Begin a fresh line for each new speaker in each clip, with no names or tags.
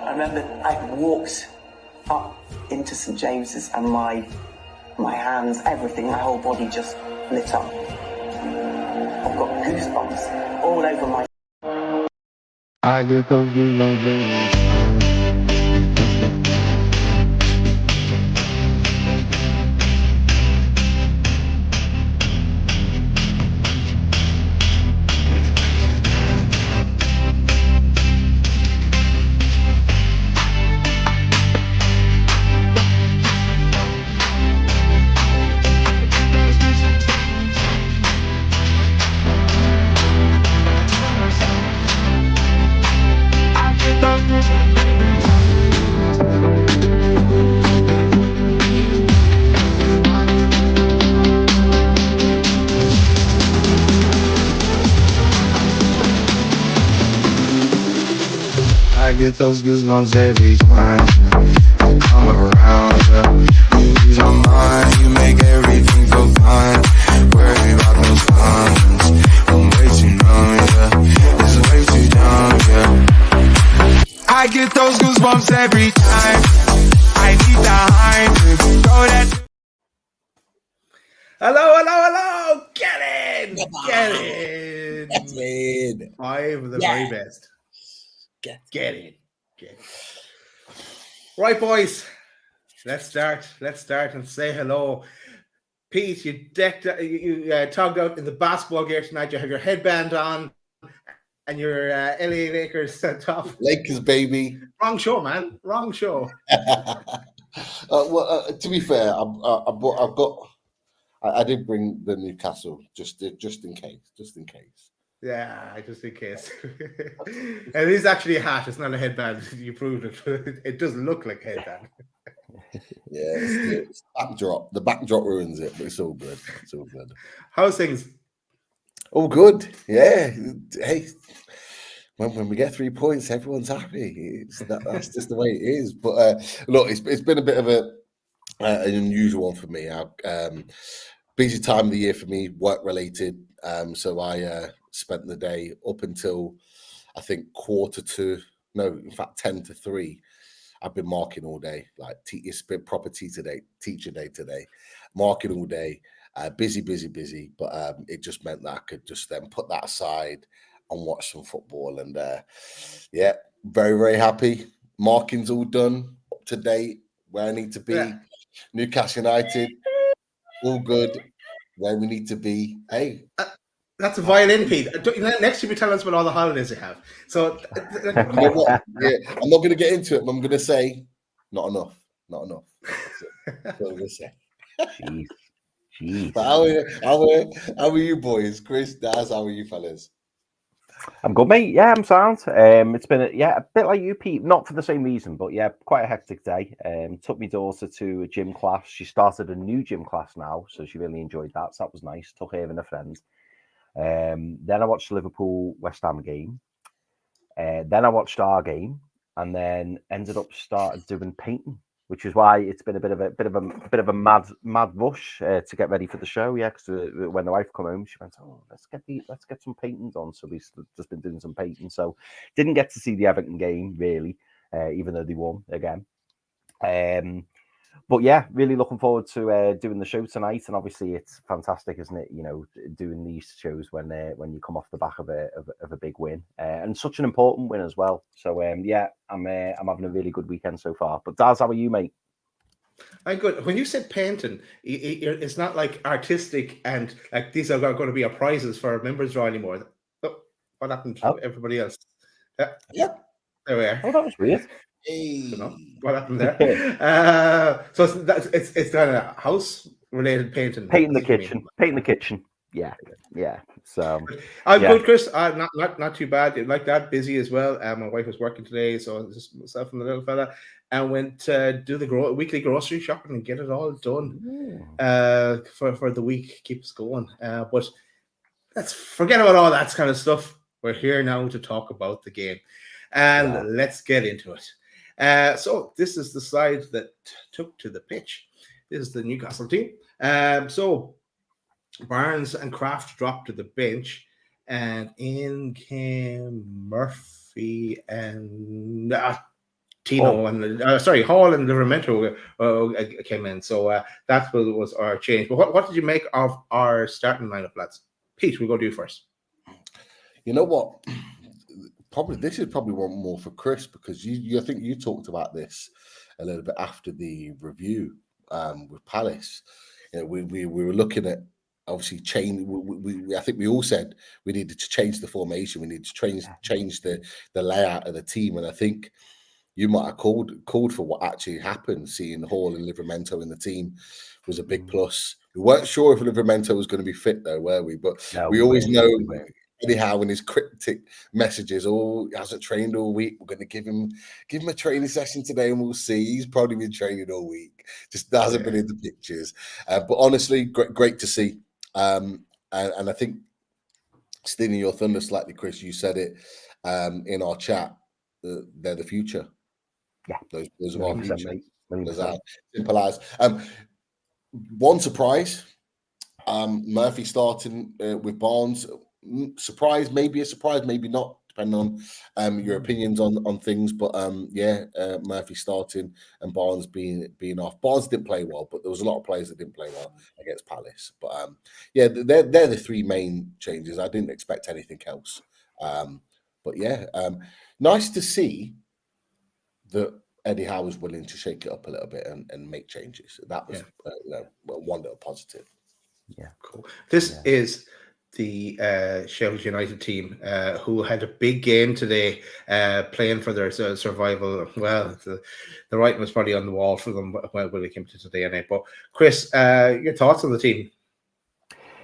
I remember I walked up into St James's and my hands, everything, my whole body just lit up. I've got goosebumps all over my...
I get those goosebumps. I get those goosebumps every time I'm around you. You ease my mind, you make everything feel fine. Worry about those comments, I'm way too numb, yeah. It's way too dumb, yeah. I get those goosebumps every time. I need the hype, throw that.
Hello. Get in. 5 of the very best. Get in. Right, boys. Let's start and say hello. Pete, you tugged out in the basketball gear tonight. You have your headband on and your LA Lakers top.
Lakers, baby.
Wrong show, man. Wrong show.
To be fair, I did bring the Newcastle just in case.
Yeah, just in case. And it is actually a hat. It's not a headband. You proved it. It does look like a headband.
Yeah, it's backdrop. The backdrop ruins it, but it's all good.
How's things?
All good. Yeah. Hey, when we get 3 points, everyone's happy. That's just the way it is. But look, it's been a bit of an unusual one for me. Busy time of the year for me, work related. So I spent the day up until I think 10 to 3. I've been marking all day. Like it's been proper teacher day today. Marking all day. Busy. But it just meant that I could just then put that aside and watch some football. And yeah, very, very happy. Marking's all done, up to date, where I need to be. Yeah. Newcastle United, all good, where we need to be. Hey.
That's a violin, Pete. Next you'll be telling us about all the holidays you have. So
you know what? Yeah, I'm not going to get into it, but I'm going to say not enough. That's what I'm going to say.
Jeez.
But how are you boys? Chris, Daz, how are you fellas?
I'm good, mate. Yeah, I'm sound. It's been a bit like you, Pete. Not for the same reason, but yeah, quite a hectic day. Took my daughter to a gym class. She started a new gym class now, so she really enjoyed that. So that was nice. Took her and a friend. Then I watched the Liverpool West Ham game. Then I watched our game, and then ended up started doing painting, which is why it's been a bit of a mad rush to get ready for the show. Yeah, because when the wife come home, she went, "Oh, let's get some paintings on." So we've just been doing some painting. So didn't get to see the Everton game really, even though they won again. But yeah, really looking forward to doing the show tonight, and obviously it's fantastic, isn't it? You know, doing these shows when you come off the back of a big win, and such an important win as well. So yeah, I'm having a really good weekend so far. But Daz, how are you, mate?
I'm good. When you said painting, it's not like artistic and like these are going to be our prizes for our members draw anymore. Oh, what happened to everybody else?
Yeah,
there we are.
Oh, that was weird.
Hey. Don't know what happened there. So it's kind of house related painting.
Painting the kitchen. Yeah. So
I'm good, Chris. Not too bad. Like that, busy as well. My wife was working today, so just myself and the little fella, and went to do the weekly grocery shopping and get it all done for the week. Keep us going. But let's forget about all that kind of stuff. We're here now to talk about the game, and let's get into it. So this is the side that took to the pitch. This is the Newcastle team. So Barnes and Kraft dropped to the bench, and in came Murphy and Tino and Hall and Livramento came in. So that was our change. But what did you make of our starting lineup, lads? Pete, we'll go to you first.
You know what? This is probably one more for Chris, because I think you talked about this a little bit after the review with Palace. You know, we were looking at obviously change. I think we all said we needed to change the formation. We needed to change the layout of the team, and I think you might have called for what actually happened. Seeing Hall and Livramento in the team was a big plus. We weren't sure if Livramento was going to be fit, though, were we? But we always know. Anyhow, in his cryptic messages, he hasn't trained all week. We're going to give him a training session today, and we'll see. He's probably been training all week, just hasn't been in the pictures. But honestly, great to see. And I think, stealing your thunder slightly, Chris, you said it in our chat. They're the future.
Yeah,
those are our future.
Simple
as. One surprise: Murphy starting with Barnes. Surprise, maybe a surprise, maybe not, depending on your opinions on things. But Murphy starting and Barnes being off. Barnes didn't play well, but there was a lot of players that didn't play well against Palace. But they're the three main changes. I didn't expect anything else. Nice to see that Eddie Howe was willing to shake it up a little bit and make changes. That was one little positive.
Yeah,
cool. This is the Sheffield United team who had a big game today, playing for their survival. Well, the writing was probably on the wall for them when they came to today. But Chris, your thoughts on the team?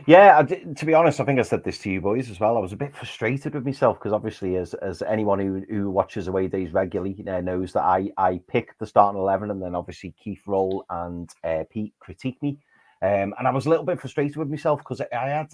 Yeah, to be honest, I think I said this to you boys as well. I was a bit frustrated with myself because obviously, as anyone who watches Away Days regularly knows that I pick the starting 11, and then obviously Keith Roll and Pete critique me. And I was a little bit frustrated with myself because I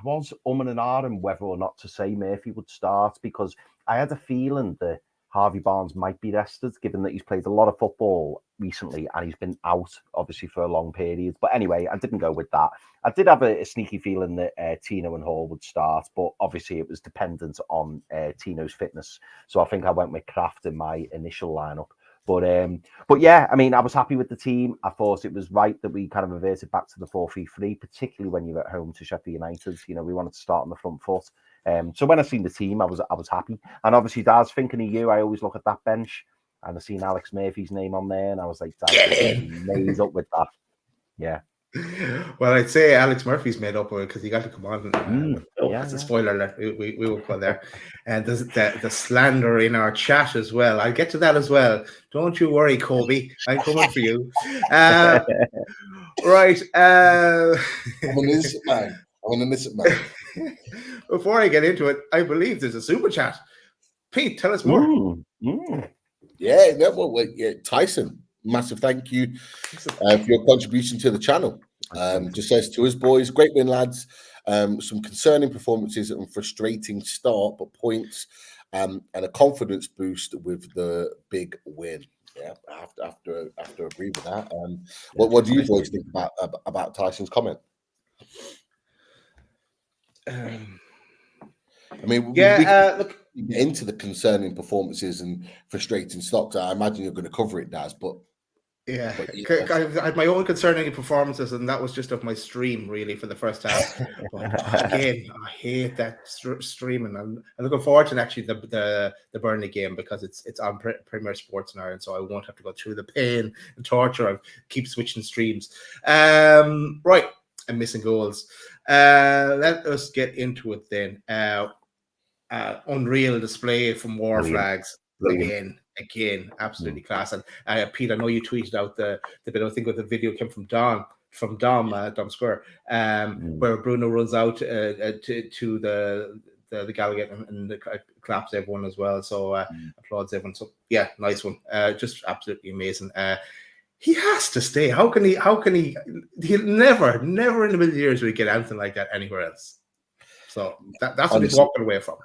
was and ahhing whether or not to say Murphy would start, because I had a feeling that Harvey Barnes might be rested, given that he's played a lot of football recently and he's been out, obviously, for a long period. But anyway, I didn't go with that. I did have a sneaky feeling that Tino and Hall would start, but obviously it was dependent on Tino's fitness. So I think I went with Kraft in my initial lineup. But yeah, I mean, I was happy with the team. I thought it was right that we kind of reverted back to the 4-3-3, particularly when you're at home to Sheffield United. You know, we wanted to start on the front foot. So when I seen the team, I was happy. And obviously, Daz, thinking of you, I always look at that bench and I seen Alex Murphy's name on there, and I was like, Daz, made up with that. Yeah.
Well, I'd say Alex Murphy's made up with it because he got to come on. That's a spoiler alert. We will go there. And the slander in our chat as well. I'll get to that as well. Don't you worry, Kobe. I'm coming for you. Right.
I'm an innocent man.
Before I get into it, I believe there's a super chat. Pete, tell us more.
Tyson, massive thank you for your contribution to the channel. Just says to us, boys, great win, lads. Some concerning performances and frustrating start, but points and a confidence boost with the big win. Yeah, I have to agree with that. What do you boys think about Tyson's comment? I mean, we look into the concerning performances and frustrating stocks. I imagine you're going to cover it, Daz, but
I had my own concerning performances, and that was just of my stream, really, for the first half. But again, I hate that streaming. I'm looking forward to actually the Burnley game, because it's on Premier Sports in Ireland, so I won't have to go through the pain and torture of keep switching streams. Right, I'm missing goals. Let us get into it then. Unreal display from War Flags. Again, absolutely class. And Pete, I know you tweeted out the bit. I think the video came from Dom Square, where Bruno runs out to the Gallagher and claps everyone as well. So applauds everyone. So yeah, nice one. Just absolutely amazing. He has to stay. How can he? He'll never in a million years will he get anything like that anywhere else. So that's what he's walking away from.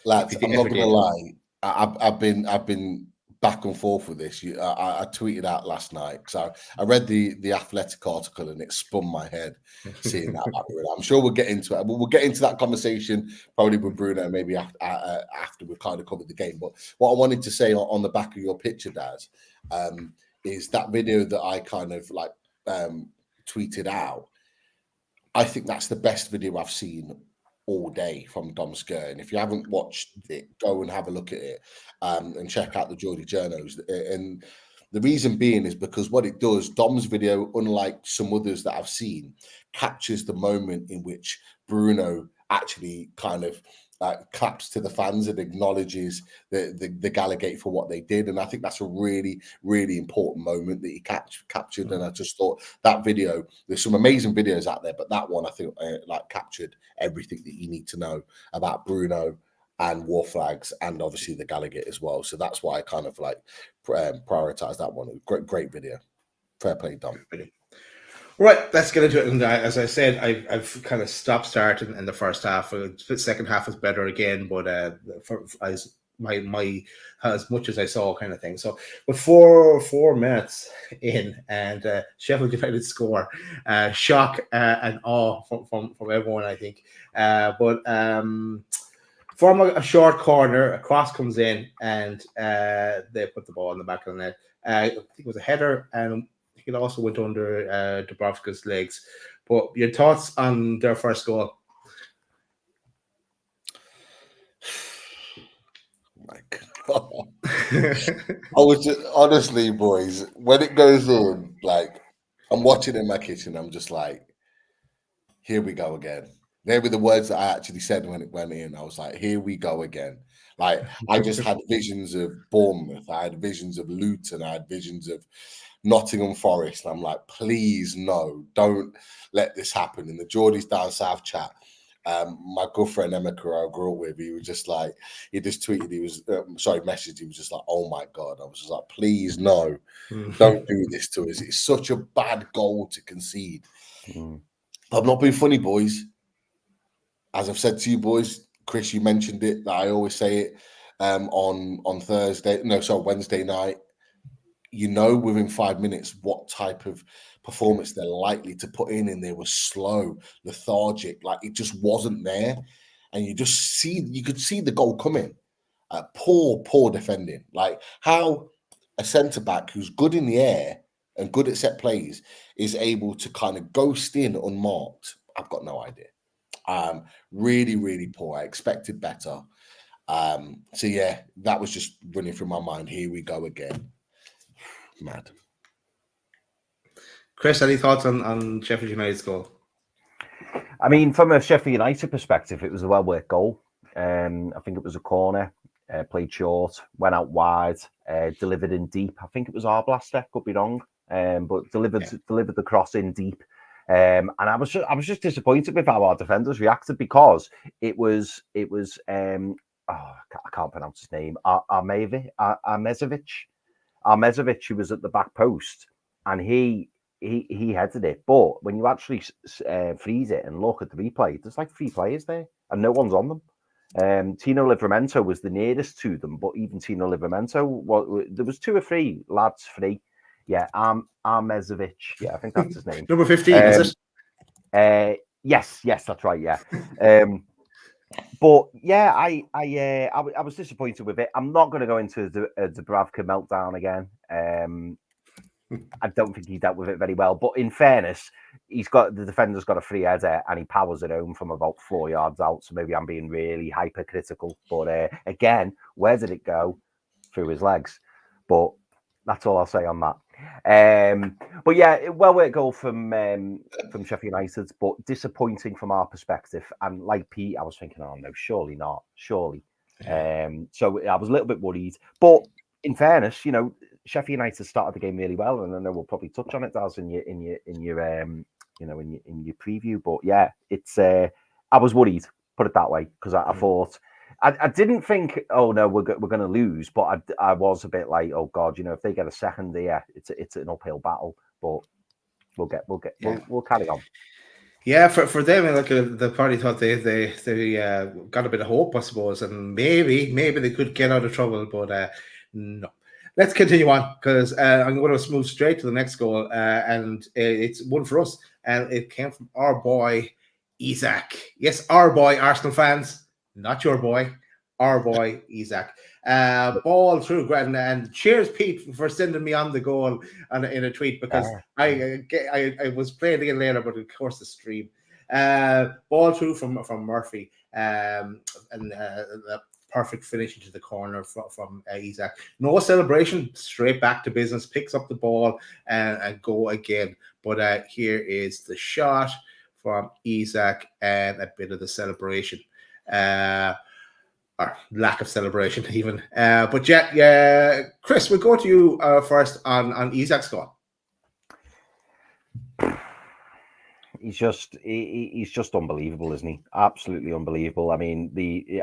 Lads, I'm not gonna lie. I've been back and forth with this. I tweeted out last night because I read the Athletic article and it spun my head seeing that. I'm sure we'll get into it. We'll get into that conversation probably with Bruno maybe after we've kind of covered the game. But what I wanted to say on the back of your picture, Daz, is that video that I kind of like tweeted out. I think that's the best video I've seen all day from Dom Sker. And if you haven't watched it, go and have a look at it and check out the Geordie Journos. And the reason being is because what it does, Dom's video, unlike some others that I've seen, captures the moment in which Bruno actually kind of claps to the fans and acknowledges the Gallagate for what they did. And I think that's a really, really important moment that he captured. And I just thought that video, there's some amazing videos out there, but that one I think like captured everything that you need to know about Bruno and War Flags and obviously the Gallagate as well. So that's why I kind of like prioritize that one. Great video. Fair play, Dom.
Right, let's get into it. And as I said, I've kind of stopped starting in the first half. The second half was better again, but as much as I saw, kind of thing. So, with four minutes in, and Sheffield United score, shock and awe from everyone, I think. But from a short corner, a cross comes in, and they put the ball in the back of the net. I think it was a header, and it also went under Dubravka's legs. But your thoughts on their first goal?
My God. I was just, honestly, boys, when it goes in, like, I'm watching in my kitchen, I'm just like, here we go again. They were the words that I actually said when it went in. I was like, here we go again. Like, I just had visions of Bournemouth. I had visions of Luton. I had visions of Nottingham Forest. And I'm like, please, no, don't let this happen. In the Geordies Down South chat, my good friend Emeka, I grew up with, he was just like, he just tweeted, messaged, he was just like, oh my God. I was just like, please, no, don't do this to us. It's such a bad goal to concede. But I'm not being funny, boys. As I've said to you, boys, Chris, you mentioned it, that I always say it on Wednesday night. You know, within 5 minutes, what type of performance they're likely to put in, and they were slow, lethargic, like it just wasn't there. And you could see the goal coming. Poor defending. Like how a centre-back who's good in the air and good at set plays is able to kind of ghost in unmarked. I've got no idea. Really, really poor. I expected better. So yeah, that was just running through my mind. Here we go again. Mad.
Chris, any thoughts on Sheffield United's goal?
I mean, from a Sheffield United perspective, it was a well-worked goal. I think it was a corner, played short, went out wide, delivered in deep. I think it was Arblaster, could be wrong, but delivered the cross in deep. And I was just disappointed with how our defenders reacted, because it was I can't pronounce his name, Armezovic, who was at the back post, and he headed it. But when you actually freeze it and look at the replay, there's like 3 players there and no one's on them. Tino Livramento was the nearest to them, but even Tino Livramento, there was 2 or 3 lads free. Yeah, Armezovic. Yeah, I think that's his name.
Number 15, is
it? Yes, that's right. Yeah. But yeah, I was disappointed with it. I'm not going to go into the Dubravka meltdown again. I don't think he dealt with it very well. But in fairness, the defender's got a free header and he powers it home from about 4 yards out. So maybe I'm being really hypercritical. But again, where did it go? Through his legs. But that's all I'll say on that. But yeah, well-worked goal from Sheffield United, but disappointing from our perspective. And like Pete, I was thinking, oh no, surely not, surely. So I was a little bit worried. But in fairness, Sheffield United started the game really well, and I know we'll probably touch on it, Daz, in your preview. But yeah, it's I was worried, put it that way, because I thought. I didn't think, oh no, we're going to lose, but I was a bit like, oh God, if they get a second there, it's an uphill battle. But we'll carry on.
Yeah, for them, like the party thought they got a bit of hope, I suppose, and maybe they could get out of trouble, but no. let's continue on because I'm going to move straight to the next goal, and it's one for us, and it came from our boy Isak. Yes, our boy, Arsenal fans, not your boy, our boy Isak. Ball through, and cheers, Pete, for sending me on the goal in a tweet because I was playing again later, but of course the stream. Ball through from Murphy, and perfect finish into the corner from Isak. No celebration, straight back to business, picks up the ball and go again. But here is the shot from Isak and a bit of the celebration. Or lack of celebration even. But yeah, Chris, we'll go to you first on Isak's goal.
He's just unbelievable, isn't he? Absolutely unbelievable. I mean,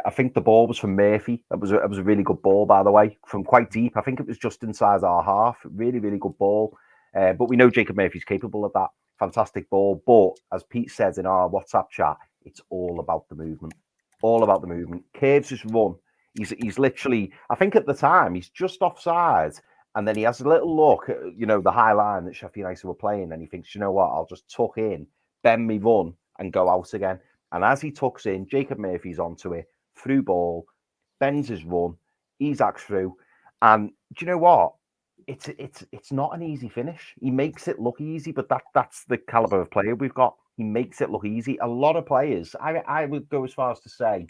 I think the ball was from Murphy. It was a really good ball, by the way, from quite deep. I think it was just inside our half. Really, really good ball. But we know Jacob Murphy's capable of that. Fantastic ball. But as Pete says in our WhatsApp chat, it's all about the movement. All about the movement. Curves his run. He's literally, I think at the time, he's just offside. And then he has a little look at, the high line that Sheffield United were playing. And he thinks, you know what, I'll just tuck in, bend me run and go out again. And as he tucks in, Jacob Murphy's onto it, through ball, bends his run, Isak's through. And do you know what? It's not an easy finish. He makes it look easy, but that's the caliber of player we've got. He makes it look easy. A lot of players, I would go as far as to say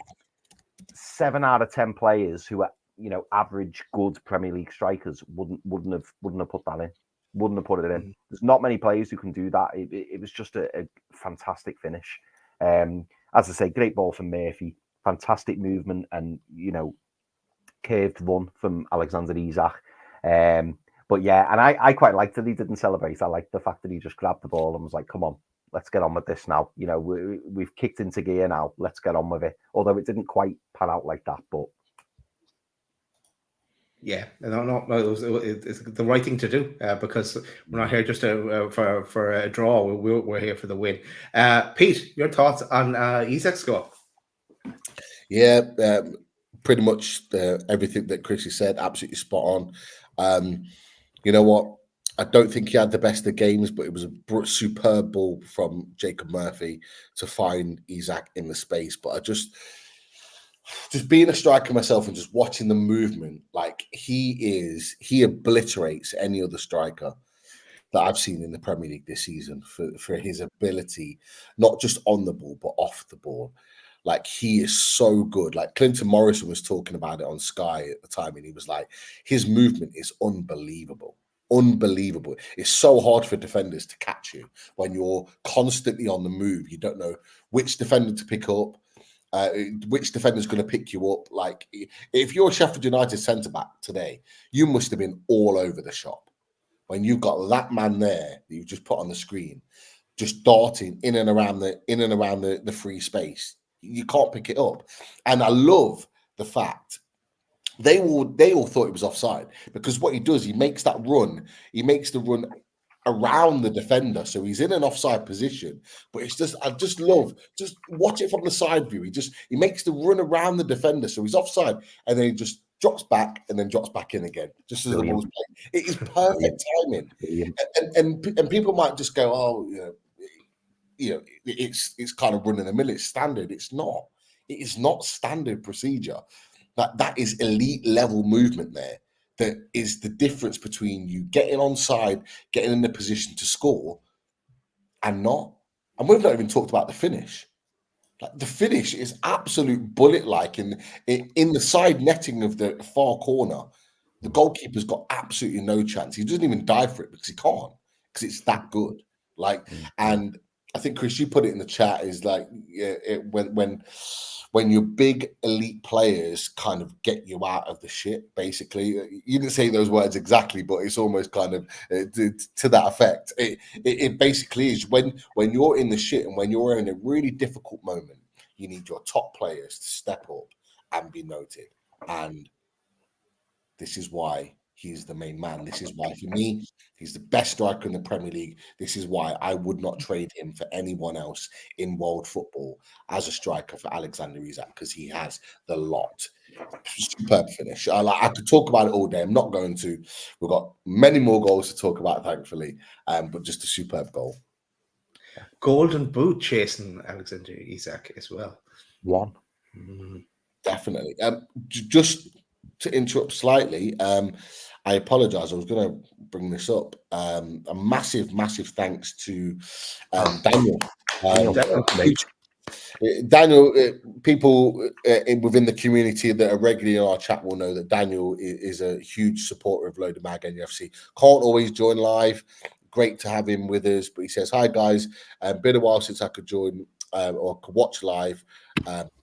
7 out of 10 players who are, average good Premier League strikers wouldn't have put that in. Wouldn't have put it in. There's not many players who can do that. It was just a fantastic finish. As I say, great ball from Murphy, fantastic movement, and curved run from Alexander Isak. But yeah, and I quite liked that he didn't celebrate. I liked the fact that he just grabbed the ball and was like, "Come on, let's get on with this now." We've kicked into gear now. Let's get on with it. Although it didn't quite pan out like that, but.
Yeah, no, it's the right thing to do because we're not here just for a draw. We're here for the win. Pete, your thoughts on Isak's goal?
Yeah, pretty much everything that Chrissy said, absolutely spot on. You know what? I don't think he had the best of games, but it was a superb ball from Jacob Murphy to find Isak in the space. But I just being a striker myself and just watching the movement, like he obliterates any other striker that I've seen in the Premier League this season for his ability, not just on the ball, but off the ball. Like he is so good. Like Clinton Morrison was talking about it on Sky at the time, and he was like, his movement is unbelievable. Unbelievable. It's so hard for defenders to catch you when you're constantly on the move. You don't know which defender to pick up. Which defender's going to pick you up? Like, if you're a Sheffield United centre back today, you must have been all over the shop when you've got that man there that you've just put on the screen, just darting in and around the free space. You can't pick it up, and I love the fact they all thought it was offside because what he does, he makes the run around the defender, so he's in an offside position. But it's just, I just love, just watch it from the side view. He makes the run around the defender, so he's offside, and then he just drops back and then drops back in again, just as the ball's playing. It is perfect timing, and people might just go, "Oh, it's kind of running a mill. It's standard." It's not. It is not standard procedure. That is elite level movement there. That is the difference between you getting onside, getting in the position to score, and not. And we've not even talked about the finish. Like the finish is absolute bullet-like in the side netting of the far corner. The goalkeeper's got absolutely no chance. He doesn't even dive for it because he can't, because it's that good. Like, and I think Chris, you put it in the chat, is like when your big elite players kind of get you out of the shit, basically. You didn't say those words exactly, but it's almost kind of to that effect. It basically is when you're in the shit and when you're in a really difficult moment, you need your top players to step up and be noted. And this is why he's the main man. This is why, for me, he's the best striker in the Premier League. This is why I would not trade him for anyone else in world football as a striker for Alexander Isak, because he has the lot. Superb finish. I could talk about it all day. I'm not going to. We've got many more goals to talk about, thankfully, but just a superb goal.
Golden boot chasing Alexander Isak as well.
One.
Definitely. Just to interrupt slightly, I apologize. I was going to bring this up. A massive thanks to Daniel. Daniel, people within the community that are regularly in our chat will know that Daniel is a huge supporter of Load of Mag NUFC. Can't always join live. Great to have him with us. But he says, hi, guys. Been a while since I could join or could watch live.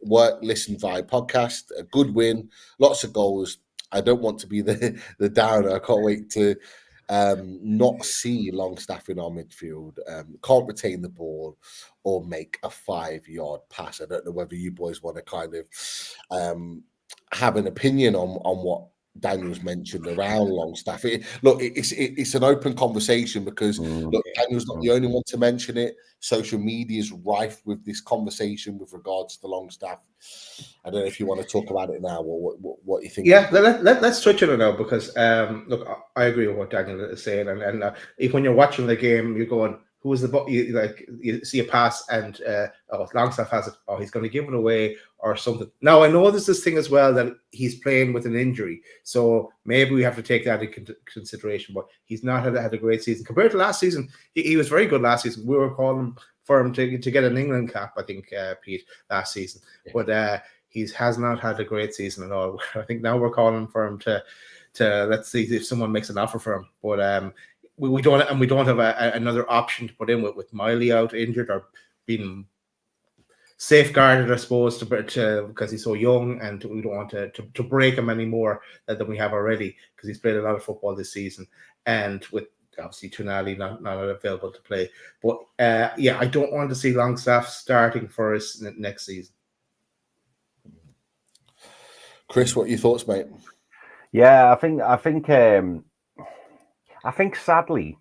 Listen via podcast. A good win. Lots of goals. I don't want to be the downer. I can't wait to not see Longstaff in our midfield. Can't retain the ball or make a 5-yard pass. I don't know whether you boys want to kind of have an opinion on what Daniel's mentioned around Longstaff. It's an open conversation because Daniel's not the only one to mention it. Social media is rife with this conversation with regards to Longstaff. I don't know if you want to talk about it now or what you think.
Yeah, let's touch on it now because look, I agree with what Daniel is saying, and if when you're watching the game, you're going, who is the you see a pass and Longstaff has it, or he's going to give it away or something. Now I know there's this thing as well that he's playing with an injury, so maybe we have to take that into consideration. But he's not had a great season compared to last season. He was very good last season. We were calling for him to get an England cap, I think, Pete, last season, but he has not had a great season at all. I think now we're calling for him to let's see if someone makes an offer for him, but we don't have another option to put in with Miley out injured or being safeguarded, I suppose, to because he's so young, and we don't want to break him any more than we have already because he's played a lot of football this season, and with obviously Tonali not available to play. But I don't want to see Longstaff starting for us next season.
Chris, what are your thoughts, mate?
Yeah, I think sadly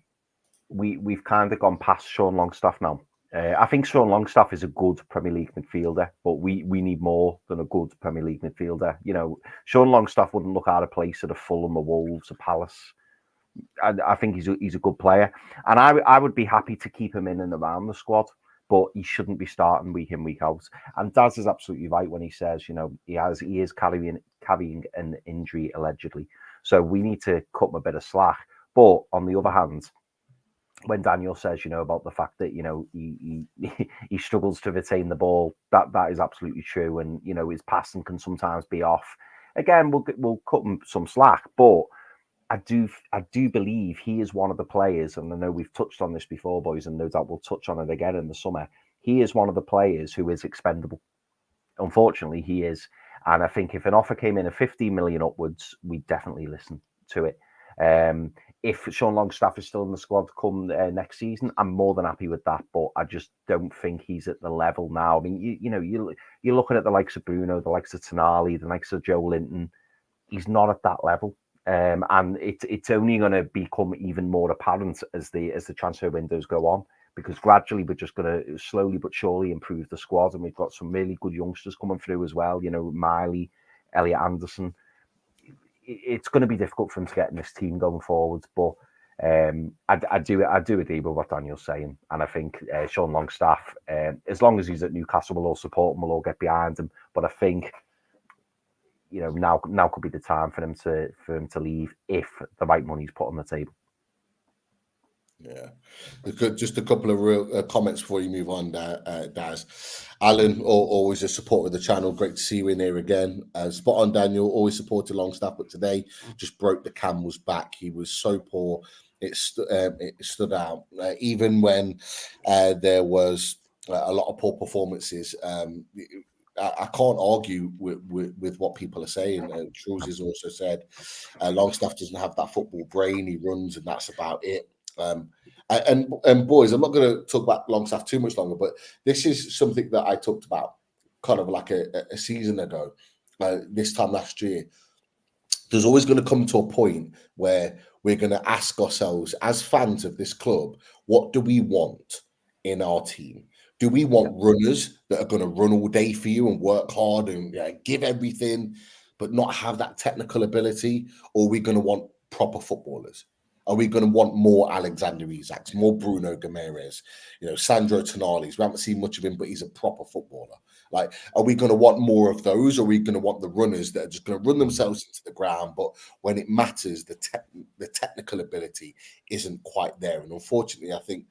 we've kind of gone past Sean Longstaff now. I think Sean Longstaff is a good Premier League midfielder, but we need more than a good Premier League midfielder. You know, Sean Longstaff wouldn't look out of place at a Fulham, a Wolves, a Palace. I think he's a good player, and I would be happy to keep him in and around the squad, but he shouldn't be starting week in, week out. And Daz is absolutely right when he says, you know, he is carrying an injury allegedly, so we need to cut him a bit of slack. But on the other hand, when Daniel says, you know, about the fact that, you know, he struggles to retain the ball, that is absolutely true, and you know his passing can sometimes be off. Again, we'll cut him some slack, but I do believe he is one of the players, and I know we've touched on this before, boys, and no doubt we'll touch on it again in the summer. He is one of the players who is expendable. Unfortunately, he is. And I think if an offer came in at 15 million upwards, we'd definitely listen to it. If Sean Longstaff is still in the squad come next season, I'm more than happy with that. But I just don't think he's at the level now. I mean, you're looking at the likes of Bruno, the likes of Tonali, the likes of Joe Linton. He's not at that level. And it's only going to become even more apparent as the transfer windows go on, because gradually we're just going to slowly but surely improve the squad, and we've got some really good youngsters coming through as well. You know, Miley, Elliot Anderson. It's going to be difficult for him to get in this team going forward, but I do agree with what Daniel's saying, and I think Sean Longstaff, as long as he's at Newcastle, we'll all support him, we'll all get behind him. But I think, you know, now could be the time for him to leave if the right money's put on the table.
Yeah, just a couple of real comments before you move on, Daz. Alan, always a supporter of the channel. Great to see you in here again. Spot on, Daniel. Always supported Longstaff, but today just broke the camel's back. He was so poor. It stood out. Even when there was a lot of poor performances, I can't argue with what people are saying. Truls has also said Longstaff doesn't have that football brain. He runs, and that's about it. And boys, I'm not going to talk about Longstaff too much longer, but this is something that I talked about kind of like a season ago, this time last year. there's always going to come to a point where we're going to ask ourselves, as fans of this club, what do we want in our team? Do we want runners that are going to run all day for you and work hard and give everything, but not have that technical ability? Or are we going to want proper footballers? Are we going to want more Alexander Isaks, more Bruno Guimaraes, Sandro Tonali's? We haven't seen much of him, but he's a proper footballer. Like, are we going to want more of those? Or are we going to want the runners that are just going to run themselves into the ground? But when it matters, the technical ability isn't quite there. And unfortunately, I think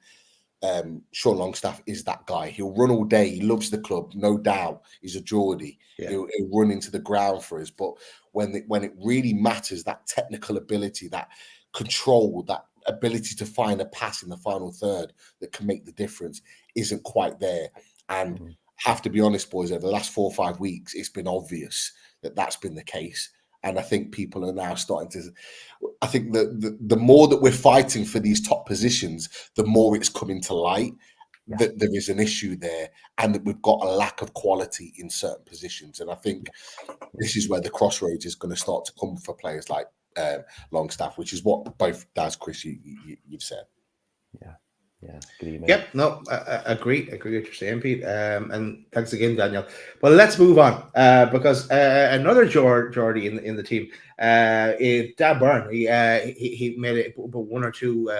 Sean Longstaff is that guy. He'll run all day. He loves the club, no doubt. He's a Geordie. Yeah. He'll run into the ground for us. But when it really matters, that technical ability, that control, that ability to find a pass in the final third that can make the difference isn't quite there. And have to be honest, boys, over the last 4 or 5 weeks, it's been obvious that that's been the case. And I think people are now starting to, I think the more that we're fighting for these top positions, the more it's coming to light that there is an issue there and that we've got a lack of quality in certain positions. And I think this is where the crossroads is going to start to come for players like Longstaff, which is what both Daz, Chris, you've said.
Yeah.
Yep. No, I agree. I agree with what you're saying, Pete. And thanks again, Daniel. Well, let's move on because another Geordie in the team, Dan Byrne. He made one or two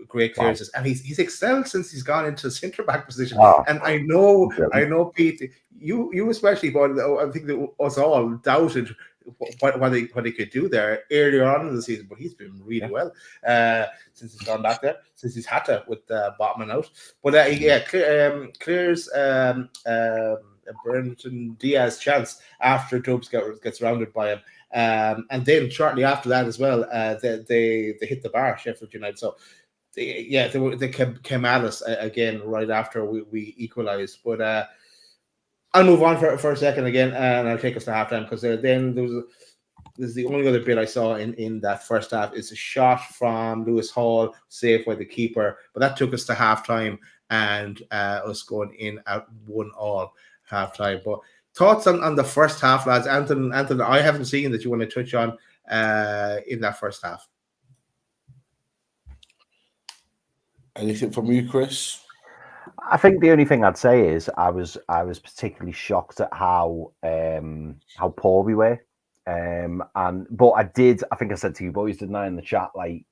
great clearances, and he's excelled since he's gone into centre back position. And I know, Pete, you especially, but I think that us all doubted what he could do there earlier on in the season, but he's been really well since he's gone back there, since he's had to with Botman out. But clears Brenton Diaz chance after Dubs gets surrounded by him, and then shortly after that as well, they hit the bar, Sheffield United. So they came at us again right after we equalised, but. I'll move on for a second again, and I'll take us to halftime because then there's the only other bit I saw in that first half is a shot from Lewis Hall, saved by the keeper, but that took us to halftime and us going in at 1-1 halftime. But thoughts on the first half, lads? Anthony, I haven't seen that you want to touch on in that first half.
Anything from you, Chris?
I think the only thing I'd say is I was particularly shocked at how poor we were, but I think I said to you boys, didn't I, in the chat, like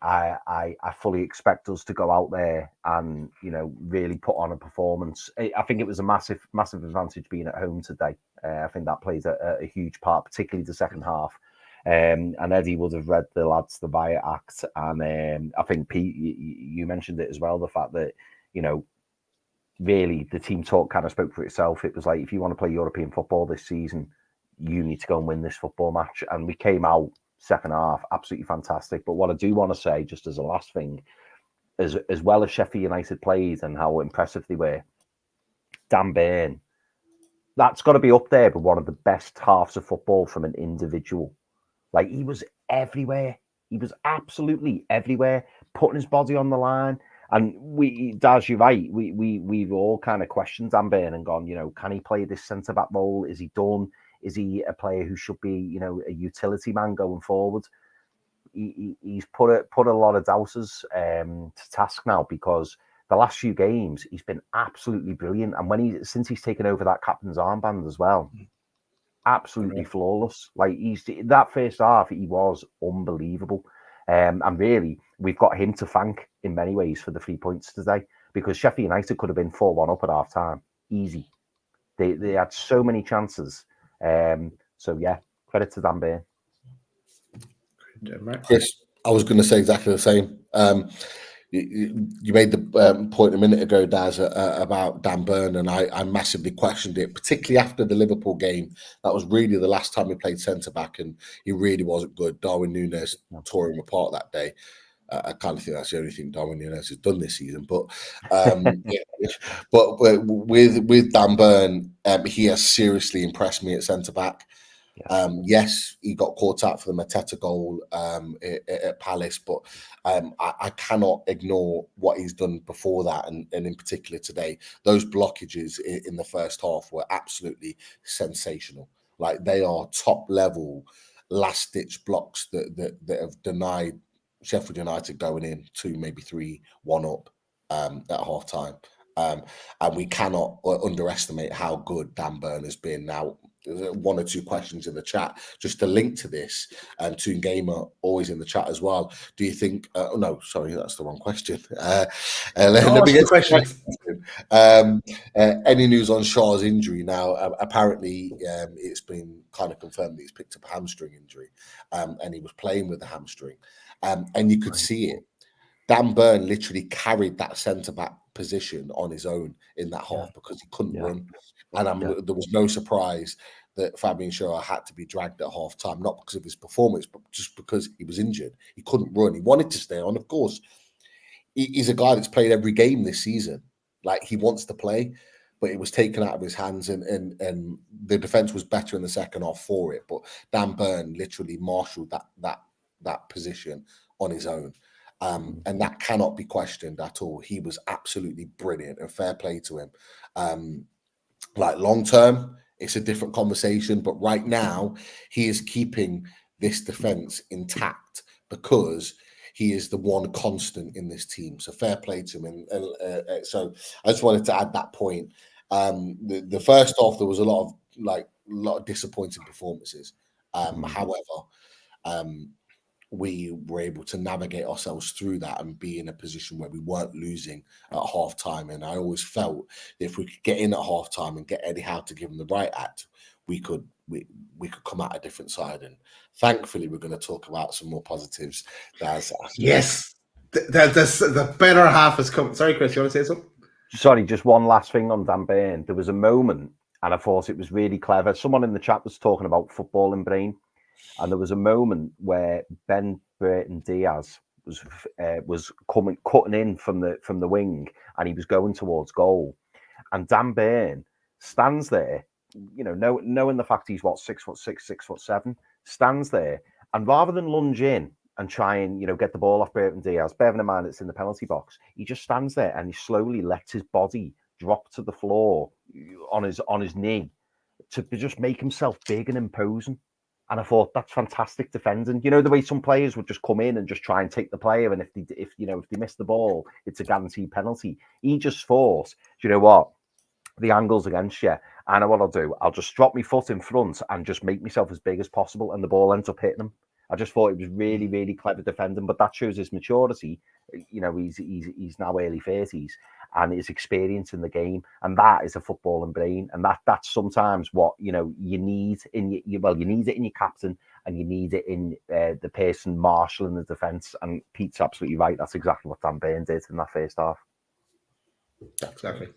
I fully expect us to go out there and really put on a performance. I think it was a massive advantage being at home today. I think that plays a huge part, particularly the second half. And Eddie would have read the lads the riot act, and I think Pete, you mentioned it as well, the fact that. Really, the team talk kind of spoke for itself. It was like, if you want to play European football this season, you need to go and win this football match. And we came out second half, absolutely fantastic. But what I do want to say, just as a last thing, as well as Sheffield United played and how impressive they were, Dan Byrne, that's got to be up there with one of the best halves of football from an individual. Like, he was everywhere. He was absolutely everywhere, putting his body on the line. And Daz, you're right. We've all kind of questioned Dan Byrne and gone, can he play this centre back role? Is he done? Is he a player who should be, a utility man going forward? He's put a lot of doubters to task now, because the last few games he's been absolutely brilliant. And since he's taken over that captain's armband as well, absolutely flawless. Like, that first half, he was unbelievable. And really, we've got him to thank in many ways for the 3 points today, because Sheffield United could have been 4-1 up at half time. Easy. They had so many chances. So, credit to Dan Byrne.
Chris, I was going to say exactly the same. You made the point a minute ago, Daz, about Dan Byrne, and I massively questioned it, particularly after the Liverpool game. That was really the last time he played centre-back, and he really wasn't good. Darwin Núñez tore him apart that day. I kind of think that's the only thing Darwin Núñez has done this season. But but with Dan Byrne, he has seriously impressed me at centre-back. Yes, he got caught out for the Mateta goal at Palace, but I cannot ignore what he's done before that, and in particular today. Those blockages in the first half were absolutely sensational. Like, they are top level last-ditch blocks that have denied Sheffield United going in 2, maybe 3-1 up at half-time. And we cannot underestimate how good Dan Burn has been. Now, one or two questions in the chat just to link to this, and Toon Gamer always in the chat as well. Do you think? No, sorry, that's the wrong question. Let me get
the question.
Any news on Shaw's injury? Now, apparently, it's been kind of confirmed that he's picked up a hamstring injury, and he was playing with the hamstring, and you could see it. Dan Burn literally carried that centre-back position on his own in that half because he couldn't run. And there was no surprise that Fabian Schär had to be dragged at half-time, not because of his performance, but just because he was injured. He couldn't run. He wanted to stay on. Of course, he's a guy that's played every game this season. Like, he wants to play, but it was taken out of his hands, and the defence was better in the second half for it. But Dan Burn literally marshalled that position on his own. And that cannot be questioned at all. He was absolutely brilliant, and fair play to him. Like, long term, it's a different conversation, but right now he is keeping this defense intact because he is the one constant in this team. So fair play to him. And so I just wanted to add that point. The first half, there was a lot of disappointing performances. However, we were able to navigate ourselves through that and be in a position where we weren't losing at half time. And I always felt that if we could get in at half time and get Eddie Howe to give him the right act, we could come out a different side. And thankfully, we're going to talk about some more positives.
Yes, that's the better half has come. Sorry, Chris, you want to say something?
Sorry, just one last thing on Dan Burn. There was a moment, and I thought it was really clever. Someone in the chat was talking about footballing brain. And there was a moment where Ben Burton Diaz was cutting in from the wing, and he was going towards goal. And Dan Burn stands there, knowing the fact he's 6'6", 6'7", stands there, and rather than lunge in and try and get the ball off Burton Diaz, bearing in mind it's in the penalty box, he just stands there and he slowly lets his body drop to the floor on his knee to just make himself big and imposing. And I thought, that's fantastic defending. You know, the way some players would just come in and just try and take the player, and if they miss the ball, it's a guaranteed penalty. He just thought, you know what, the angle's against you. I know what I'll do. I'll just drop my foot in front and just make myself as big as possible, and the ball ends up hitting him. I just thought it was really, really clever defending, but that shows his maturity. He's now early 30s, and his experience in the game, and that is a footballing brain, and that's sometimes what you need in you need it in your captain, and you need it in the person marshalling the defence. And Pete's absolutely right. That's exactly what Dan Burn did in that first half.
Exactly.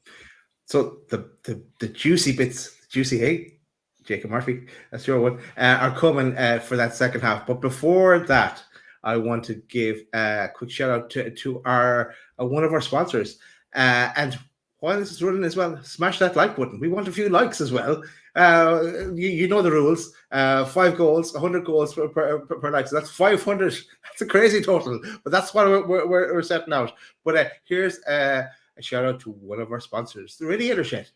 So the juicy bits, Jacob Murphy, that's your one, are coming for that second half. But before that, I want to give a quick shout out to our one of our sponsors. And while this is running as well, smash that like button. We want a few likes as well. You know the rules. 5 goals, 100 goals per like. So that's 500. That's a crazy total, but that's what we're setting out. But here's a shout out to one of our sponsors, the Radiator Shed.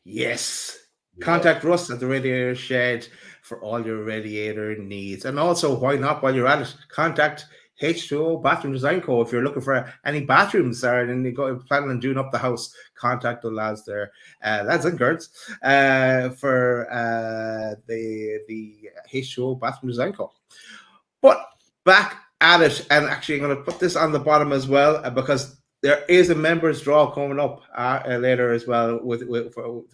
Yes. Contact Russ at the Radiator Shed for all your radiator needs. And also, why not, while you're at it, contact H2O Bathroom Design Co. If you're looking for any bathrooms and you're planning on doing up the house, contact the lads there, lads and girls, for the H2O Bathroom Design Co. But back at it, and actually I'm going to put this on the bottom as well, because there is a members draw coming up later as well with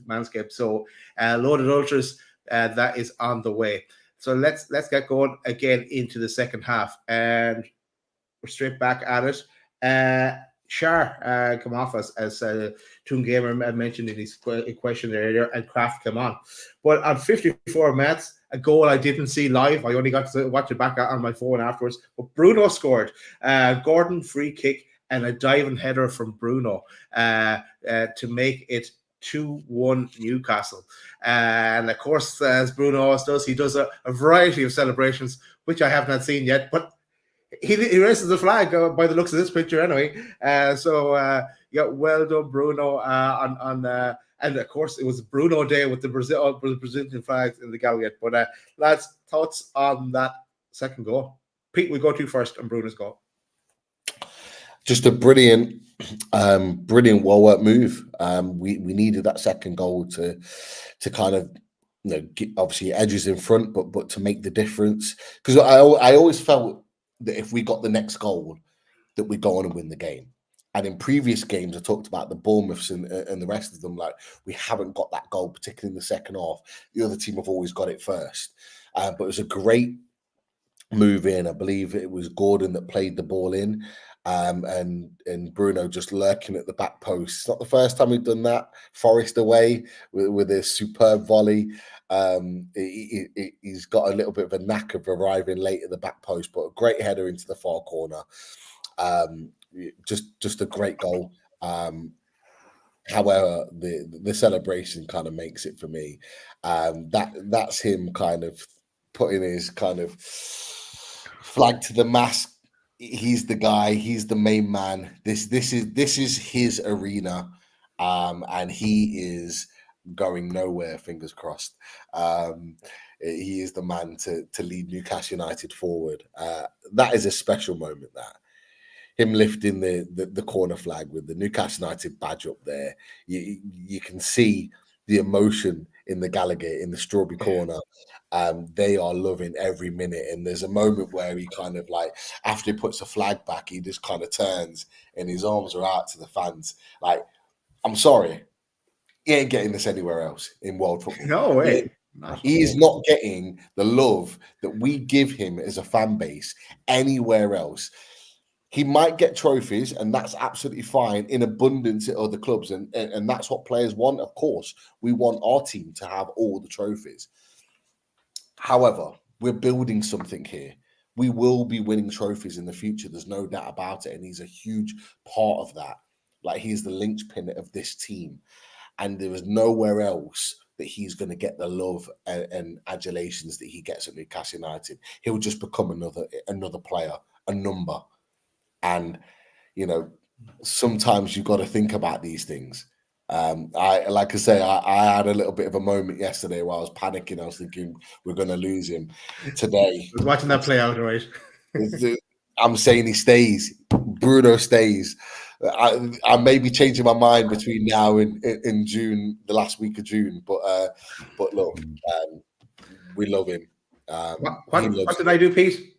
Manscaped. So Loaded Ultras, that is on the way. So let's get going again into the second half, and we're straight back at it. Shar come off as Toon Gamer mentioned in his question earlier, and Kraft come on. But on 54 minutes, a goal I didn't see live. I only got to watch it back on my phone afterwards. But Bruno scored. Gordon free kick and a diving header from Bruno to make it 2-1 Newcastle. And of course, as Bruno always does, he does a variety of celebrations, which I have not seen yet. But he raises the flag by the looks of this picture anyway. Yeah, well done, Bruno. And of course, it was Bruno Day with the Brazilian flags in the Gallowgate. But lads, thoughts on that second goal? Pete, we go to first on Bruno's goal.
Just a brilliant, well worked move. We needed that second goal to kind of, get, obviously edges in front, but to make the difference. Because I always felt that if we got the next goal, that we'd go on and win the game. And in previous games, I talked about the Bournemouths and the rest of them. Like, we haven't got that goal, particularly in the second half. The other team have always got it first. But it was a great move in. I believe it was Gordon that played the ball in, and Bruno just lurking at the back post. It's not the first time we've done that. Forest away with a superb volley. He's got a little bit of a knack of arriving late at the back post, but a great header into the far corner. Just a great goal. However, the celebration kind of makes it for me. That's him kind of putting his kind of flag to the mast. He's the guy. He's the main man. This is his arena, and he is going nowhere. Fingers crossed. He is the man to lead Newcastle United forward. That is a special moment. That him lifting the corner flag with the Newcastle United badge up there. You can see the emotion in the Gallowgate, in the strawberry corner. They are loving every minute. And there's a moment where he kind of like, after he puts the flag back, he just kind of turns and his arms are out to the fans. Like, I'm sorry, he ain't getting this anywhere else in world football.
No way.
He is not getting the love that we give him as a fan base anywhere else. He might get trophies, and that's absolutely fine, in abundance at other clubs. And that's what players want. Of course, we want our team to have all the trophies. However, we're building something here. We will be winning trophies in the future. There's no doubt about it. And he's a huge part of that. Like, he's the linchpin of this team. And there is nowhere else that he's going to get the love and adulations that he gets at Newcastle United. He'll just become another player, a number. And, sometimes you've got to think about these things. I had a little bit of a moment yesterday where I was panicking. I was thinking we're going to lose him today.
I was watching that play out, right?
I'm saying he stays. Bruno stays. I may be changing my mind between now and June, the last week of June. But look, we love him.
What did I do, Pete?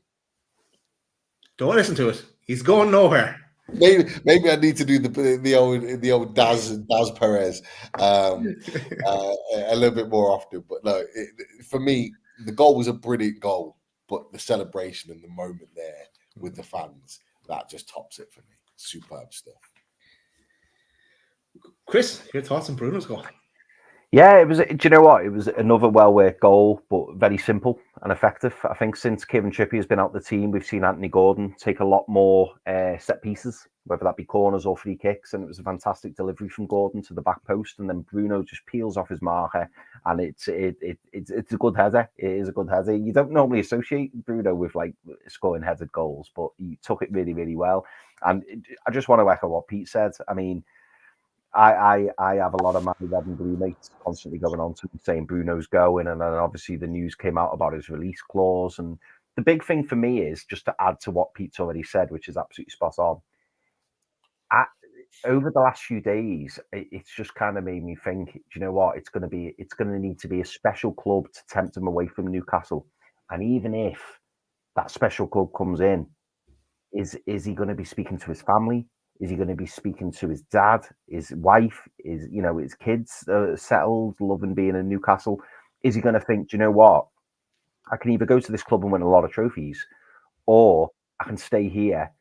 Don't listen to it. He's going nowhere.
Maybe I need to do the old Daz Perez a little bit more often. But no, for me, the goal was a brilliant goal, but the celebration and the moment there with the fans, that just tops it for me. Superb stuff.
Chris, your thoughts on Bruno's goal?
Yeah, it was. Do you know what? It was another well-worked goal, but very simple and effective. I think since Kieran Trippier has been out the team, we've seen Anthony Gordon take a lot more set pieces, whether that be corners or free kicks, and it was a fantastic delivery from Gordon to the back post, and then Bruno just peels off his marker, and it's a good header. It is a good header. You don't normally associate Bruno with like scoring headed goals, but he took it really, really well. And I just want to echo what Pete said. I mean, I have a lot of my red and blue mates constantly going on to me saying Bruno's going, and then obviously the news came out about his release clause. And the big thing for me is just to add to what Pete's already said, which is absolutely spot on. Over the last few days, it's just kind of made me think, do you know what? It's going to need to be a special club to tempt him away from Newcastle. And even if that special club comes in, is he going to be speaking to his family? Is he going to be speaking to his dad, his wife, his kids settled, loving being in Newcastle? Is he going to think, do you know what? I can either go to this club and win a lot of trophies, or I can stay here,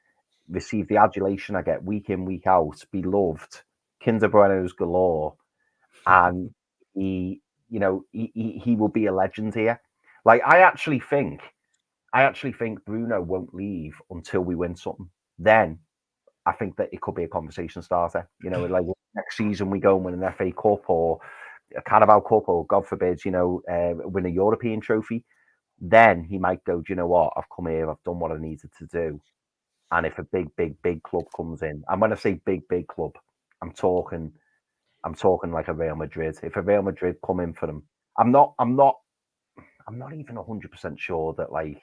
receive the adulation I get week in, week out, be loved, Kinder Buenos galore, and he will be a legend here. Like, I actually think Bruno won't leave until we win something. Then I think that it could be a conversation starter. You know, like next season we go and win an FA Cup or a Carabao Cup, or God forbid, win a European trophy. Then he might go, do you know what? I've come here, I've done what I needed to do. And if a big club comes in, and when I say big club, I'm talking like a Real Madrid. If a Real Madrid come in for them, I'm not even 100% sure that, like,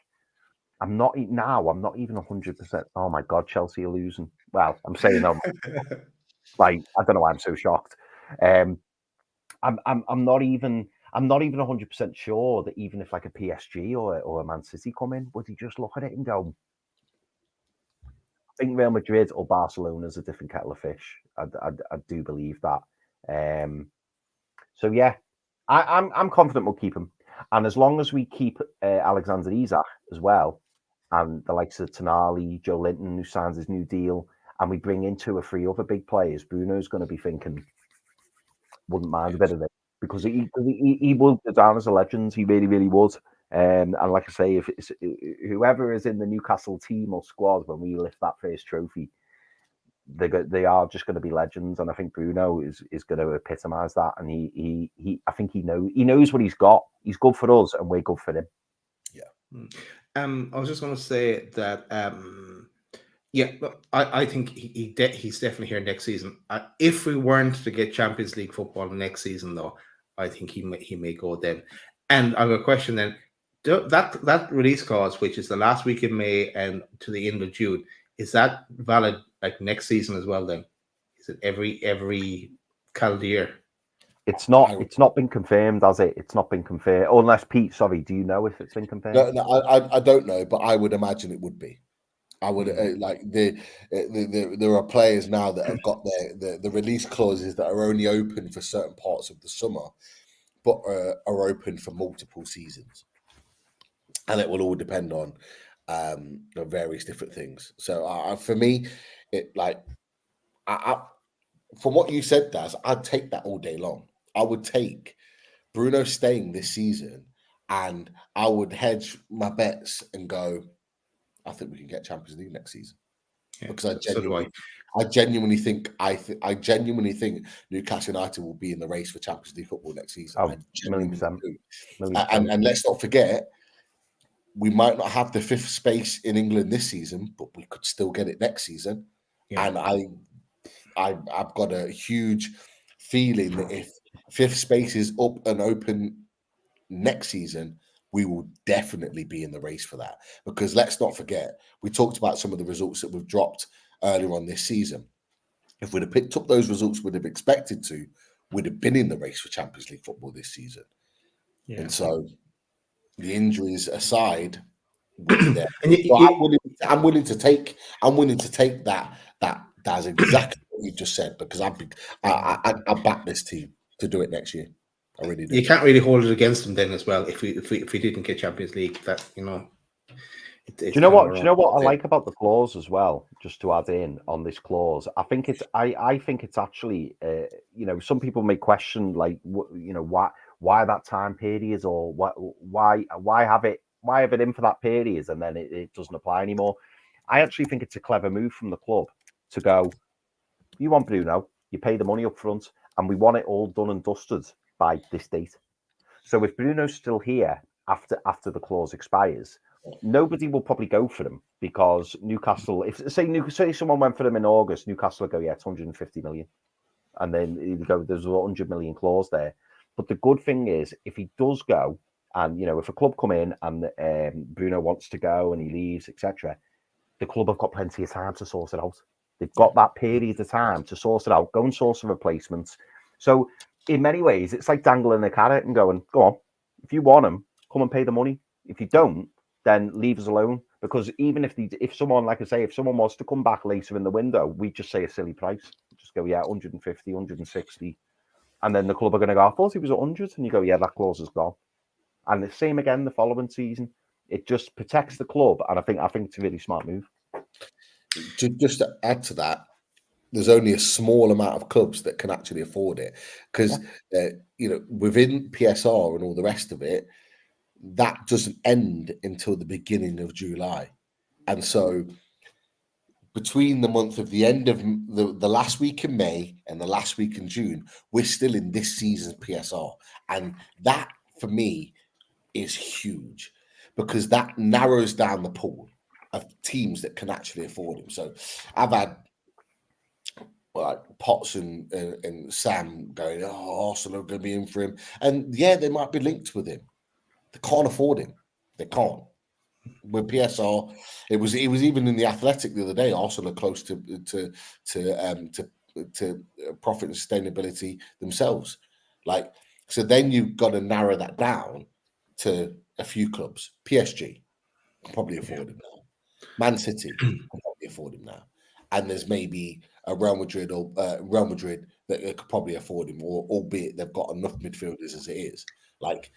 I'm not even 100%. Oh my God, Chelsea are losing. Well, I'm saying like, I don't know why I'm so shocked. I'm not even 100% sure that even if like a PSG or a Man City come in, would he just look at it and go, I think Real Madrid or Barcelona is a different kettle of fish. I do believe that. So yeah, I'm confident we'll keep him, and as long as we keep Alexander Isak as well, and the likes of Tonali, Joe Linton, who signs his new deal, and we bring in 2 or 3 other big players, Bruno's going to be thinking, wouldn't mind a bit of it, because he would go down as a legend. He really would. And like I say, if it's whoever is in the Newcastle team or squad when we lift that first trophy, they are just going to be legends. And I think Bruno is going to epitomise that. And I think he knows what he's got. He's good for us, and we're good for him.
Yeah. I was just going to say that. Yeah, I think he's definitely here next season. If we weren't to get Champions League football next season, though, I think he may go then. And I've got a question then. That release clause, which is the last week in May and to the end of June, is that valid like next season as well? Then is it every calendar year?
It's not been confirmed, has it? It's not been confirmed. Unless Pete, sorry, do you know if it's been confirmed?
No, I don't know, but I would imagine it would be. I would like there are players now that have got the release clauses that are only open for certain parts of the summer, but are open for multiple seasons, and it will all depend on various different things. So for me, from what you said, Daz, I'd take that all day long. I would take Bruno staying this season, and I would hedge my bets and go, I think we can get Champions League next season. Yeah, because I genuinely think Newcastle United will be in the race for Champions League football next season.
Oh, 1,000,000%.
And let's not forget, we might not have the 5th space in England this season, but we could still get it next season. Yeah. And I've got a huge feeling that if 5th space is up and open next season, we will definitely be in the race for that. Because let's not forget, we talked about some of the results that we've dropped earlier on this season. If we'd have picked up those results we'd have expected to, we'd have been in the race for Champions League football this season. Yeah. And so the injuries aside, we'll be there. I'm willing to take that. That's exactly what you just said, because I back this team to do it next year. I really do.
You can't really hold it against them then as well if we didn't get Champions League. That
do you know what I like about the clause as well? Just to add in on this clause, I think it's actually some people may question like why that time period, or why have it in for that period and then it doesn't apply anymore. I actually think it's a clever move from the club to go, you want Bruno, you pay the money up front, and we want it all done and dusted by this date. So if Bruno's still here after the clause expires, nobody will probably go for him, because Newcastle, if say someone went for him in August, Newcastle will go, yeah, it's 150 million. And then you go, there's a 100 million clause there. But the good thing is, if he does go, and if a club come in and Bruno wants to go and he leaves, etc., the club have got plenty of time to sort it out. They've got that period of time to sort it out, go and source some replacements. So in many ways, it's like dangling a carrot and going, go on, if you want him, come and pay the money. If you don't, then leave us alone. Because even if someone, like I say, if someone wants to come back later in the window, we just say a silly price. Just go, yeah, 150, 160. And then the club are going to go, I thought he was 100. And you go, yeah, that clause is gone. And the same again the following season. It just protects the club. And I think it's a really smart move.
Just to add to that, there's only a small amount of clubs that can actually afford it, because within PSR and all the rest of it, that doesn't end until the beginning of July. And so between the month of the end of the last week in May and the last week in June, we're still in this season's PSR. And that, for me, is huge because that narrows down the pool of teams that can actually afford him. So I've had like Potts and Sam going, oh, Arsenal are going to be in for him. And yeah, they might be linked with him. They can't afford him. They can't. With PSR, it was even in the Athletic the other day. Arsenal are close to profit and sustainability themselves. Like, so then you've got to narrow that down to a few clubs. PSG can probably afford him now. Man City can probably afford him now. And there's maybe a Real Madrid or Real Madrid that could probably afford him, or albeit they've got enough midfielders as it is. Like,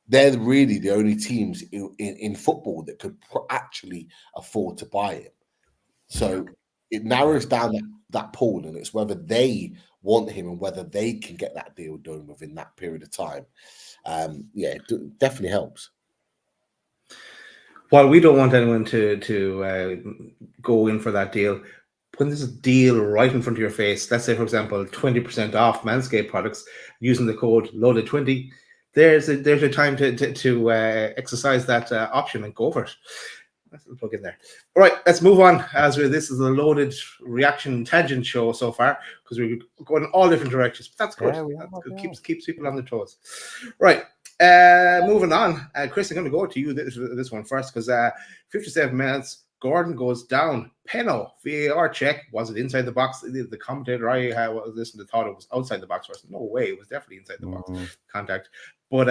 they're really the only teams in football that could actually afford to buy him. So it narrows down that pool, and it's whether they want him and whether they can get that deal done within that period of time. Yeah, it definitely helps.
While we don't want anyone to go in for that deal, when there's a deal right in front of your face, let's say, for example, 20% off Manscaped products using the code LOADED20, there's a time to exercise that option and go for it. Let's plug in there. All right, let's move on. This is a loaded reaction tangent show so far because we're going in all different directions. But that's good.
Yeah,
That's good. Keeps people on their toes. Right. Moving on. Chris, I'm going to go to you this one first because 57 minutes. Gordon goes down. Penno, VAR check. Was it inside the box? The commentator I was listening to thought it was outside the box first. No way. It was definitely inside the box. Contact. But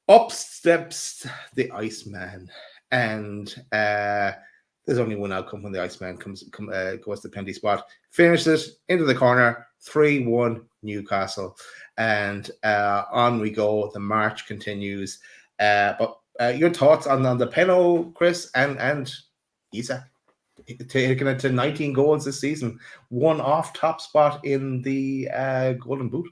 up steps the Iceman. And there's only one outcome when the Iceman goes to the penalty spot. Finishes into the corner. 3-1 Newcastle. And on we go. The march continues. But your thoughts on the penalty, Chris, and Isak taking it to 19 goals this season. One off top spot in the Golden Boot.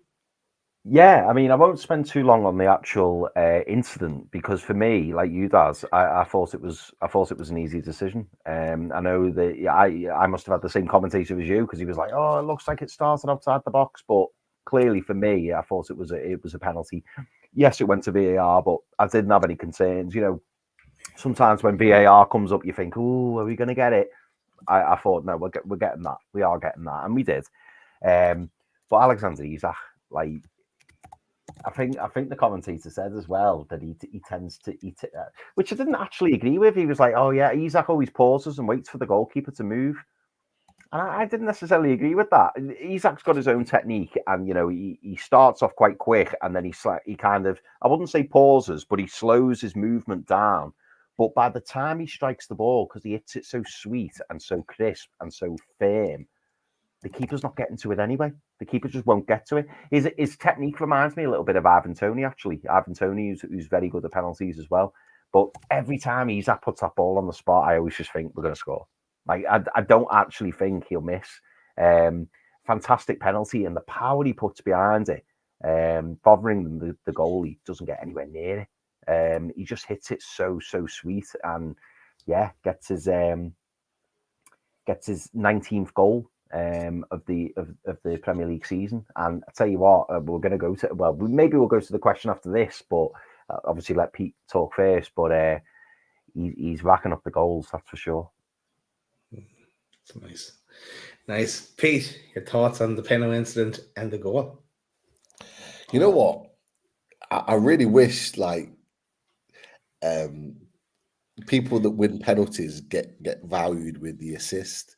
Yeah, I mean, I won't spend too long on the actual incident because for me, like you does, I thought it was an easy decision. I know that I must have had the same commentator as you because he was like, "Oh, it looks like it started outside the box," but clearly for me, I thought it was a penalty. Yes, it went to VAR, but I didn't have any concerns. You know, sometimes when VAR comes up, you think, "Oh, are we going to get it?" I thought, no, we're getting that. We are getting that, and we did. But Alexander Isak, like. I think the commentator said as well that he tends to eat it, which I didn't actually agree with. He was like, "Oh yeah, Isak always pauses and waits for the goalkeeper to move," and I didn't necessarily agree with that. Isak's got his own technique, and you know he starts off quite quick, and then he kind of, I wouldn't say pauses, but he slows his movement down. But by the time he strikes the ball, because he hits it so sweet and so crisp and so firm, the keeper's not getting to it anyway. The keeper just won't get to it. His technique reminds me a little bit of Ivan Toney, actually. Ivan Toney, who's very good at penalties as well. But every time Isak puts that ball on the spot, I always just think we're going to score. Like I don't actually think he'll miss. Fantastic penalty, and the power he puts behind it, bothering the goalie, doesn't get anywhere near it. He just hits it so sweet, and yeah, gets his 19th goal. Of the Premier League season, and I tell you what, we're going to go to. Maybe we'll go to the question after this, but obviously let Pete talk first. But he's racking up the goals, that's for sure.
That's nice. Pete, your thoughts on the penalty incident and the goal?
You know what? I really wish like people that win penalties get valued with the assist.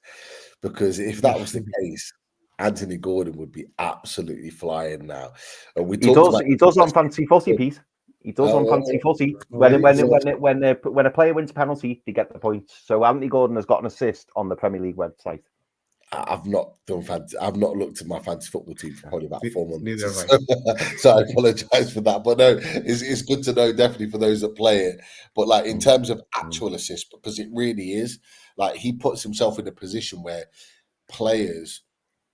Because if that was the case, Anthony Gordon would be absolutely flying now. And
he does on fancy footy, Pete. He does on fancy footy. When a player wins a penalty, they get the point. So Anthony Gordon has got an assist on the Premier League website.
I've not looked at my fantasy football team for probably about 4 months.
Neither have I.
So I apologize for that. But no, it's good to know definitely for those that play it. But like in terms of actual assist, because it really is, like he puts himself in a position where players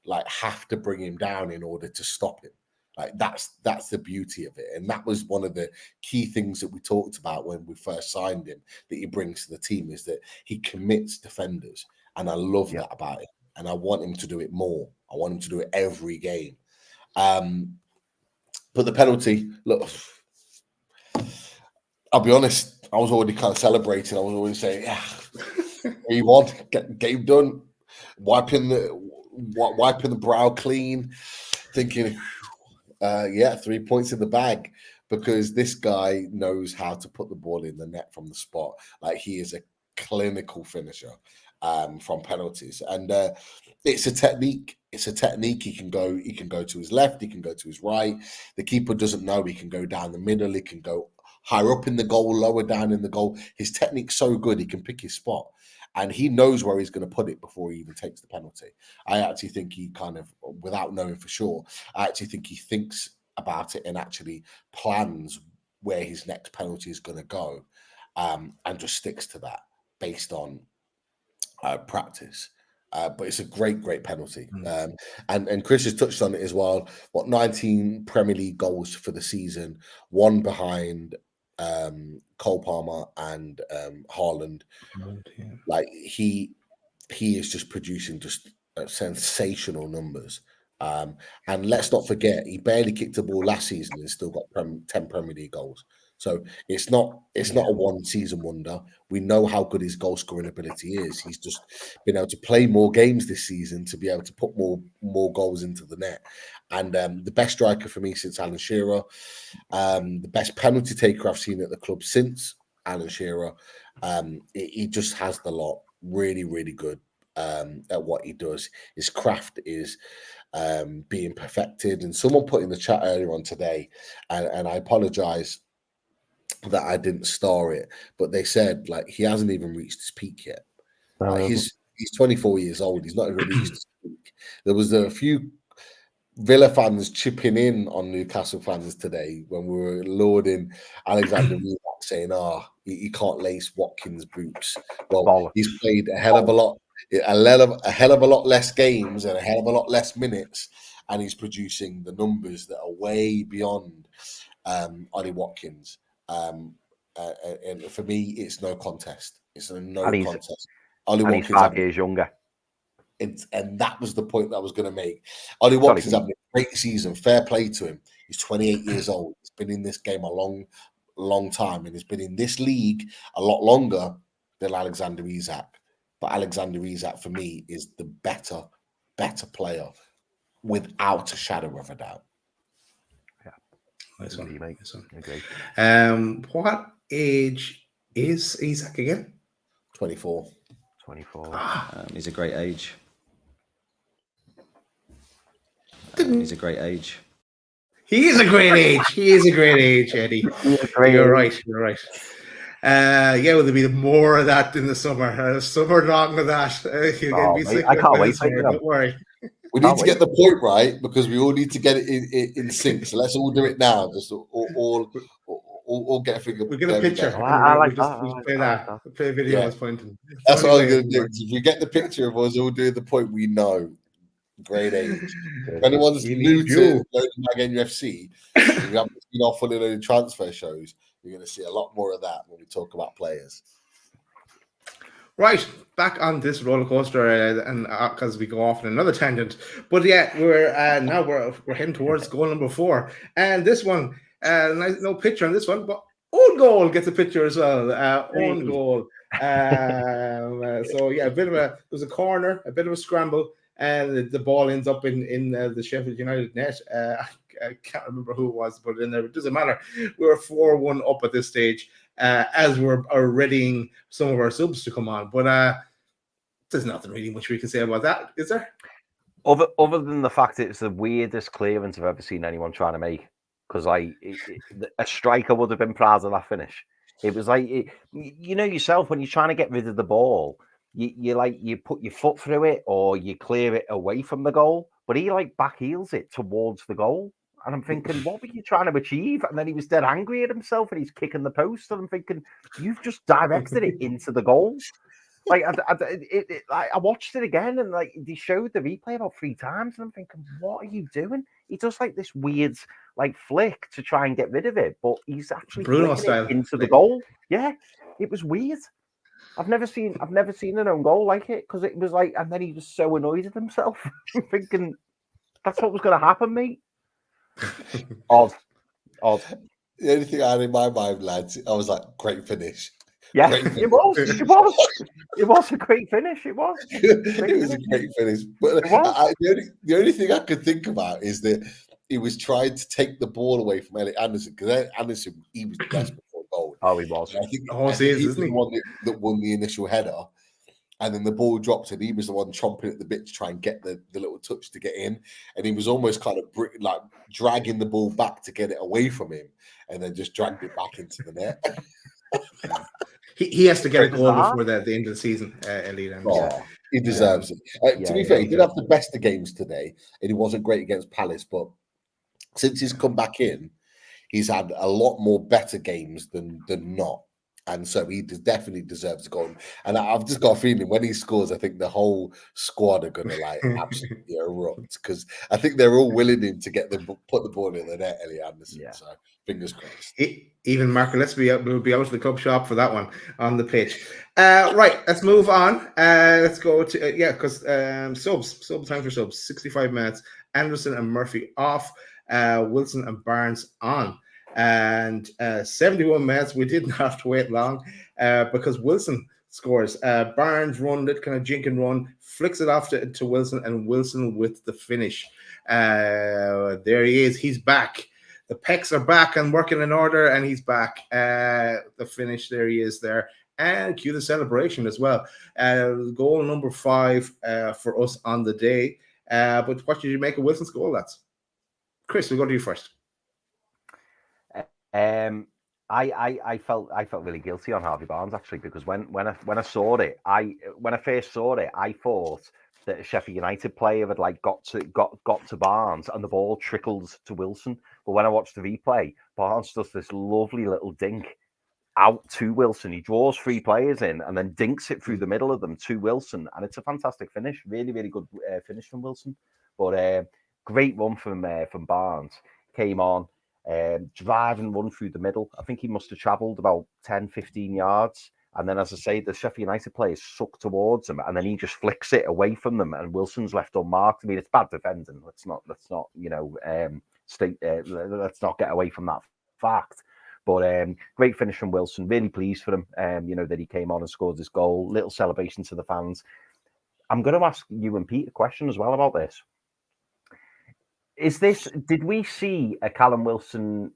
like have to bring him down in order to stop him. Like that's the beauty of it, and that was one of the key things that we talked about when we first signed him. That he brings to the team is that he commits defenders, and I love that about him. And I want him to do it more. I want him to do it every game. But the penalty, look, I'll be honest, I was already kind of celebrating. I was already saying, yeah, 3-1, game done, wiping the brow clean, thinking, 3 points in the bag, because this guy knows how to put the ball in the net from the spot. Like, he is a clinical finisher from penalties, and it's a technique. It's a technique. He can go to his left, he can go to his right. The keeper doesn't know. He can go down the middle, he can go higher up in the goal, lower down in the goal. His technique's so good, he can pick his spot, and he knows where he's going to put it before he even takes the penalty. I actually think he kind of, without knowing for sure, I actually think he thinks about it and actually plans where his next penalty is going to go, and just sticks to that based on practice. But it's a great penalty. And Chris has touched on it as well. 19 Premier League goals for the season, one behind Cole Palmer and Haaland. Like, he is just producing just sensational numbers. And let's not forget, he barely kicked a ball last season and still got 10 Premier League goals. So it's not a one season wonder. We know how good his goal scoring ability is. He's just been able to play more games this season to be able to put more goals into the net. And the best striker for me since Alan Shearer, the best penalty taker I've seen at the club since Alan Shearer. He just has the lot. Really, really good at what he does. His craft is being perfected. And someone put in the chat earlier on today, and I apologize that I didn't star it, but they said, like, he hasn't even reached his peak yet. Like, he's 24 years old. He's not even reached his peak. There was a few Villa fans chipping in on Newcastle fans today when we were lauding Alexander Isak, saying, he can't lace Watkins' boots. Well, he's played a hell of a lot less games and a hell of a lot less minutes, and he's producing the numbers that are way beyond Ollie Watkins. And for me, it's no contest. It's a no contest. Ollie Watkins,
he's 5 years younger.
And that was the point that I was going to make. Ollie Watkins having a great season. Fair play to him. He's 28 years old. He's been in this game a long time, and he's been in this league a lot longer than Alexander Isak. But Alexander Isak, for me, is the better player without a shadow of a doubt.
Nice one.
Okay.
What age is Isak again?
24.
He's a great age. He's a great age.
He is a great age. He is a great age, Eddie. You're right. Well, there'll be more of that in the summer. Summer long of that.
I can't wait.
Don't worry.
We need to get the point right, because we all need to get it in sync. So let's all do it now. Just all get a figure.
We'll get a picture.
I like
we'll play that. We'll play a video of us pointing.
That's what I'm going to do. If we get the picture of us all doing the point, we know. Great age. If anyone's new to NUFC, if you haven't seen our fully loaded transfer shows, you're going to see a lot more of that when we talk about players.
Right, back on this roller coaster, and because we go off on another tangent, but we're heading towards goal number 4, and this one, nice, no picture on this one, but own goal gets a picture as well. Own goal. So there was a corner, a bit of a scramble, and the ball ends up in the Sheffield United net. I can't remember who it was, but in there, it doesn't matter. We're 4-1 up at this stage, as we're readying some of our subs to come on. But there's nothing really much we can say about that, is there?
Other than the fact it's the weirdest clearance I've ever seen anyone trying to make, because a striker would have been proud of that finish. It was like, you know yourself, when you're trying to get rid of the ball, you put your foot through it or you clear it away from the goal, but he back heels it towards the goal. And I'm thinking, what were you trying to achieve? And then he was dead angry at himself and he's kicking the post. And I'm thinking, you've just directed it into the goal. Like I watched it again, and like they showed the replay about 3 times, and I'm thinking, what are you doing? He does like this weird like flick to try and get rid of it, but he's actually
Bruno
flicking it
style.
into the goal. Yeah, it was weird. I've never seen an own goal like it, because it was like, and then he was so annoyed at himself, thinking that's what was going to happen, mate. Odd.
The only thing I had in my mind, lads, I was like, great finish.
Yeah,
Great finish.
it was a great finish. It was.
It was a great finish. But the only thing I could think about is that he was trying to take the ball away from Elliot Anderson, because Anderson, he was desperate for a goal.
Oh, he was.
And I think,
he
was the one that won the initial header. And then the ball dropped, and he was the one chomping at the bit to try and get the little touch to get in. And he was almost kind of like dragging the ball back to get it away from him, and then just dragged it back into the net.
He has to get a goal before the end of the season, Elliot Anderson.
Oh, he deserves it. To be fair, he did have the best of games today, and he wasn't great against Palace. But since he's come back in, he's had a lot more better games than not. And so he definitely deserves a goal. And I've just got a feeling when he scores, I think the whole squad are going to like absolutely erupt, because I think they're all willing him to put the ball in the net, Elliot Anderson. Yeah. So fingers crossed.
Even Marco, we'll be out of the club shop for that one on the pitch. Right, let's move on. Let's go to because time for subs. 65 minutes. Anderson and Murphy off. Wilson and Barnes on. And 71 minutes, we didn't have to wait long because Wilson scores. Barnes run, that kind of jink and run, flicks it off to Wilson, and Wilson with the finish. There he is. He's back. The pecs are back and working in order, and he's back. The finish, there he is there. And cue the celebration as well. Goal number 5 for us on the day. But what did you make of Wilson's goal, lads? Chris, we'll go to you first.
I felt really guilty on Harvey Barnes, actually, because when I saw it, when I first saw it, I thought that a Sheffield United player had like got to Barnes and the ball trickled to Wilson. But when I watched the replay, Barnes does this lovely little dink out to Wilson. He draws 3 players in and then dinks it through the middle of them to Wilson, and it's a fantastic finish. Really, really good finish from Wilson. But great run from Barnes. Came on. Drive and run through the middle. I think he must have travelled about 10-15 yards, and then, as I say, the Sheffield United players suck towards him, and then he just flicks it away from them, and Wilson's left unmarked. I mean, it's bad defending. Let's not let's not get away from that fact. But great finish from Wilson. Really pleased for him. That he came on and scored this goal. Little celebration to the fans. I'm going to ask you and Pete a question as well about this. Did we see a Callum Wilson,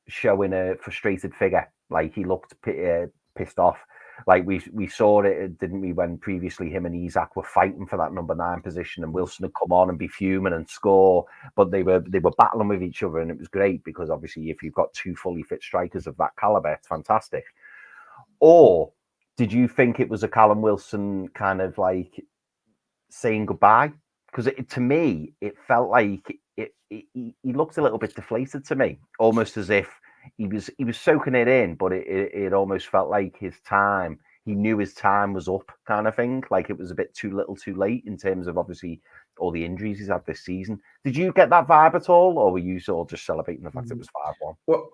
showing a frustrated figure? Like he looked pissed off. Like we saw it, didn't we, when previously him and Isak were fighting for that number 9 position, and Wilson had come on and be fuming and score, but they were battling with each other, and it was great because obviously if you've got 2 fully fit strikers of that caliber, it's fantastic. Or did you think it was a Callum Wilson kind of like saying goodbye? Because to me, it felt like he looked a little bit deflated to me, almost as if he was soaking it in, but it almost felt like he knew his time was up, kind of thing. Like it was a bit too little, too late in terms of obviously all the injuries he's had this season. Did you get that vibe at all, or were you sort of just celebrating the fact it was 5-1?
Well,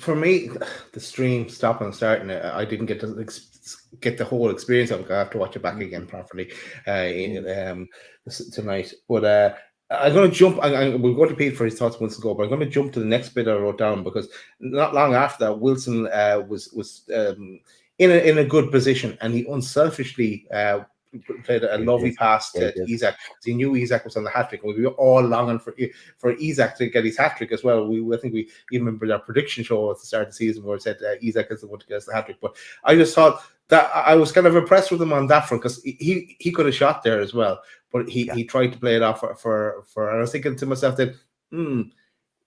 for me, the stream stopping and starting, I didn't get the whole experience of it. I have to watch it back again properly tonight. But I'm going to jump. We'll go to Pete for his thoughts on Wilson's goal, but I'm going to jump to the next bit I wrote down, because not long after that, Wilson was in a good position, and he unselfishly played a lovely pass to Isak. He knew Isak was on the hat trick, and we were all longing for Isak to get his hat trick as well. I think we even remember our prediction show at the start of the season where it said Isak is the one to get us the hat trick. But I just thought that I was kind of impressed with him on that front, because he could have shot there as well, but he tried to play it off for and I was thinking to myself that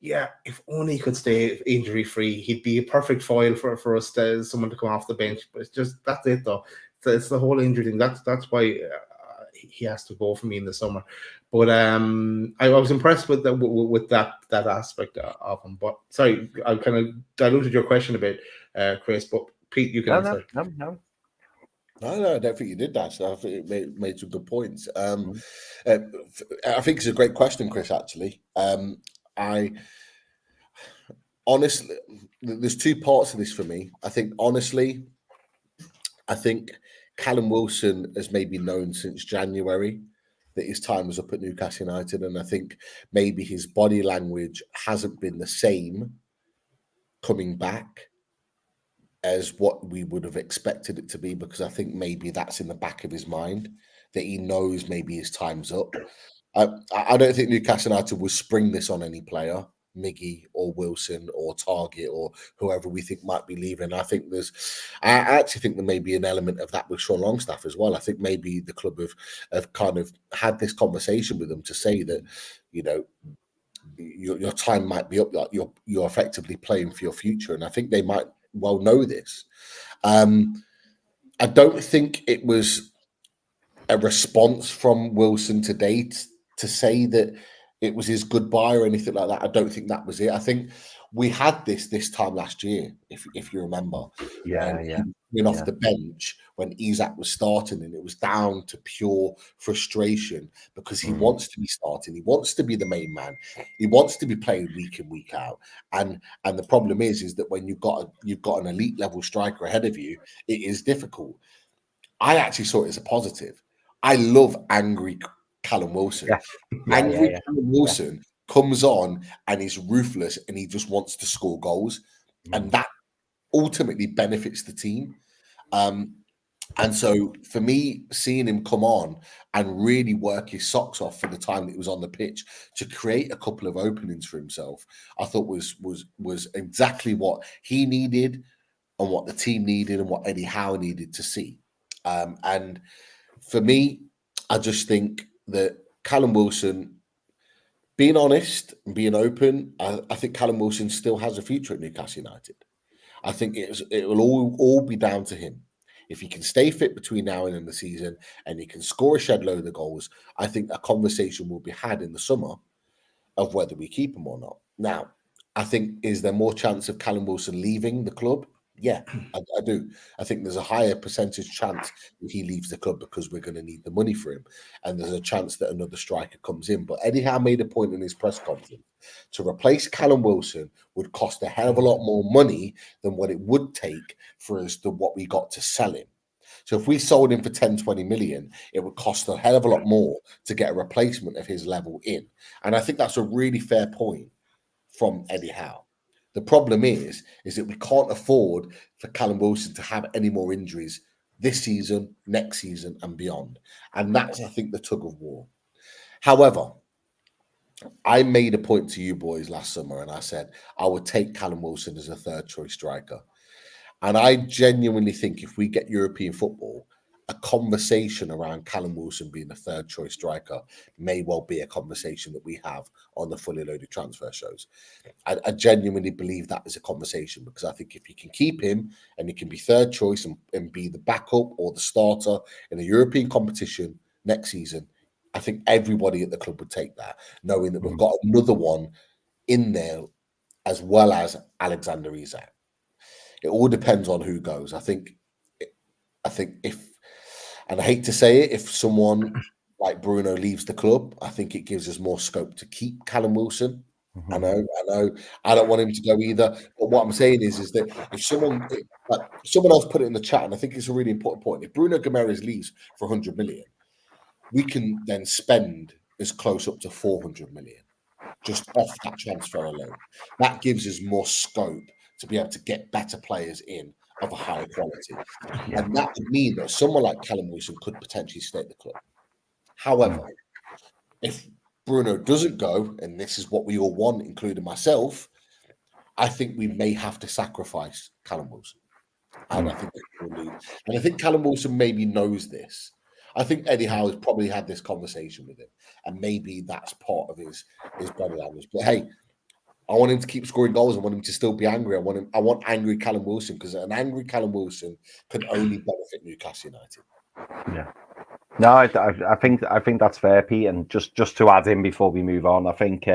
if only he could stay injury free, he'd be a perfect foil for us, someone to come off the bench. But it's just, that's it though. It's the whole injury thing. That's why he has to go for me in the summer. But I was impressed with that aspect of him. But sorry, I kind of diluted your question a bit, Chris. But Pete, you can answer.
No.
No, I don't think you did that. So I think it made some good points. I think it's a great question, Chris. Actually, I honestly, there's two parts to this for me. I think honestly, I think Callum Wilson has maybe known since January that his time was up at Newcastle United, and I think maybe his body language hasn't been the same coming back as what we would have expected it to be, because I think maybe that's in the back of his mind that he knows maybe his time's up. I don't think Newcastle United will spring this on any player, Miggy or Wilson or Target or whoever we think might be leaving. I actually think there may be an element of that with Sean Longstaff as well. I think maybe the club have kind of had this conversation with them to say that, you know, your time might be up, like you're effectively playing for your future, and I think they might well know this. I don't think it was a response from Wilson today to say that it was his goodbye or anything like that. I don't think that was it. I think we had this time last year, if you remember.
Yeah.
He went off the bench when Isak was starting, and it was down to pure frustration because he wants to be starting. He wants to be the main man. He wants to be playing week in, week out. And the problem is that when you've got an elite level striker ahead of you, it is difficult. I actually saw it as a positive. I love angry Callum Wilson. Callum Wilson comes on and he's ruthless and he just wants to score goals. And that ultimately benefits the team. And so for me, seeing him come on and really work his socks off for the time that he was on the pitch to create a couple of openings for himself, I thought was exactly what he needed and what the team needed and what Eddie Howe needed to see. And for me, I just think that Callum Wilson, being honest and being open, I think Callum Wilson still has a future at Newcastle United. I think it will all be down to him. If he can stay fit between now and the end of the season and he can score a shed load of goals, I think a conversation will be had in the summer of whether we keep him or not. Now, I think, is there more chance of Callum Wilson leaving the club? Yeah, I do. I think there's a higher percentage chance that he leaves the club because we're going to need the money for him. And there's a chance that another striker comes in. But Eddie Howe made a point in his press conference to replace Callum Wilson would cost a hell of a lot more money than what it would take for us to what we got to sell him. So if we sold him for 10, 20 million, it would cost a hell of a lot more to get a replacement of his level in. And I think that's a really fair point from Eddie Howe. The problem is that we can't afford for Callum Wilson to have any more injuries this season, next season, and beyond. And that's, I think, the tug of war. However, I made a point to you boys last summer, and I said I would take Callum Wilson as a third choice striker. And I genuinely think if we get European football, a conversation around Callum Wilson being a third choice striker may well be a conversation that we have on the Fully Loaded Transfer shows. I genuinely believe that is a conversation, because I think if you can keep him and he can be third choice and be the backup or the starter in a European competition next season, I think everybody at the club would take that, knowing that we've got another one in there as well as Alexander Isak. It all depends on who goes. I think if, and I hate to say it, if someone like Bruno leaves the club, I think it gives us more scope to keep Callum Wilson. I know. I don't want him to go either. But what I'm saying is that if someone else put it in the chat, and I think it's a really important point, if Bruno Guimaraes leaves for 100 million, we can then spend as close up to 400 million just off that transfer alone. That gives us more scope to be able to get better players in of a higher quality. And that would mean that someone like Callum Wilson could potentially stay at the club. However, if Bruno doesn't go, and this is what we all want, including myself, I think we may have to sacrifice Callum Wilson. And I think Callum Wilson maybe knows this. I think Eddie Howe has probably had this conversation with him, and maybe that's part of his body language. But hey, I want him to keep scoring goals. I want him to still be angry. I want angry Callum Wilson, because an angry Callum Wilson can only benefit Newcastle United.
Yeah. No, I think that's fair, Pete. And just to add in before we move on, I think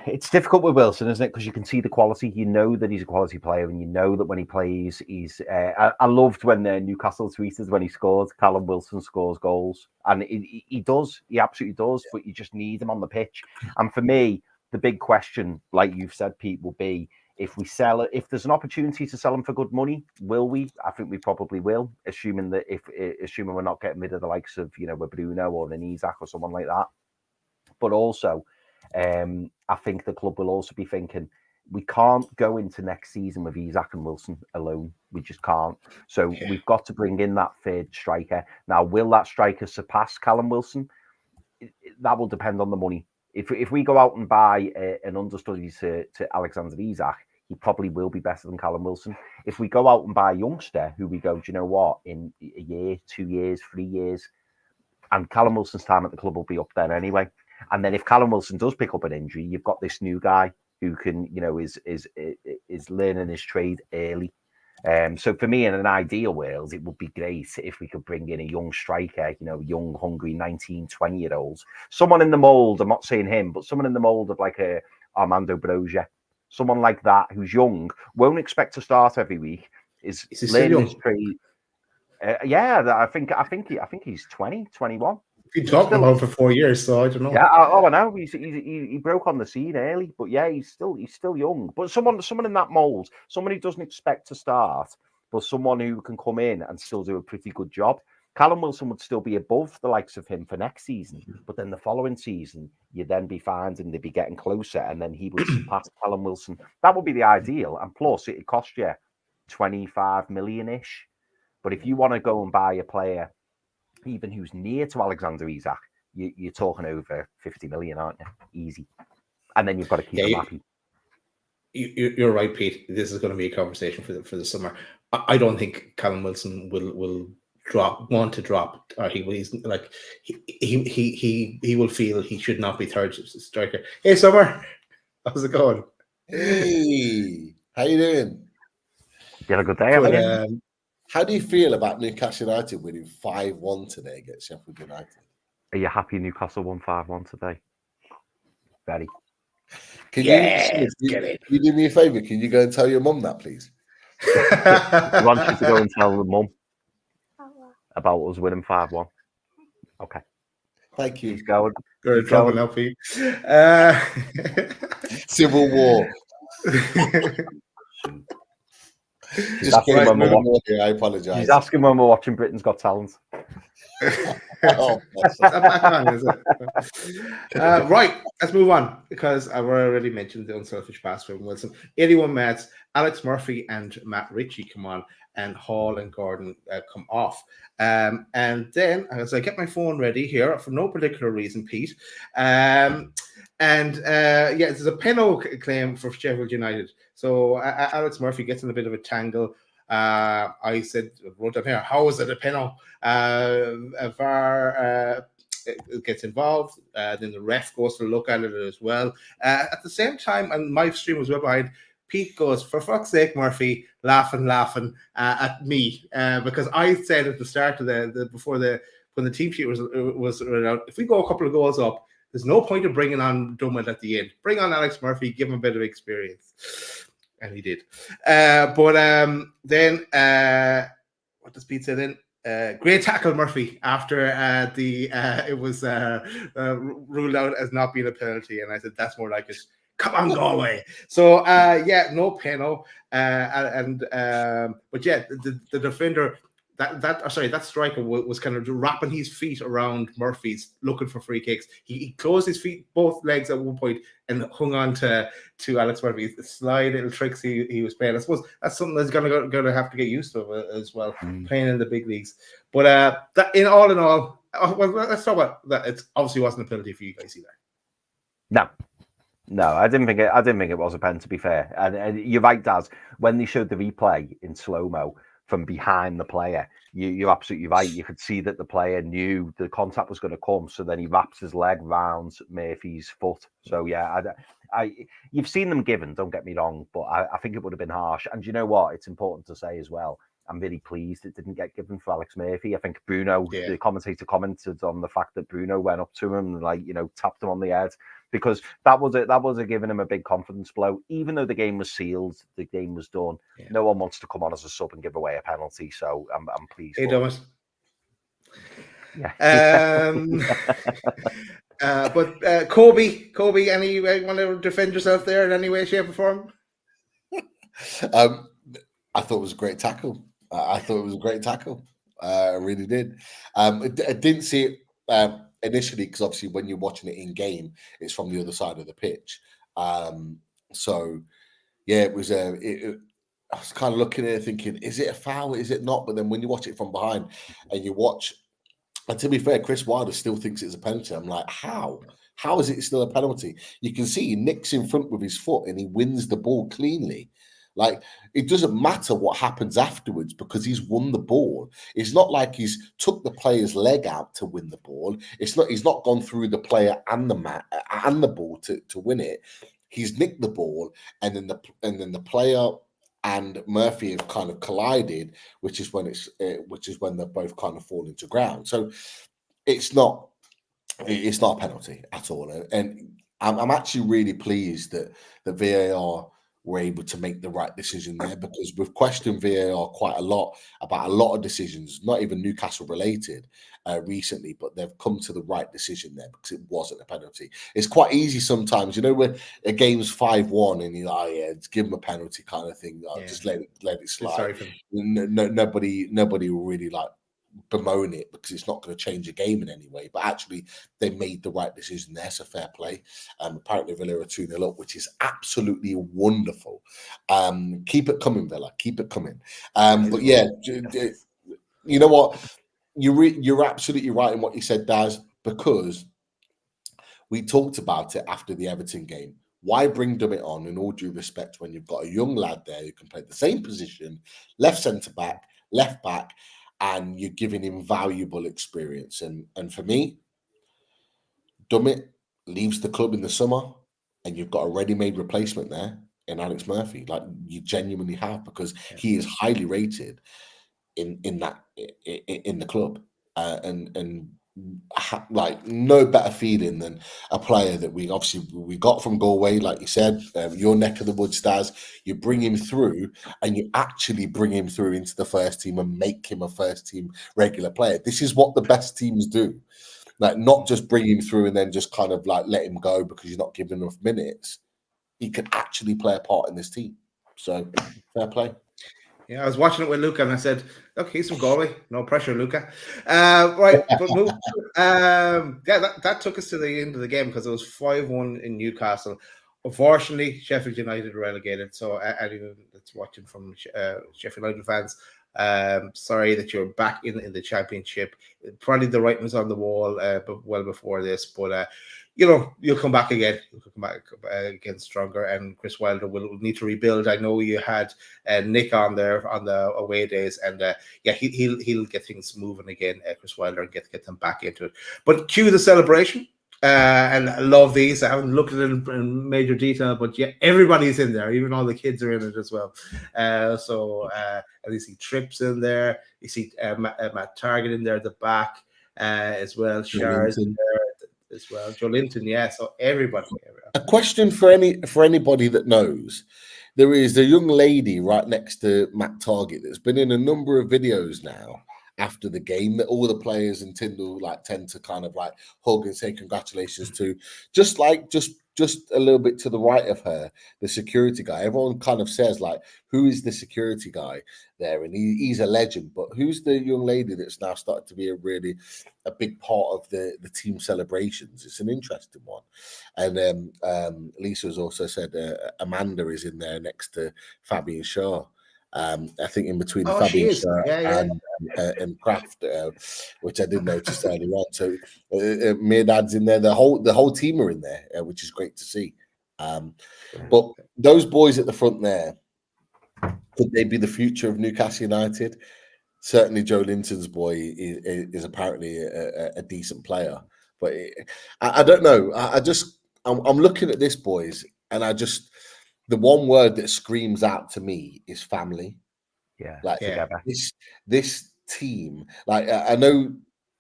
It's difficult with Wilson, isn't it? Because you can see the quality. You know that he's a quality player, and you know that when he plays, he's. I loved when Newcastle tweeted when he scored. Callum Wilson scores goals, and he does. He absolutely does. But you just need him on the pitch. And for me, the big question, like you've said, Pete, will be if we sell it. If there's an opportunity to sell him for good money, will we? I think we probably will, assuming that assuming we're not getting rid of the likes of with Bruno or an Isak or someone like that. But also, I think the club will also be thinking we can't go into next season with Isak and Wilson alone. We just can't. So we've got to bring in that third striker. Now, will that striker surpass Callum Wilson? That will depend on the money. If we go out and buy an understudy to Alexander Isak, he probably will be better than Callum Wilson. If we go out and buy a youngster who we go, do you know what, in a year, 2 years, 3 years, and Callum Wilson's time at the club will be up there anyway. And then if Callum Wilson does pick up an injury, you've got this new guy who can, is learning his trade early. So for me, in an ideal world, it would be great if we could bring in a young striker, young, hungry 19, 20-year-olds. Someone in the mould, I'm not saying him, but someone in the mould of like a Armando Broja. Someone like that who's young, won't expect to start every week, is learning his trade. I think he's 20, 21.
Been talking about for 4 years, so I don't know.
Yeah, I know. He broke on the scene early, but yeah, he's still young. But someone in that mould, someone who doesn't expect to start, but someone who can come in and still do a pretty good job. Callum Wilson would still be above the likes of him for next season, but then the following season, you'd then be finding they'd be getting closer, and then he would surpass Callum Wilson. That would be the ideal, and plus it'd cost you 25 million-ish. But if you want to go and buy a player, even who's near to Alexander Isak, you're talking over 50 million, aren't you? Easy. And then you've got to keep him happy.
You're right, Pete. This is going to be a conversation for the summer. I don't think Callum Wilson will want to drop, or he will feel he should not be third striker. Hey, Summer, how's it going?
Hey, how you doing?
You had a good day, haven't you?
How do you feel about Newcastle United winning 5-1 today against Sheffield United?
Are you happy Newcastle won 5-1 today? Very.
Can you do me a favour? Can you go and tell your mum that, please?
I want you to go and tell the mum about us winning 5-1. Okay.
Thank you.
He's going.
You're in trouble now, Pete.
Civil War.
She's asking when we're watching,
I apologise.
She's asking when we're watching Britain's Got Talent.
Right, let's move on, because I've already mentioned the unselfish pass from Wilson. 81 minutes, Alex Murphy and Matt Ritchie come on, and Hall and Gordon come off. And then, as I get my phone ready here, for no particular reason, Pete, there's a penalty claim for Sheffield United. So Alex Murphy gets in a bit of a tangle. I wrote down here, how is it a penalty? VAR gets involved. Then the ref goes to look at it as well. At the same time, and my stream was well behind, Pete goes, for fuck's sake, Murphy, laughing at me, because I said at the start of when the team sheet was out, if we go a couple of goals up, there's no point of bringing on Dummett at the end. Bring on Alex Murphy, give him a bit of experience. And he did. Then, what does Pete say then? Great tackle, Murphy, after it was ruled out as not being a penalty. And I said, that's more like it. Come on, Galway. So, no penalty. But yeah, the defender, that striker was kind of wrapping his feet around Murphy's, looking for free kicks. He closed his feet, both legs at one point, and hung on to Alex Murphy's sly little tricks he was playing. I suppose that's something that's going to have to get used to as well, playing in the big leagues. But that in all, let's talk about that. It obviously wasn't a penalty for you guys either.
No, I didn't think it was a pen, to be fair. And you're right, Daz. When they showed the replay in slow-mo from behind the player, you're absolutely right. You could see that the player knew the contact was going to come, so then he wraps his leg round Murphy's foot. So yeah, you've seen them given, don't get me wrong, but I think it would have been harsh. And you know what? It's important to say as well, I'm really pleased it didn't get given for Alex Murphy. I think Bruno,
Yeah.
the commentator, commented on the fact that Bruno went up to him and, like, you know, tapped him on the head, because that was giving him a big confidence blow. Even though the game was sealed, the game was done.
Yeah.
No one wants to come on as a sub and give away a penalty, so I'm pleased.
Hey, Thomas.
Yeah.
But Kobe, any want to defend yourself there in any way, shape, or form?
I thought it was a great tackle. I thought it was a great tackle. I really did. I didn't see it initially, because obviously when you're watching it in game, it's from the other side of the pitch. So yeah, it was I was kind of looking at it thinking, is it a foul? Is it not? But then when you watch it from behind and you watch, and to be fair, Chris Wilder still thinks it's a penalty. I'm like, how? How is it still a penalty? You can see he nicks in front with his foot and he wins the ball cleanly. Like, it doesn't matter what happens afterwards because he's won the ball. It's not like he's took the player's leg out to win the ball. It's not. He's not gone through the player and the ball to win it. He's nicked the ball, and then the player and Murphy have kind of collided, which is when they're both kind of falling to ground. So it's not a penalty at all, and I'm actually really pleased that the VAR were able to make the right decision there, because we've questioned VAR quite a lot about a lot of decisions, not even Newcastle related recently, but they've come to the right decision there because it wasn't a penalty. It's quite easy sometimes, you know, when a game's 5-1 and you're like, oh, yeah, just give them a penalty kind of thing. Just let it slide.
Sorry for
Nobody will really like bemoan it because it's not going to change a game in any way, but actually they made the right decision there, so fair play. Apparently Villa are 2-0 up, which is absolutely wonderful. Keep it coming, Villa, keep it coming. But yeah, you know what, you're absolutely right in what you said, Daz, because we talked about it after the Everton game. Why bring Dummett on, in all due respect, when you've got a young lad there who can play the same position, left centre back, left back, and you're giving him valuable experience. And for me, Dummett leaves the club in the summer, and you've got a ready-made replacement there in Alex Murphy. Like, you genuinely have, because he is highly rated in the club, and like, no better feeling than a player that we got from Galway, like you said, your neck of the woods, Stars. You bring him through, and you actually bring him through into the first team and make him a first team regular player. This is what the best teams do, like, not just bring him through and then just kind of like let him go because you're not giving enough minutes. He can actually play a part in this team. So fair play.
Yeah, I was watching it with Luca, and I said, "Look, he's from Galway. No pressure, Luca." Right, but that took us to the end of the game because it was 5-1 in Newcastle. Unfortunately, Sheffield United relegated. So anyone that's watching from Sheffield United fans, sorry that you're back in the championship. Probably the writing was on the wall, but well before this. But you know, you'll come back again. You'll come back again stronger, and Chris Wilder will need to rebuild. I know you had Nick on there on the away days, and yeah, he'll get things moving again, Chris Wilder, and get them back into it. But cue the celebration. And I love these. I haven't looked at it in major detail, but yeah, everybody's in there. Even all the kids are in it as well. And you see Trips in there. You see Matt Target in there at the back as well. Shars in there as well. Joe Linton, yeah. So everybody.
A question for anybody that knows. There is a young lady right next to Matt Target that's been in a number of videos now after the game that all the players in Tyndall tend to kind of like hug and say congratulations to. Just a little bit to the right of her, the security guy. Everyone kind of says, like, who is the security guy there? And he's a legend. But who's the young lady that's now started to be a big part of the team celebrations? It's an interesting one. And Lisa's also said Amanda is in there next to Fabian Shaw. I think in between Fabian Shaw and Kraft, which I did notice earlier on. So Mirdad's in there. The whole team are in there, which is great to see. But those boys at the front there, could they be the future of Newcastle United? Certainly, Joe Linton's boy is apparently a decent player, but I don't know. I'm looking at this, boys, and the one word that screams out to me is family.
Yeah,
Like
together.
this team, like I know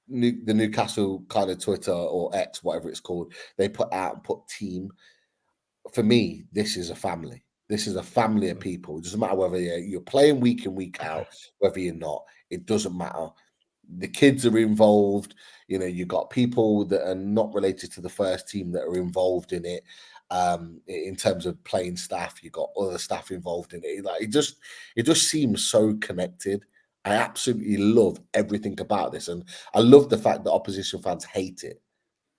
the Newcastle kind of Twitter or X, whatever it's called, they put team. For me, this is a family. This is a family of people. It doesn't matter whether you're playing week in, week out, whether you're not. It doesn't matter. The kids are involved. You know, you've got people that are not related to the first team that are involved in it. In terms of playing staff, you've got other staff involved in it. Like it just seems so connected. I absolutely love everything about this, and I love the fact that opposition fans hate it.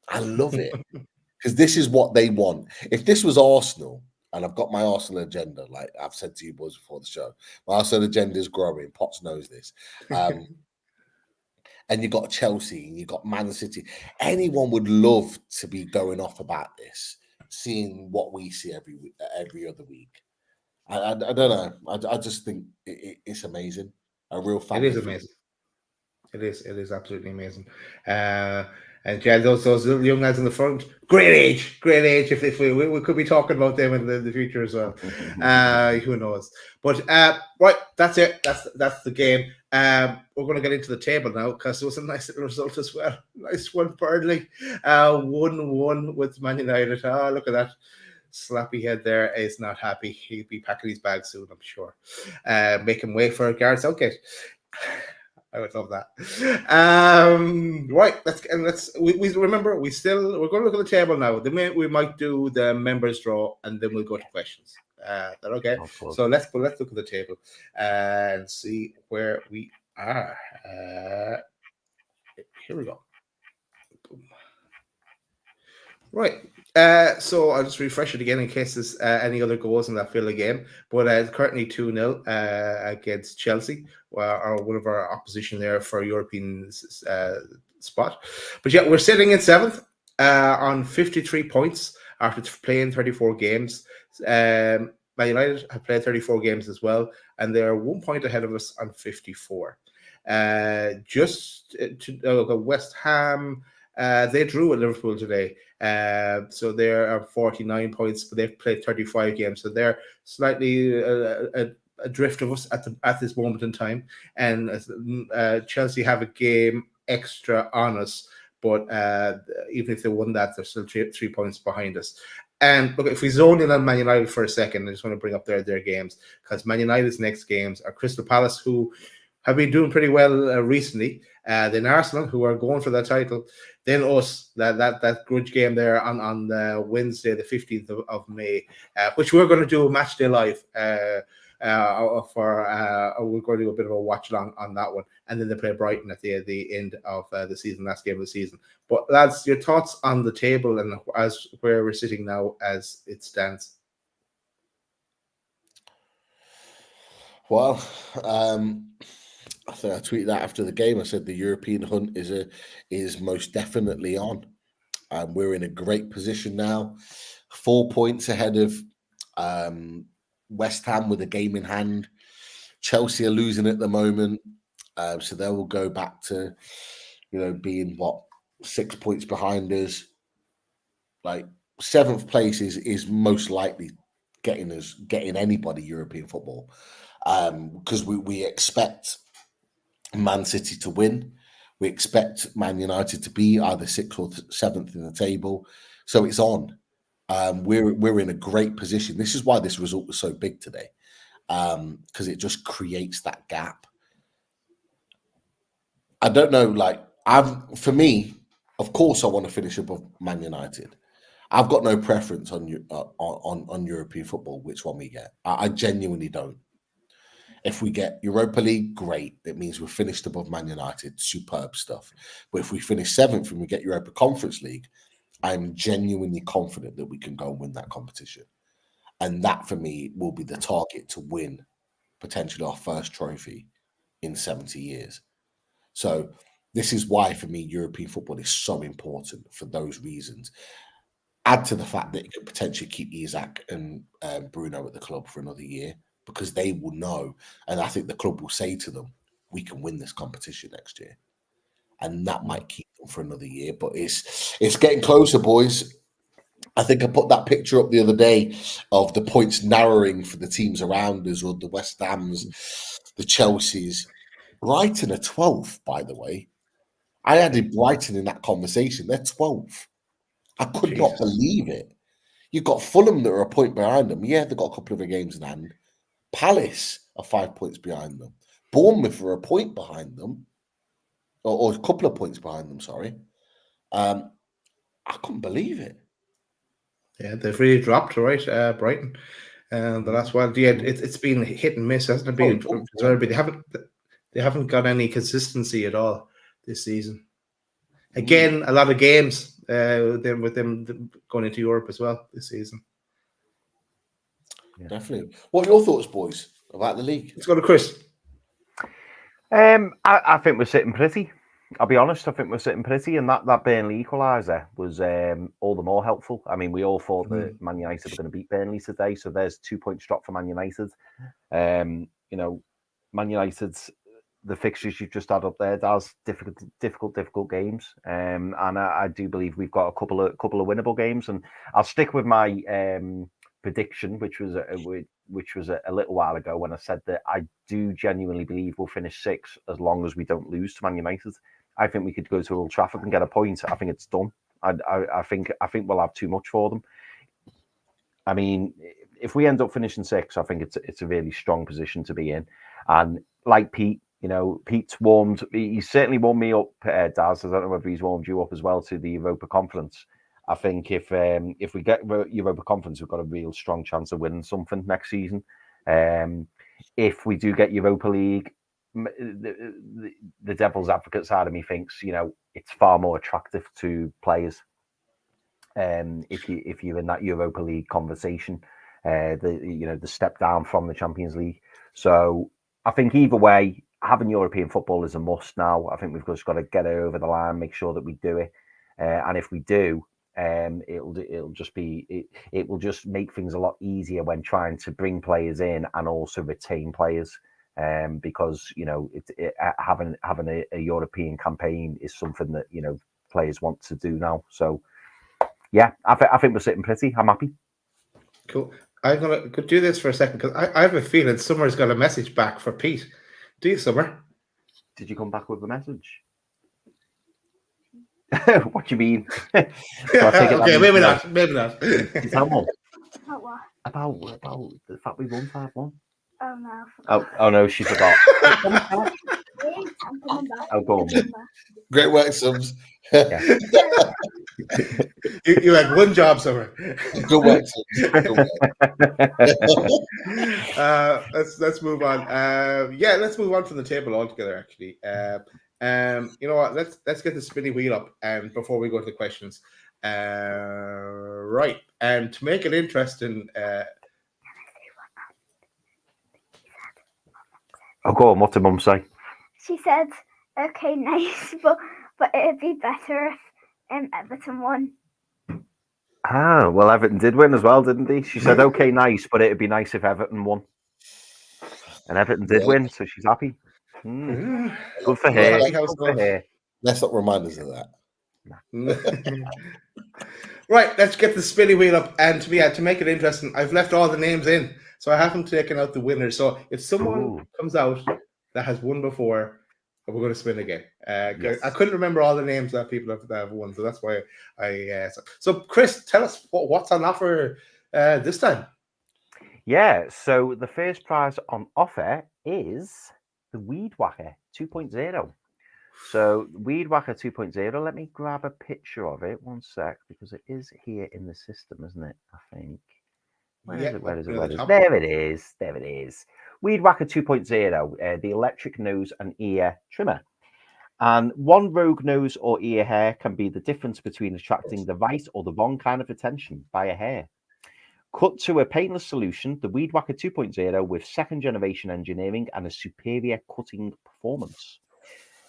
I love it because this is what they want. If this was Arsenal, and I've got my Arsenal agenda, like I've said to you boys before the show, my Arsenal agenda is growing. Potts knows this. And you got Chelsea and you got Man City. Anyone would love to be going off about this, seeing what we see every other week. I don't know. I just think it's amazing. A real family.
It is amazing. It is absolutely amazing. And yeah, those little young lads in the front, great age. If we could be talking about them in the future as well. Who knows? But right, that's it. That's the game. We're going to get into the table now because it was a nice little result as well. Nice one, Burnley. 1-1 with Man United. Oh, look at that. Slappy head there is not happy. He'll be packing his bag soon, I'm sure. Make him wait for Gareth Southgate. I would love that. Right, we remember we're going to look at the table now. Then we might do the members draw, and then we'll go to questions. That okay? So let's look at the table and see where we are. Here we go. Right. So I'll just refresh it again in case there's any other goals in that Villa game. But it's currently 2-0 against Chelsea, or one of our opposition there for European spot. But yeah, we're sitting in 7th on 53 points after playing 34 games. Man United have played 34 games as well, and they're 1 point ahead of us on 54. West Ham, they drew at Liverpool today. So they're 49 points, but they've played 35 games. So they're slightly adrift of us at this moment in time. And Chelsea have a game extra on us, but even if they won that, they're still 3 points behind us. And look, if we zone in on Man United for a second, I just want to bring up their games, because Man United's next games are Crystal Palace, who have been doing pretty well recently. Then Arsenal, who are going for that title. Then us, that grudge game there on Wednesday, the 15th of May, which we're going to do a match day live we're going to do a bit of a watch along on that one. And then they play Brighton at the end of the season, last game of the season. But lads, your thoughts on the table and as where we're sitting now as it stands?
Well, I think I tweeted that after the game. I said the European hunt is most definitely on. We're in a great position now, 4 points ahead of West Ham with a game in hand. Chelsea are losing at the moment, so they will go back to being 6 points behind us. Like 7th place is most likely getting anybody European football, because we expect Man City to win. We expect Man United to be either 6th or 7th in the table. So it's on. We're in a great position. This is why this result was so big today, because it just creates that gap. I don't know. For me, of course, I want to finish above Man United. I've got no preference on European football, which one we get. I genuinely don't. If we get Europa League, great. That means we're finished above Man United. Superb stuff. But if we finish 7th and we get Europa Conference League, I'm genuinely confident that we can go and win that competition. And that, for me, will be the target to win potentially our first trophy in 70 years. So this is why, for me, European football is so important for those reasons. Add to the fact that it could potentially keep Isaac and Bruno at the club for another year, because they will know, and I think the club will say to them, we can win this competition next year. And that might keep them for another year. But it's getting closer, boys. I think I put that picture up the other day of the points narrowing for the teams around us, or the West Hams, the Chelseas. Brighton are 12th, by the way. I added Brighton in that conversation. They're 12th. I could not believe it. You've got Fulham that are a point behind them. Yeah, they've got a couple of games in hand. Palace are 5 points behind them. Bournemouth are a point behind them, or a couple of points behind them, sorry. I couldn't believe it.
Yeah, they've really dropped, right, Brighton. The last while, yeah, it's been hit and miss, hasn't it? Been they haven't got any consistency at all this season. Again, a lot of games with them going into Europe as well this season.
Yeah. Definitely. What are your thoughts, boys, about the league?
Let's go to Chris.
I think we're sitting pretty. I'll be honest, I think we're sitting pretty, and that Burnley equaliser was all the more helpful. I mean, we all thought that Man United were going to beat Burnley today, so there's 2 points drop for Man United. You know, Man United's the fixtures you've just had up there, Daz, difficult games, and I do believe we've got a couple of winnable games, and I'll stick with my prediction, which was a little while ago when I said that I do genuinely believe we'll finish 6th as long as we don't lose to Man United. I think we could go to Old Trafford and get a point. I think it's done. I think we'll have too much for them. I mean, if we end up finishing 6th, I think it's a really strong position to be in. And like Pete, you know, he certainly warmed me up, Daz. I don't know whether he's warmed you up as well to the Europa Conference. I think if we get Europa Conference, we've got a real strong chance of winning something next season. If we do get Europa League, the devil's advocate side of me thinks, you know, it's far more attractive to players if you're in that Europa League conversation, the step down from the Champions League. So I think either way, having European football is a must now. I think we've just got to get it over the line, make sure that we do it, and if we do, it will just make things a lot easier when trying to bring players in and also retain players. Because you know, having a European campaign is something that, you know, players want to do now. So yeah, I think we're sitting pretty. I'm happy.
Cool. I'm gonna do this for a second because I have a feeling Summer's got a message back for Pete. Do you, Summer?
Did you come back with a message? What do you mean?
Okay, maybe not.
Tell me.
About what?
About the fact we won 5-1.
Oh no.
Oh no, she forgot.
I'm coming back.
Oh, go on.
Great work, Subs.
Yeah.
You had one job, Summer.
Good work, Subs. Good work.
Let's move on. Let's move on from the table altogether. Actually, you know what? Let's get the spinny wheel up, and before we go to the questions, right? And to make it interesting,
oh, go on. What did Mum say?
She said, "Okay, nice, but it'd be better if Everton won."
Ah, well, Everton did win as well, didn't they? She said, "Okay, nice, but it'd be nice if Everton won." And Everton did win, so she's happy. Good for her. Good for her.
Let's not remind us of that.
Right, let's get the spinny wheel up, and to make it interesting, I've left all the names in, so I haven't taken out the winners. So if someone comes out that has won before, we're going to spin again. Yes. I couldn't remember all the names that people have won, so that's why So Chris, tell us what's on offer this time.
Yeah, so the first prize on offer is the Weed Whacker 2.0. So Weed Whacker 2.0, let me grab a picture of it. One sec, because it is here in the system, isn't it? I think. Where is it? There it is. Weed Whacker 2.0, the electric nose and ear trimmer. And one rogue nose or ear hair can be the difference between attracting the right or the wrong kind of attention by a hair. Cut to a painless solution, the Weed Whacker 2.0 with second-generation engineering and a superior cutting performance.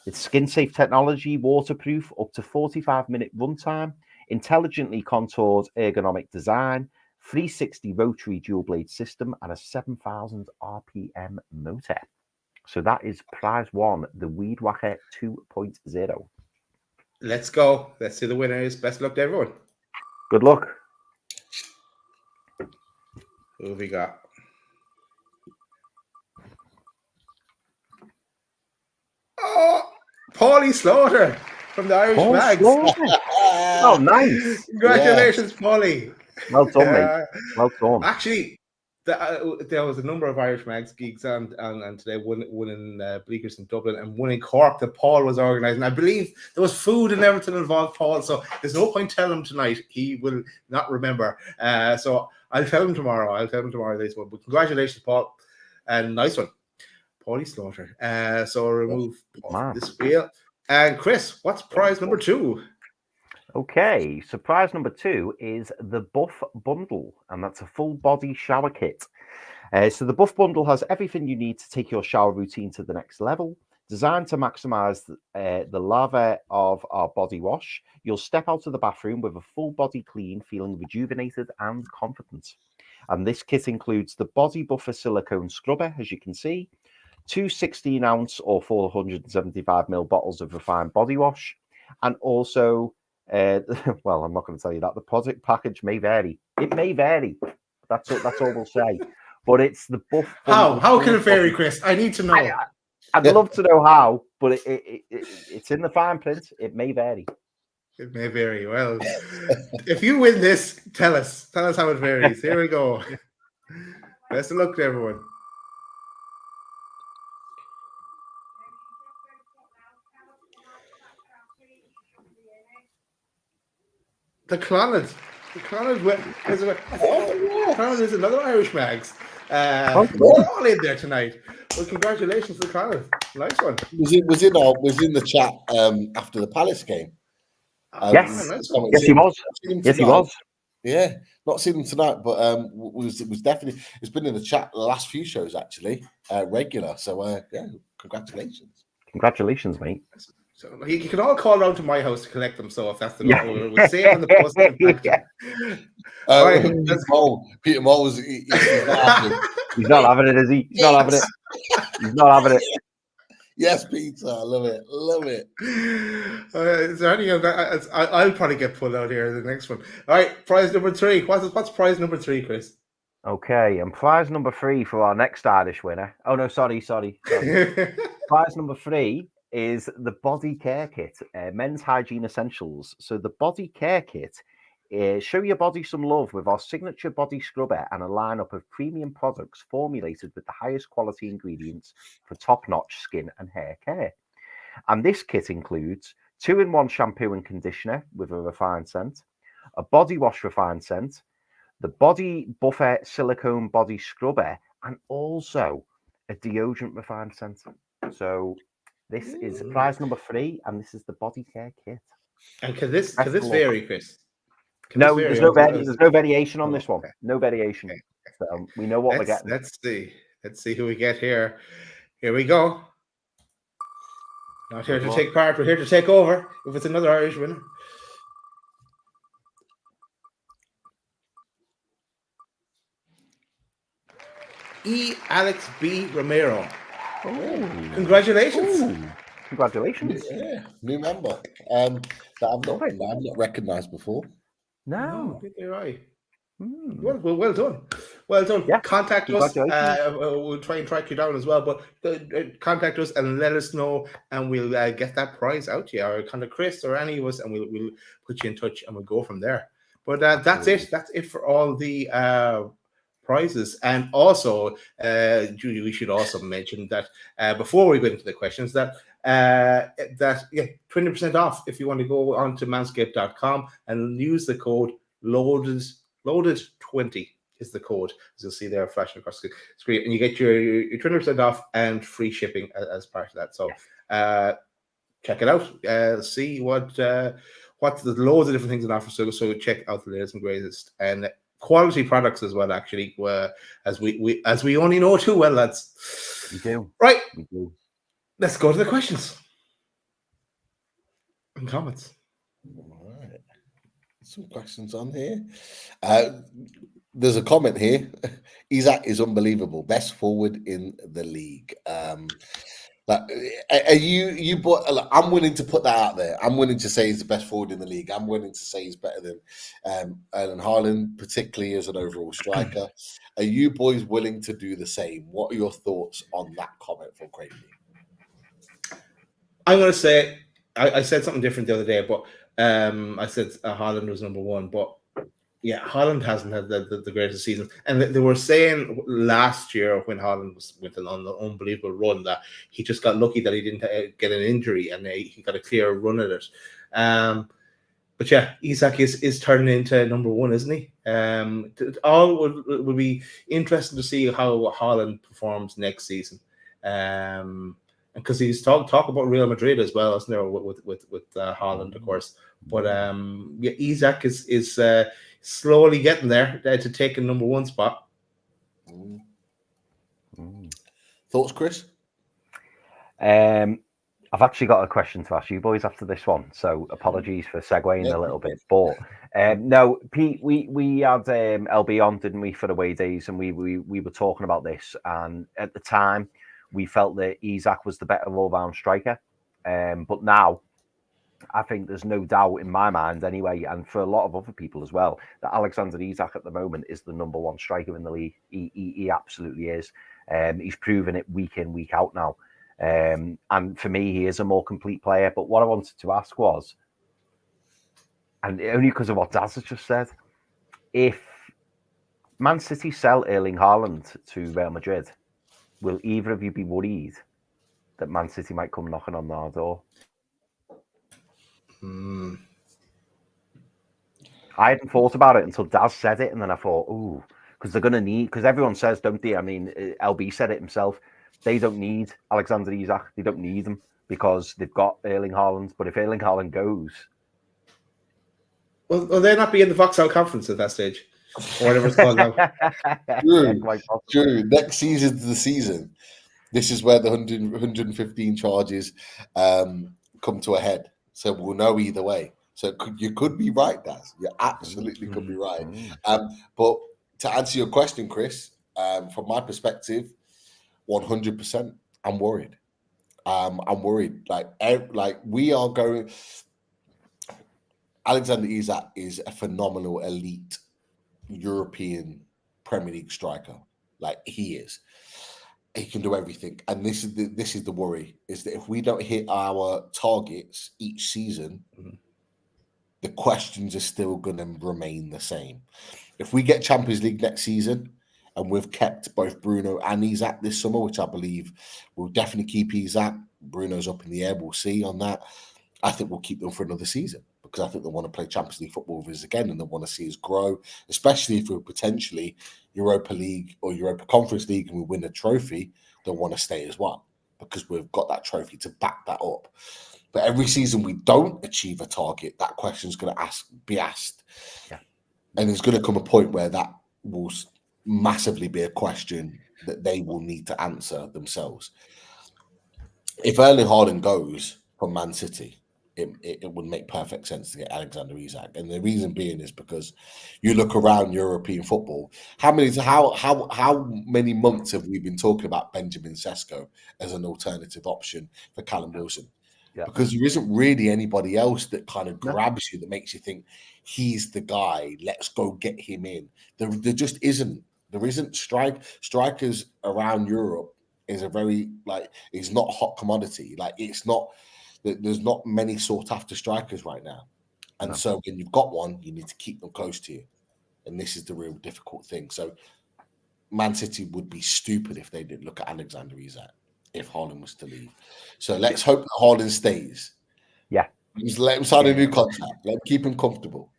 It's skin-safe technology, waterproof, up to 45-minute runtime, intelligently contoured ergonomic design, 360 rotary dual-blade system, and a 7,000 RPM motor. So that is prize one, the Weed Whacker 2.0.
Let's go. Let's see the winners. Best luck to everyone.
Good luck.
Who have we got? Paulie Slaughter from the Irish
Paul
Mags.
Slaughter. Oh, nice.
Congratulations, Paulie.
Well done, mate. Well done.
Actually, there was a number of Irish Mags gigs and today, one in Bleakers in Dublin and one in Cork that Paul was organising. I believe there was food and everything involved, Paul, so there's no point telling him tonight. He will not remember. So I'll tell him tomorrow. This one. But congratulations, Paul. And nice one. Paulie Slaughter. So I'll remove this wheel. And Chris, what's prize number 2?
Okay, so prize number 2 is the Buff Bundle, and that's a full body shower kit. So the Buff Bundle has everything you need to take your shower routine to the next level. Designed to maximize the lather of our body wash, you'll step out of the bathroom with a full body clean, feeling rejuvenated and confident. And this kit includes the Body Buffer silicone scrubber, as you can see, 2 16-ounce or 475ml bottles of refined body wash, and also, well, I'm not going to tell you that. The product package may vary. It may vary. That's all we'll say. But it's the Buff Bundle.
How can it vary, Chris? I need to know.
I'd love to know how, but it's in the fine print. It may vary.
It may vary. Well, if you win this, tell us. Tell us how it varies. Here we go. Best of luck to everyone. The Clonard. Clonard is another Irish Mags. We're all in there tonight. Well, congratulations to the Clonard. Nice one.
Was in the chat after the Palace game.
Yes,
nice
yes, he was. Yes, he was.
Yeah, not seen him tonight, but was definitely. It's been in the chat the last few shows actually, regular. So yeah, congratulations.
Congratulations, mate.
So you can all call around to my house to collect them. So if that's the we'll say it in the post.
Peter Moll was. He's
not having it, is he? He's not having it. He's not having it.
Yes, Peter, I love it.
Is there any of that? I'll probably get pulled out here in the next one. All right, prize number 3. What's prize number 3, Chris?
Okay, and prize number 3 for our next Irish winner. Oh no, sorry. Prize number 3 is the Body Care Kit, men's hygiene essentials. So the Body Care Kit, show your body some love with our signature body scrubber and a lineup of premium products formulated with the highest quality ingredients for top-notch skin and hair care. And this kit includes 2-in-1 shampoo and conditioner with a refined scent, a body wash refined scent, the Body Buffer silicone body scrubber, and also a deodorant refined scent. So this is prize number 3, and this is the Body Care Kit.
And can this vary, Chris?
No, there's no variation on this one. No variation. Okay. So we know what we're getting.
Let's see who we get here. Here we go. Not here to take part, we're here to take over. If it's another Irish winner. Alex B. Romero.
Oh.
Congratulations.
Congratulations.
Yeah, new member. That I've not recognised before.
No.
You're right. Well done. Well done. Yeah. Contact us. We'll try and track you down as well. But contact us and let us know, and we'll get that prize out to you, or contact Chris or any of us, and we'll put you in touch, and we'll go from there. But that's it. That's it for all the prizes. And also, Julie, we should also mention that before we go into the questions, that 20% off if you want to go on to manscaped.com and use the code loaded20 is the code, as you'll see there flashing across the screen, and you get your 20% off and free shipping as part of that. So check it out, see what there's loads of different things in offer, so check out the latest and greatest and quality products as well, actually, as we only know too well, lads.
We do.
Right.
We do.
Let's go to the questions and comments.
All right. Some questions on here. There's a comment here. Isaac is unbelievable. Best forward in the league. Like, are you? I'm willing to put that out there. I'm willing to say he's the best forward in the league. I'm willing to say he's better than Erling Haaland, particularly as an overall striker. Are you boys willing to do the same? What are your thoughts on that comment from Craig?
I'm going to say I said something different the other day, but I said Haaland was number one, but yeah, Haaland hasn't had the greatest season, and they were saying last year when Haaland went on the unbelievable run that he just got lucky that he didn't get an injury and he got a clear run at it. But yeah, Isak is turning into number one, isn't he? All would be interesting to see how Haaland performs next season. Because he's talk about Real Madrid as well, isn't there, with Haaland, of course. But yeah, Isak is slowly getting there to take a number one spot.
Thoughts, Chris?
I've actually got a question to ask you boys after this one, so apologies for segueing a little bit. But no, Pete, we had LB on, didn't we, for away days, and we were talking about this, and at the time we felt that Isak was the better all-round striker, but now I think there's no doubt in my mind anyway, and for a lot of other people as well, that Alexander Isak at the moment is the number one striker in the league. He absolutely is. He's proven it week in, week out now. And for me, he is a more complete player. But what I wanted to ask was, and only because of what Daz has just said, if Man City sell Erling Haaland to Real Madrid, will either of you be worried that Man City might come knocking on our door? I hadn't thought about it until Daz said it, and then I thought, ooh, because they're going to need, because everyone says, don't they? I mean, LB said it himself. They don't need Alexander Isak. They don't need him because they've got Erling Haaland. But if Erling Haaland goes...
Will they not be in the Vauxhall Conference at that stage? Or whatever it's called now.
True. Next season's the season. This is where the 115 charges come to a head. So we'll know either way. So you could be right, Daz. You absolutely could be right. But to answer your question, Chris, from my perspective, 100%, I'm worried. I'm worried. Like we are going. Alexander Isak is a phenomenal, elite European Premier League striker. Like he is. He can do everything, and this is the worry: is that if we don't hit our targets each season, the questions are still going to remain the same. If we get Champions League next season, and we've kept both Bruno and Isak this summer, which I believe we'll definitely keep Isak. Bruno's up in the air. We'll see on that. I think we'll keep them for another season because I think they want to play Champions League football with us again and they want to see us grow, especially if we're potentially Europa League or Europa Conference League and we win a trophy, they'll want to stay as well because we've got that trophy to back that up. But every season we don't achieve a target, that question's going to be asked. Yeah. And there's going to come a point where that will massively be a question that they will need to answer themselves. If Erling Haaland goes from Man City, it would make perfect sense to get Alexander Isak, and the reason being is because you look around European football. How many months have we been talking about Benjamin Sesko as an alternative option for Callum Wilson? Yeah. Because there isn't really anybody else that kind of grabs you that makes you think he's the guy. Let's go get him in. There just isn't. There isn't strikers around Europe. Is a very it's not a hot commodity. It's not. There's not many sought after strikers right now. And so when you've got one, you need to keep them close to you. And this is the real difficult thing. So Man City would be stupid if they didn't look at Alexander Isak if Haaland was to leave. So let's hope that Haaland stays.
Yeah.
Just let him sign a new contract. Let him keep him comfortable.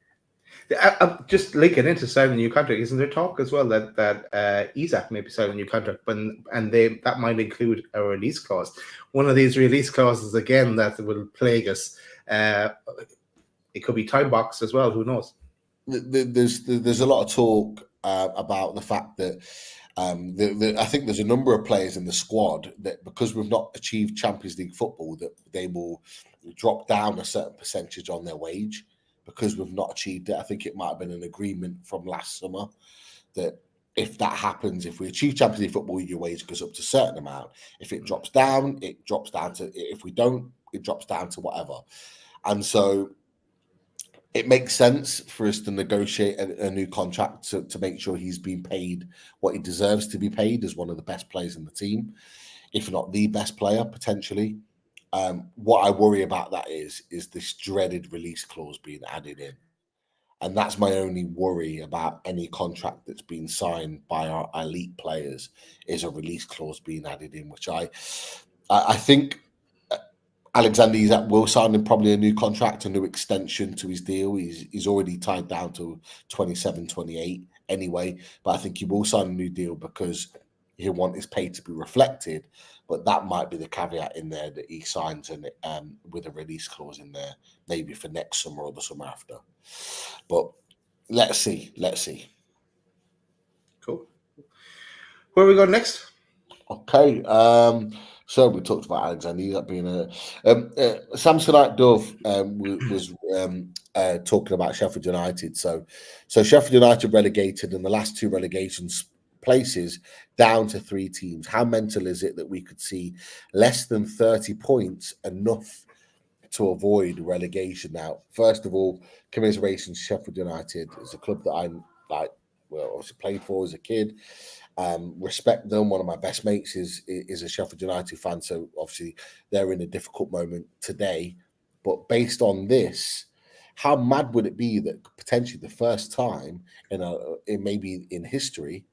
I'm just linking into signing a new contract. Isn't there talk as well that Isak may be signing a new contract, that might include a release clause? One of these release clauses again that will plague us. It could be time boxed as well. Who knows?
There's a lot of talk about the fact that I think there's a number of players in the squad that because we've not achieved Champions League football, that they will drop down a certain percentage on their wage. Because we've not achieved it. I think it might have been an agreement from last summer that if that happens, if we achieve Champions League football, your wage goes up to a certain amount. If it drops down, it drops down to, if we don't, it drops down to whatever. And so it makes sense for us to negotiate a new contract to make sure he's being paid what he deserves to be paid as one of the best players in the team, if not the best player, potentially. What I worry about that is this dreaded release clause being added in. And that's my only worry about any contract that's been signed by our elite players, is a release clause being added in, which I think Alexander Isak will sign him probably a new contract, a new extension to his deal. He's already tied down to 27, 28 anyway, but I think he will sign a new deal because he'll want his pay to be reflected. But that might be the caveat in there, that he signs with a release clause in there, maybe for next summer or the summer after. But let's see.
Cool. Where are we going next?
Okay. So we talked about Alexander Isak being a Samsonite Dove was talking about Sheffield United. So Sheffield United relegated in the last 2 relegations places down to 3 teams. How mental is it that we could see less than 30 points enough to avoid relegation? Now, first of all, commiserations. Sheffield United is a club that I obviously played for as a kid. Respect them. One of my best mates is a Sheffield United fan, so obviously they're in a difficult moment today. But based on this, how mad would it be that potentially the first time in maybe in history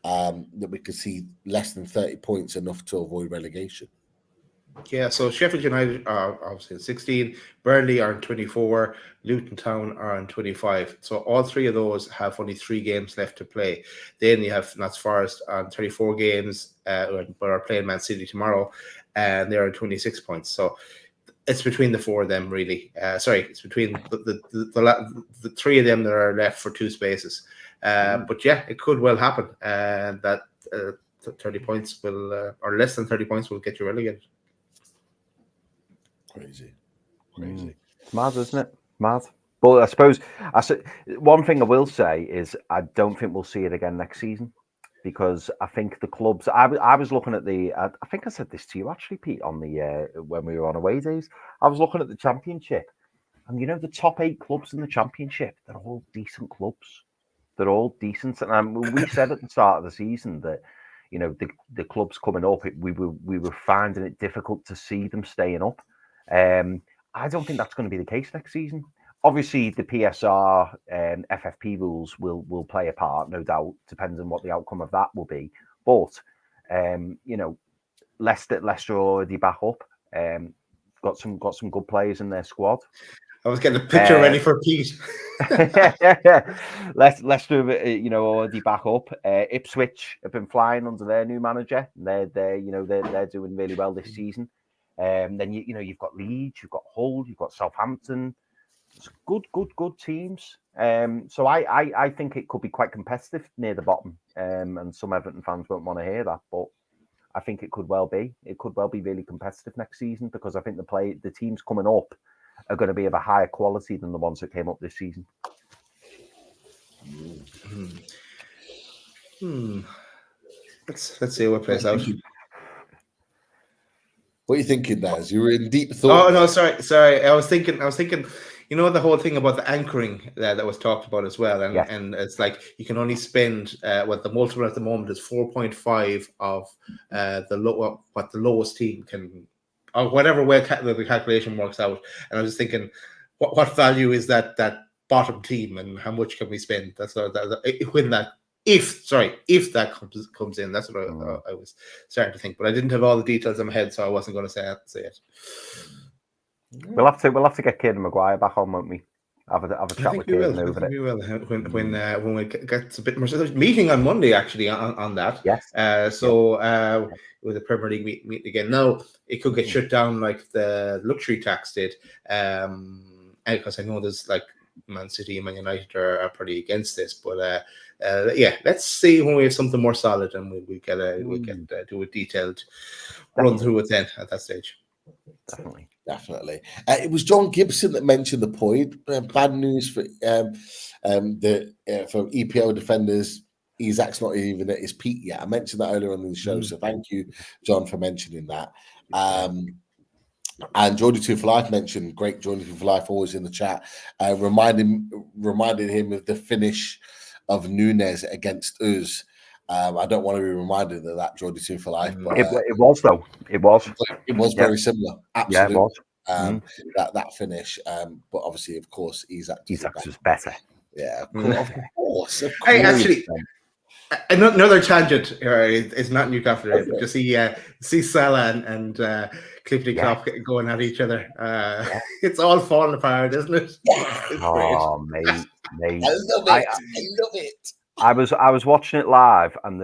that we could see less than 30 points enough to avoid relegation?
Yeah, so Sheffield United are obviously 16, Burnley are in 24, Luton Town are in 25. So all 3 of those have only 3 games left to play. Then you have Notts Forest on 34 games, but are playing Man City tomorrow, and they're on 26 points. So it's between the 4 of them, really. It's between the 3 of them that are left for 2 spaces. But yeah, it could well happen that 30 points will, or less than 30 points will get you relegated.
Crazy.
It's mad, isn't it? Mad. But I suppose one thing I will say is I don't think we'll see it again next season, because I think the clubs. I was looking at I think I said this to you actually, Pete, on the when we were on away days. I was looking at the Championship, and the top 8 clubs in the Championship, they're all decent clubs. They're all decent, and we said at the start of the season that the clubs coming up, we were finding it difficult to see them staying up. I don't think that's going to be the case next season. Obviously, the PSR and FFP rules will play a part, no doubt. Depends on what the outcome of that will be. But Leicester are already back up. Got some good players in their squad.
I was getting a picture ready for Pete.
Leicester, already back up. Ipswich have been flying under their new manager. They're doing really well this season. Then you've got Leeds, you've got Hull, you've got Southampton. It's good teams. So I think it could be quite competitive near the bottom. And some Everton fans won't want to hear that, but I think it could well be. It could well be really competitive next season, because I think the teams coming up are going to be of a higher quality than the ones that came up this season.
Let's see what plays out.
What are you thinking, Naz? You were in deep thought.
Oh no, sorry. I was thinking. The whole thing about the anchoring that was talked about as well, and it's like you can only spend what the multiple at the moment is 4.5 of what the lowest team can, or whatever way the calculation works out. And I was just thinking, what value is that bottom team, and how much can we spend? That's if that comes in. That's what I was starting to think, but I didn't have all the details in my head, so I wasn't going to say it.
We'll have to get Kieran Maguire back on, won't we? Have a chat with Kieran over it.
We will when we get a bit more. So there's a meeting on Monday actually on that.
Yes.
With the Premier League meeting again. Now it could get shut down like the luxury tax did, because I know there's like Man City and Man United are pretty against this, but let's see when we have something more solid, and we do a detailed run through it then at that stage.
Definitely. It was John Gibson that mentioned the point. Bad news for for EPL defenders. Isak's not even at his peak yet. I mentioned that earlier on in the show, so thank you, John, for mentioning that. And Jordy 2 for Life mentioned, great Jordy 2 for Life, always in the chat, reminded him of the finish of Nunes against us. I don't want to be reminded of that Geordie Team for life, but
It was though. It was.
it was very similar. Absolutely.
Yeah, it was.
That finish. But obviously, of course, Isaac
was better.
Yeah, of course.
Hey, actually, another tangent. It's not Newcastle, right, but to see Salah and Clifty Klopp going at each other. It's all falling apart, isn't it?
Oh, mate.
I love it.
I was watching it live, and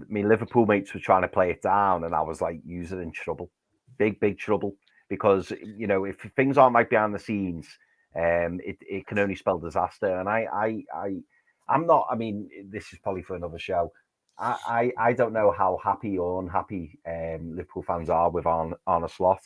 my Liverpool mates were trying to play it down, and I was like, "You're in trouble, big trouble," because if things aren't like behind the scenes, it can only spell disaster. And I'm not. I mean, this is probably for another show. I don't know how happy or unhappy Liverpool fans are with Arne Slot.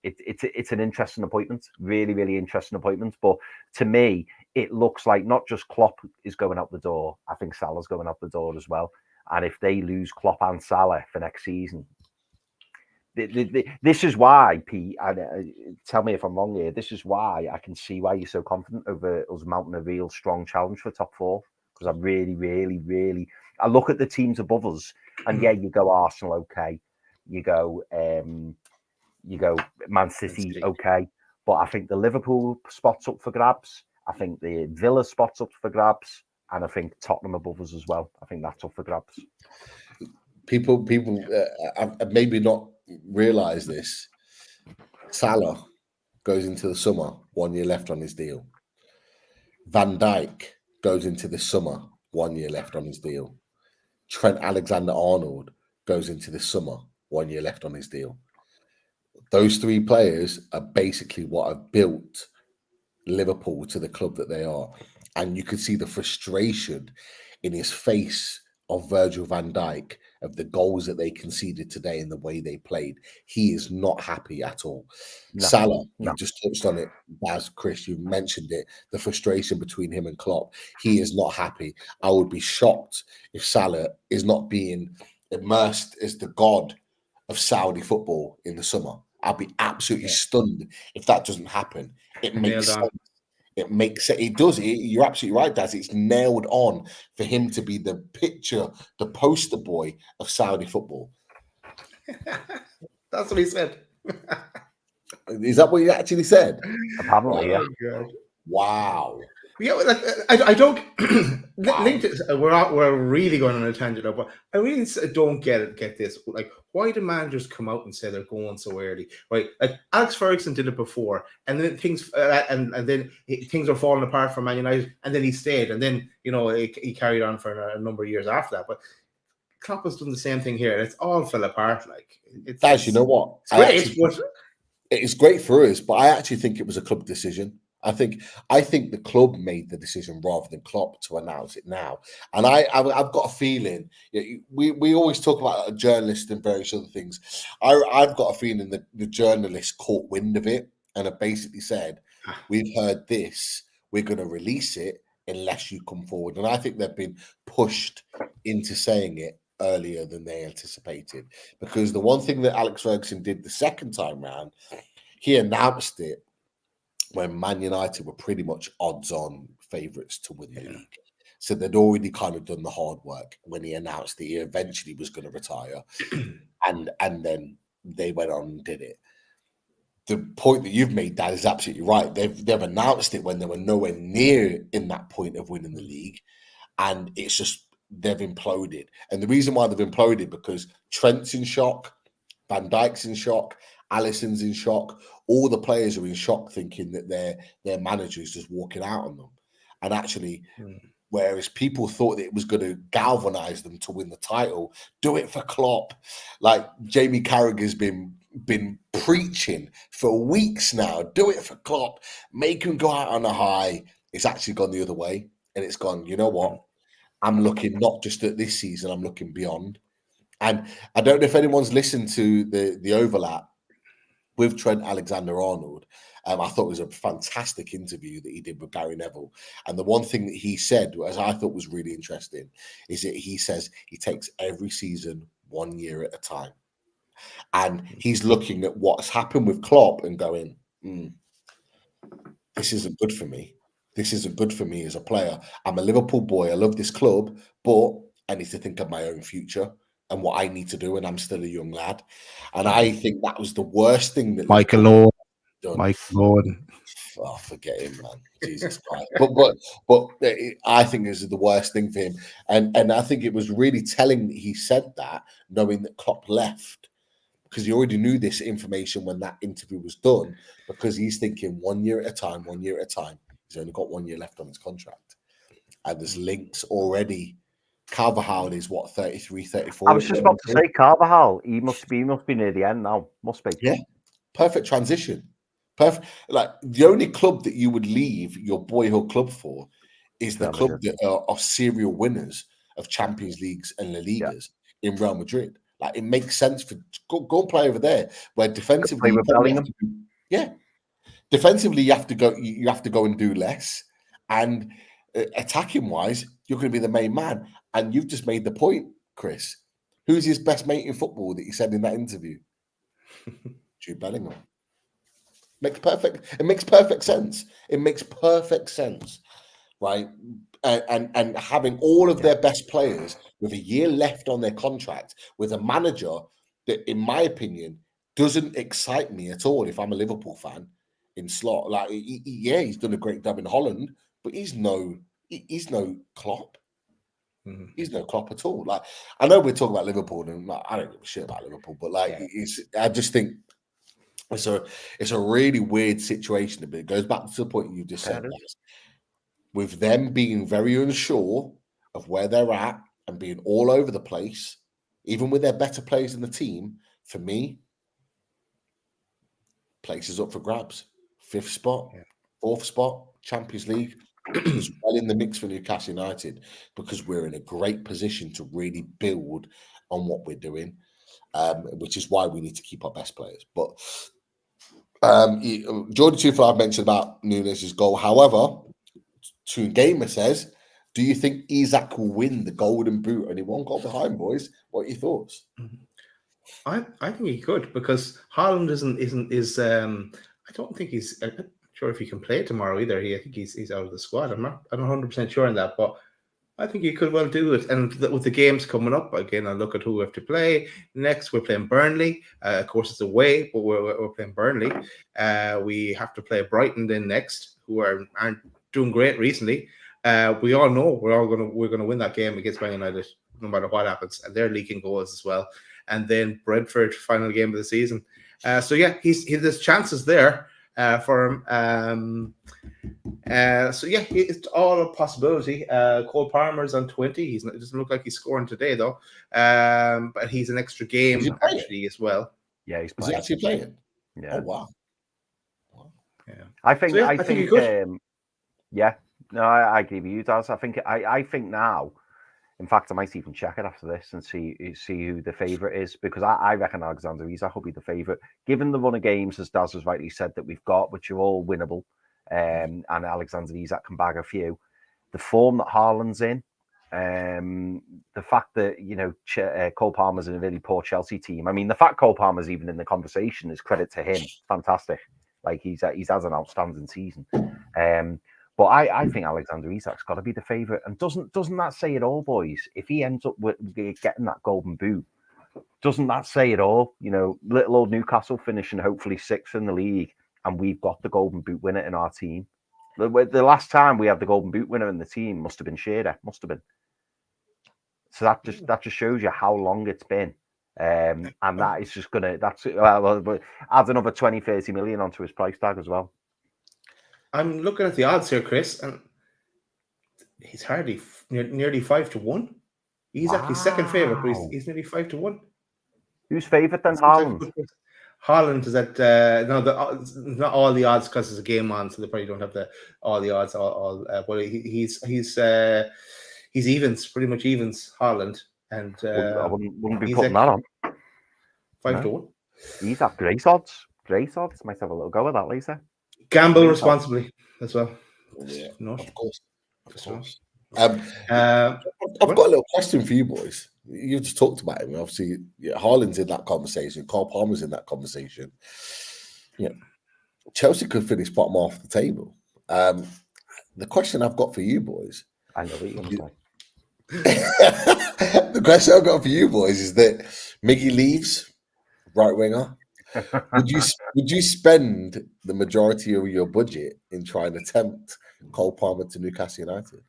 It's an interesting appointment, really interesting appointment. But to me, it looks like not just Klopp is going out the door. I think Salah's going out the door as well. And if they lose Klopp and Salah for next season, this is why, Pete. Tell me if I'm wrong here. This is why I can see why you're so confident over us mounting a real strong challenge for top four. Because I'm really. I look at the teams above us, and you go Arsenal, okay. You go Man City, okay. But I think the Liverpool spot's up for grabs. I think the Villa spot's up for grabs, and I think Tottenham above us as well. I think that's up for grabs.
People maybe not realise this. Salah goes into the summer, 1 year left on his deal. Van Dijk goes into the summer, 1 year left on his deal. Trent Alexander-Arnold goes into the summer, 1 year left on his deal. Those three players are basically what have built Liverpool to the club that they are. And you could see the frustration in his face of Virgil van Dijk, of the goals that they conceded today and the way they played. He is not happy at all. Salah, you just touched on it, Baz, Chris, you mentioned it, the frustration between him and Klopp. He is not happy. I would be shocked if Salah is not being immersed as the god of Saudi football in the summer. I'll be absolutely stunned if that doesn't happen. It makes sense. It makes sense. It does. You're absolutely right, Daz. It's nailed on for him to be the picture, the poster boy of Saudi football.
That's what he said.
Is that what he actually said?
Apparently, yeah.
God.
Wow.
Yeah, like, I don't. We're really going on a tangent now, but I really don't get this. Like, why do managers come out and say they're going so early? Right? Like Alex Ferguson did it before, and then things things are falling apart for Man United, and then he stayed, and then he carried on for a number of years after that. But Klopp has done the same thing here, and it's all fell apart. Like,
you know what? It's great for us, but I actually think it was a club decision. I think the club made the decision rather than Klopp to announce it now. And I've got a feeling, we always talk about a journalist and various other things. I've got a feeling that the journalist caught wind of it and have basically said, we've heard this, we're going to release it unless you come forward. And I think they've been pushed into saying it earlier than they anticipated. Because the one thing that Alex Ferguson did the second time round, he announced it when Man United were pretty much odds-on favourites to win the league. So they'd already kind of done the hard work when he announced that he eventually was going to retire. and then they went on and did it. The point that you've made, Dad, is absolutely right. They've announced it when they were nowhere near in that point of winning the league. And it's just, they've imploded. And the reason why they've imploded, because Trent's in shock, Van Dijk's in shock, Alisson's in shock. All the players are in shock, thinking that their manager is just walking out on them. And actually, whereas people thought that it was going to galvanize them to win the title, do it for Klopp. Like Jamie Carragher's been preaching for weeks now. Do it for Klopp. Make him go out on a high. It's actually gone the other way. And it's gone, you know what? I'm looking not just at this season, I'm looking beyond. And I don't know if anyone's listened to the overlap with Trent Alexander-Arnold. I thought it was a fantastic interview that he did with Gary Neville. And the one thing that he said, as I thought was really interesting, is that he says he takes every season 1 year at a time. And he's looking at what's happened with Klopp and going, this isn't good for me. This isn't good for me as a player. I'm a Liverpool boy. I love this club, but I need to think of my own future and what I need to do, and I'm still a young lad. And I think that was the worst thing that
Michael
Liverpool
Owen.
done.
Michael Owen.
Oh, forget him, man. Jesus Christ. But I think this is the worst thing for him. And I think it was really telling that he said that, knowing that Klopp left, because he already knew this information when that interview was done, because he's thinking 1 year at a time, 1 year at a time. He's only got 1 year left on his contract. And there's links already. Carvajal is what, 33, 34?
I was just about to say Carvajal. He must be near the end now. Must be.
Yeah. Perfect transition. Perfect. Like the only club that you would leave your boyhood club for is the club that are serial winners of Champions Leagues and La Ligas in Real Madrid. Like it makes sense for go and play over there, where defensively, defensively you have to go. You have to go and do less, and attacking wise, you're going to be the main man. And you've just made the point, Chris. Who's his best mate in football that he said in that interview? Jude Bellingham. It makes perfect sense. It makes perfect sense, right? And having all of their best players with a year left on their contract, with a manager that, in my opinion, doesn't excite me at all. If I'm a Liverpool fan, in Slot, like he's done a great job in Holland, but he's no Klopp.
Mm-hmm.
He's no Klopp at all. Like I know we're talking about Liverpool, and like, I don't give a shit about Liverpool, but like I just think. It's a really weird situation, but it goes back to the point you just said, guys. With them being very unsure of where they're at and being all over the place, even with their better players in the team, for me, place is up for grabs. 5th spot, 4th spot, Champions League is well in the mix for Newcastle United, because we're in a great position to really build on what we're doing, which is why we need to keep our best players. But Jordan 25 mentioned about Nunes' goal. However, Toon Gamer says, do you think Isak will win the Golden Boot? Only one goal behind, boys. What are your thoughts?
I think he could, because Haaland is I don't think he's I'm not sure if he can play tomorrow either. I think he's out of the squad. I'm not 100% sure on that, but I think he could well do it. And with the games coming up, again, I look at who we have to play. Next, we're playing Burnley. Of course, it's away, but we're playing Burnley. We have to play Brighton then next, who aren't doing great recently. We all know we're gonna win that game against Man United, no matter what happens. And they're leaking goals as well. And then Brentford, final game of the season. So yeah, there's chances there for him. So yeah, it's all a possibility. Cole Palmer's on 20. It doesn't look like he's scoring today though. But he's an extra game actually as well.
Yeah,
he's actually playing.
Yeah.
Oh wow.
Yeah.
I think
he could.
Yeah. No, I agree with you, Daz. I think now. In fact, I might even check it after this and see who the favourite is, because I reckon Alexander Isak will be the favourite, given the run of games, as Daz has rightly said, that we've got, which are all winnable, and Alexander Isak can bag a few. The form that Haaland's in, the fact that Cole Palmer's in a really poor Chelsea team. I mean, the fact Cole Palmer's even in the conversation is credit to him. Fantastic. Like he's has an outstanding season. But I think Alexander Isak's got to be the favourite. And doesn't that say it all, boys? If he ends up with getting that golden boot, doesn't that say it all? You know, little old Newcastle finishing hopefully 6th in the league, and we've got the golden boot winner in our team. The last time we had the golden boot winner in the team must have been Shearer. Must have been. So that just shows you how long it's been. And that is just gonna add another 20, 30 million onto his price tag as well.
I'm looking at the odds here, Chris, and he's hardly nearly 5-1. He's actually second favourite, but he's nearly 5-1.
Who's favourite then? Haaland.
Haaland is at not all the odds because there's a game on, so they probably don't have all the odds. But he's evens, pretty much evens. Haaland, and
I wouldn't be putting that on.
5-1.
He's at great odds. Great odds. Might have a little go with that, Lisa.
Gamble responsibly as well.
Yeah,
not.
Of course. I've got a little question for you boys. You just talked about him. Obviously, Haaland's in that conversation. Cole Palmer's in that conversation. Yeah, Chelsea could finish bottom half the table. The question I've got for you boys:
I know what you're going to say.
The question I've got for you boys is that Miggy leaves, right winger. Would you spend the majority of your budget in trying to tempt Cole Palmer to Newcastle United?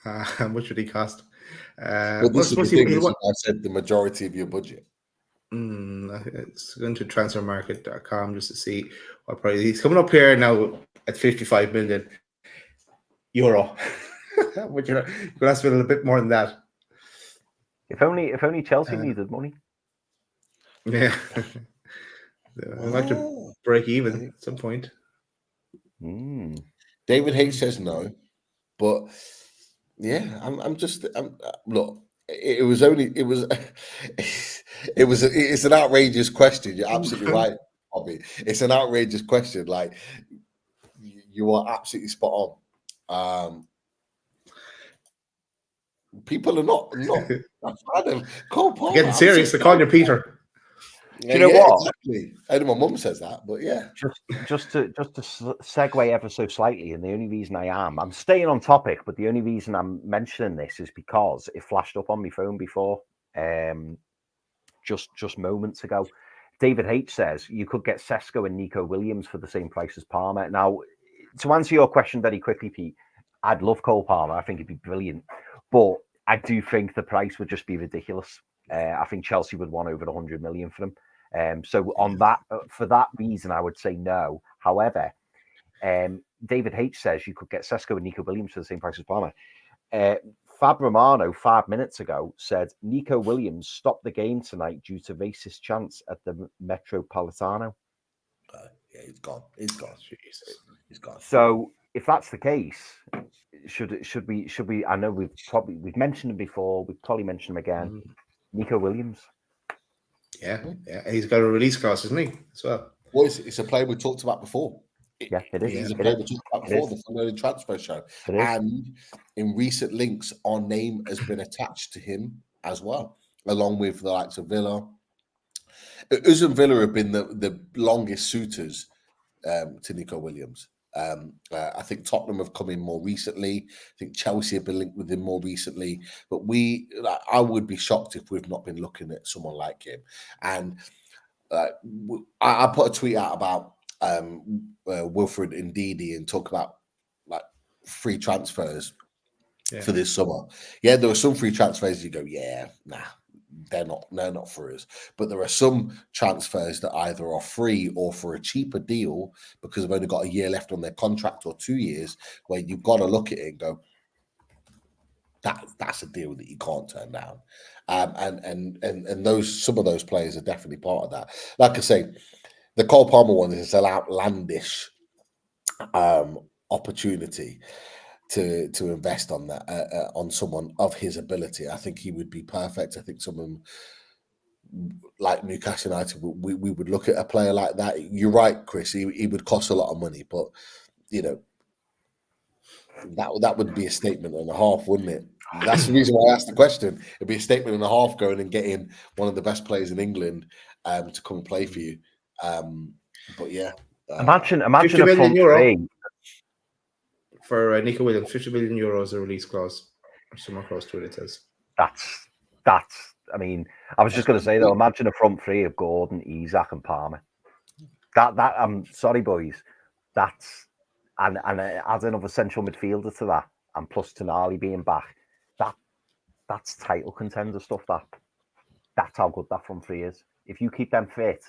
How much would he cost?
Well, this is the thing. This is why I said the majority of your budget.
It's going to transfermarket.com just to see what price he's coming up here now at 55 million euro. But you're going to spend a little bit more than that.
If only Chelsea needed money.
Yeah. I'd like to break even at some point.
David H says no, but yeah, look. It's an outrageous question. You're absolutely right, Bobby. It's an outrageous question. Like, you are absolutely spot on. People are not Cole Palmer,
getting serious. They're calling you Peter.
Do you know what?
Exactly. I know my mum says that, but yeah.
Just to segue ever so slightly, and the only reason I'm staying on topic, but the only reason I'm mentioning this is because it flashed up on my phone before, just moments ago. David H says you could get Sesko and Nico Williams for the same price as Palmer. Now, to answer your question very quickly, Pete, I'd love Cole Palmer. I think he'd be brilliant, but I do think the price would just be ridiculous. I think Chelsea would want over 100 million for him. So on that, for that reason, I would say no. However, David H says you could get Sesko and Nico Williams for the same price as Palmer. Fab Romano 5 minutes ago said Nico Williams stopped the game tonight due to racist chants at the Metropolitano.
Yeah, he's gone. He's gone. He's gone.
So if that's the case, should we? I know we've mentioned him before. We've probably mentioned him again. Nico Williams.
Yeah, he's got a release clause, isn't he? As well.
Well, it's a player we talked about before.
Yeah, it is.
He's a player we talked about before the transfer show. And in recent links, our name has been attached to him as well, along with the likes of Villa. Us and Villa have been the longest suitors to Nico Williams. I think Tottenham have come in more recently. I think Chelsea have been linked with him more recently. But I would be shocked if we've not been looking at someone like him. And I put a tweet out about Wilfred Ndidi and talk about like free transfers for this summer. Yeah, there were some free transfers you go, yeah, nah. They're not for us. But there are some transfers that either are free or for a cheaper deal because they've only got a year left on their contract or 2 years, where you've got to look at it and go, that's a deal that you can't turn down. And some of those players are definitely part of that. Like I say, the Cole Palmer one is an outlandish opportunity to invest on that on someone of his ability. I think he would be perfect. I think someone like Newcastle United, we would look at a player like that. You're right, Chris. He would cost a lot of money, but you know that would be a statement and a half, wouldn't it? That's the reason why I asked the question. It'd be a statement and a half going and getting one of the best players in England to come and play for you. But yeah,
imagine a front three.
For Nico Williams, 50 million euros a release clause, or somewhere close to it says.
That's. I mean, I was just going to say though. Imagine a front three of Gordon, Isak, and Palmer. That. I'm sorry, boys. That's and add another central midfielder to that, and plus Tonali being back. That's title contender stuff. That's how good that front three is. If you keep them fit,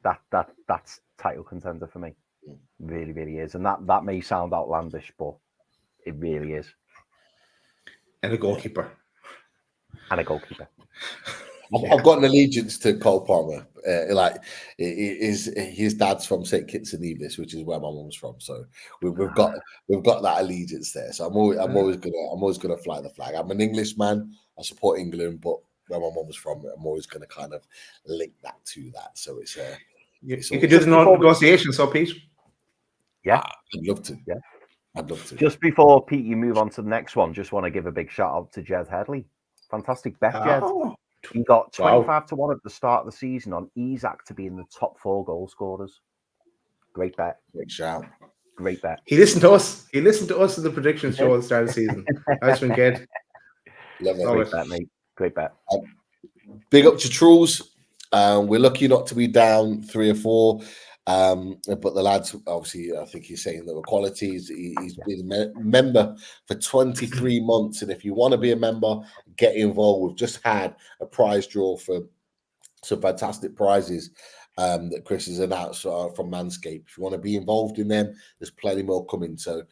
that's title contender for me. Really, really is. And that may sound outlandish, but it really is.
And a goalkeeper.
I've
got an allegiance to Cole Palmer. His dad's from St Kitts and Nevis, which is where my mum's from. So we've got that allegiance there. So I'm always gonna fly the flag. I'm an Englishman. I support England, but where my mum's from, I'm always gonna kind of link that to that. So it's
you could do the negotiation, so Pete.
Yeah,
I'd love to.
Yeah,
I'd love to.
Just before Pete, you move on to the next one. Just want to give a big shout out to Jed Headley. Fantastic bet, Jed. He got 25 to 1 at the start of the season on Isak to be in the top 4 goal scorers. Great bet.
Great shout.
Great bet.
He listened to us. He listened to us in the predictions show at the start of the season. Nice one, kid.
Love it.
Great bet, mate. Great bet.
Big up to Truls. We're lucky not to be down 3 or 4. But the lads, obviously, I think he's saying that the qualities. He's been a member for 23 months. And if you want to be a member, get involved. We've just had a prize draw for some fantastic prizes that Chris has announced from Manscaped. If you want to be involved in them, there's plenty more coming. So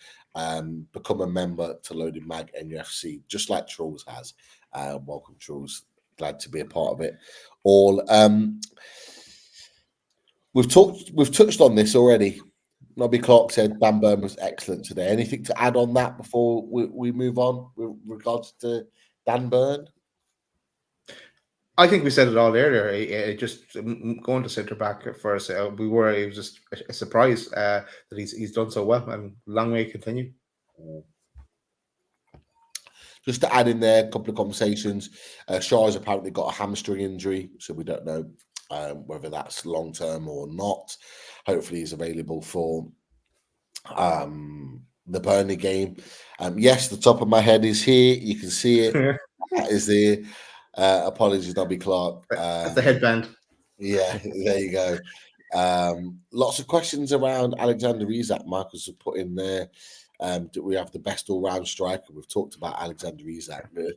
become a member to Loaded Mag NUFC, just like Truls has. Welcome, Truls. Glad to be a part of it. All we've touched on this already. Nobby Clark said Dan Burn was excellent today. Anything to add on that before we move on with regards to Dan Burn?
I think we said it all earlier. Just going to centre back first, it was just a surprise that he's done so well, and long way to continue.
Just to add in there, a couple of conversations. Shaw's apparently got a hamstring injury, so we don't know whether that's long term or not. Hopefully, he's available for the Burnley game. Yes, the top of my head is here. You can see it. That is there. Apologies, Nobby Clark.
That's the headband.
Yeah, there you go. Lots of questions around Alexander Isak. Marcus has put in there. Do we have the best all-round striker? We've talked about Alexander Isak. I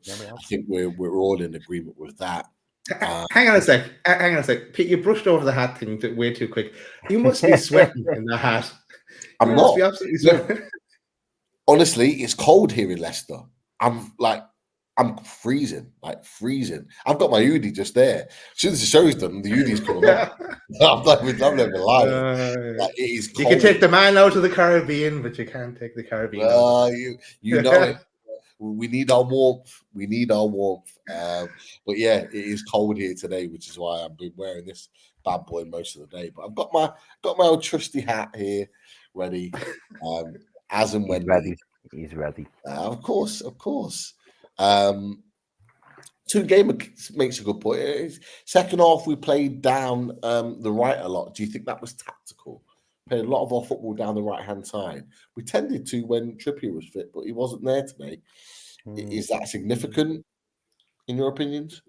think we're all in agreement with that.
Hang on a sec. Pete, you brushed over the hat thing way too quick. You must be sweating in the hat.
I'm not.
Be absolutely sweating.
Honestly, it's cold here in Leicester. I'm freezing. I've got my hoodie just there. As soon as the show's done, the hoodie's coming up. I'm never lying. It is cold.
You can take the man out of the Caribbean, but you can't take the Caribbean.
You know it. We need our warmth. But yeah, it is cold here today, which is why I've been wearing this bad boy most of the day. But I've got my old trusty hat here, ready, as and when
ready. He's ready.
Of course. 2-game makes a good point. Second half, we played down the right a lot. Do you think that was tactical? Played a lot of our football down the right-hand side. We tended to when Trippier was fit, but he wasn't there today. Is that significant, in your opinions?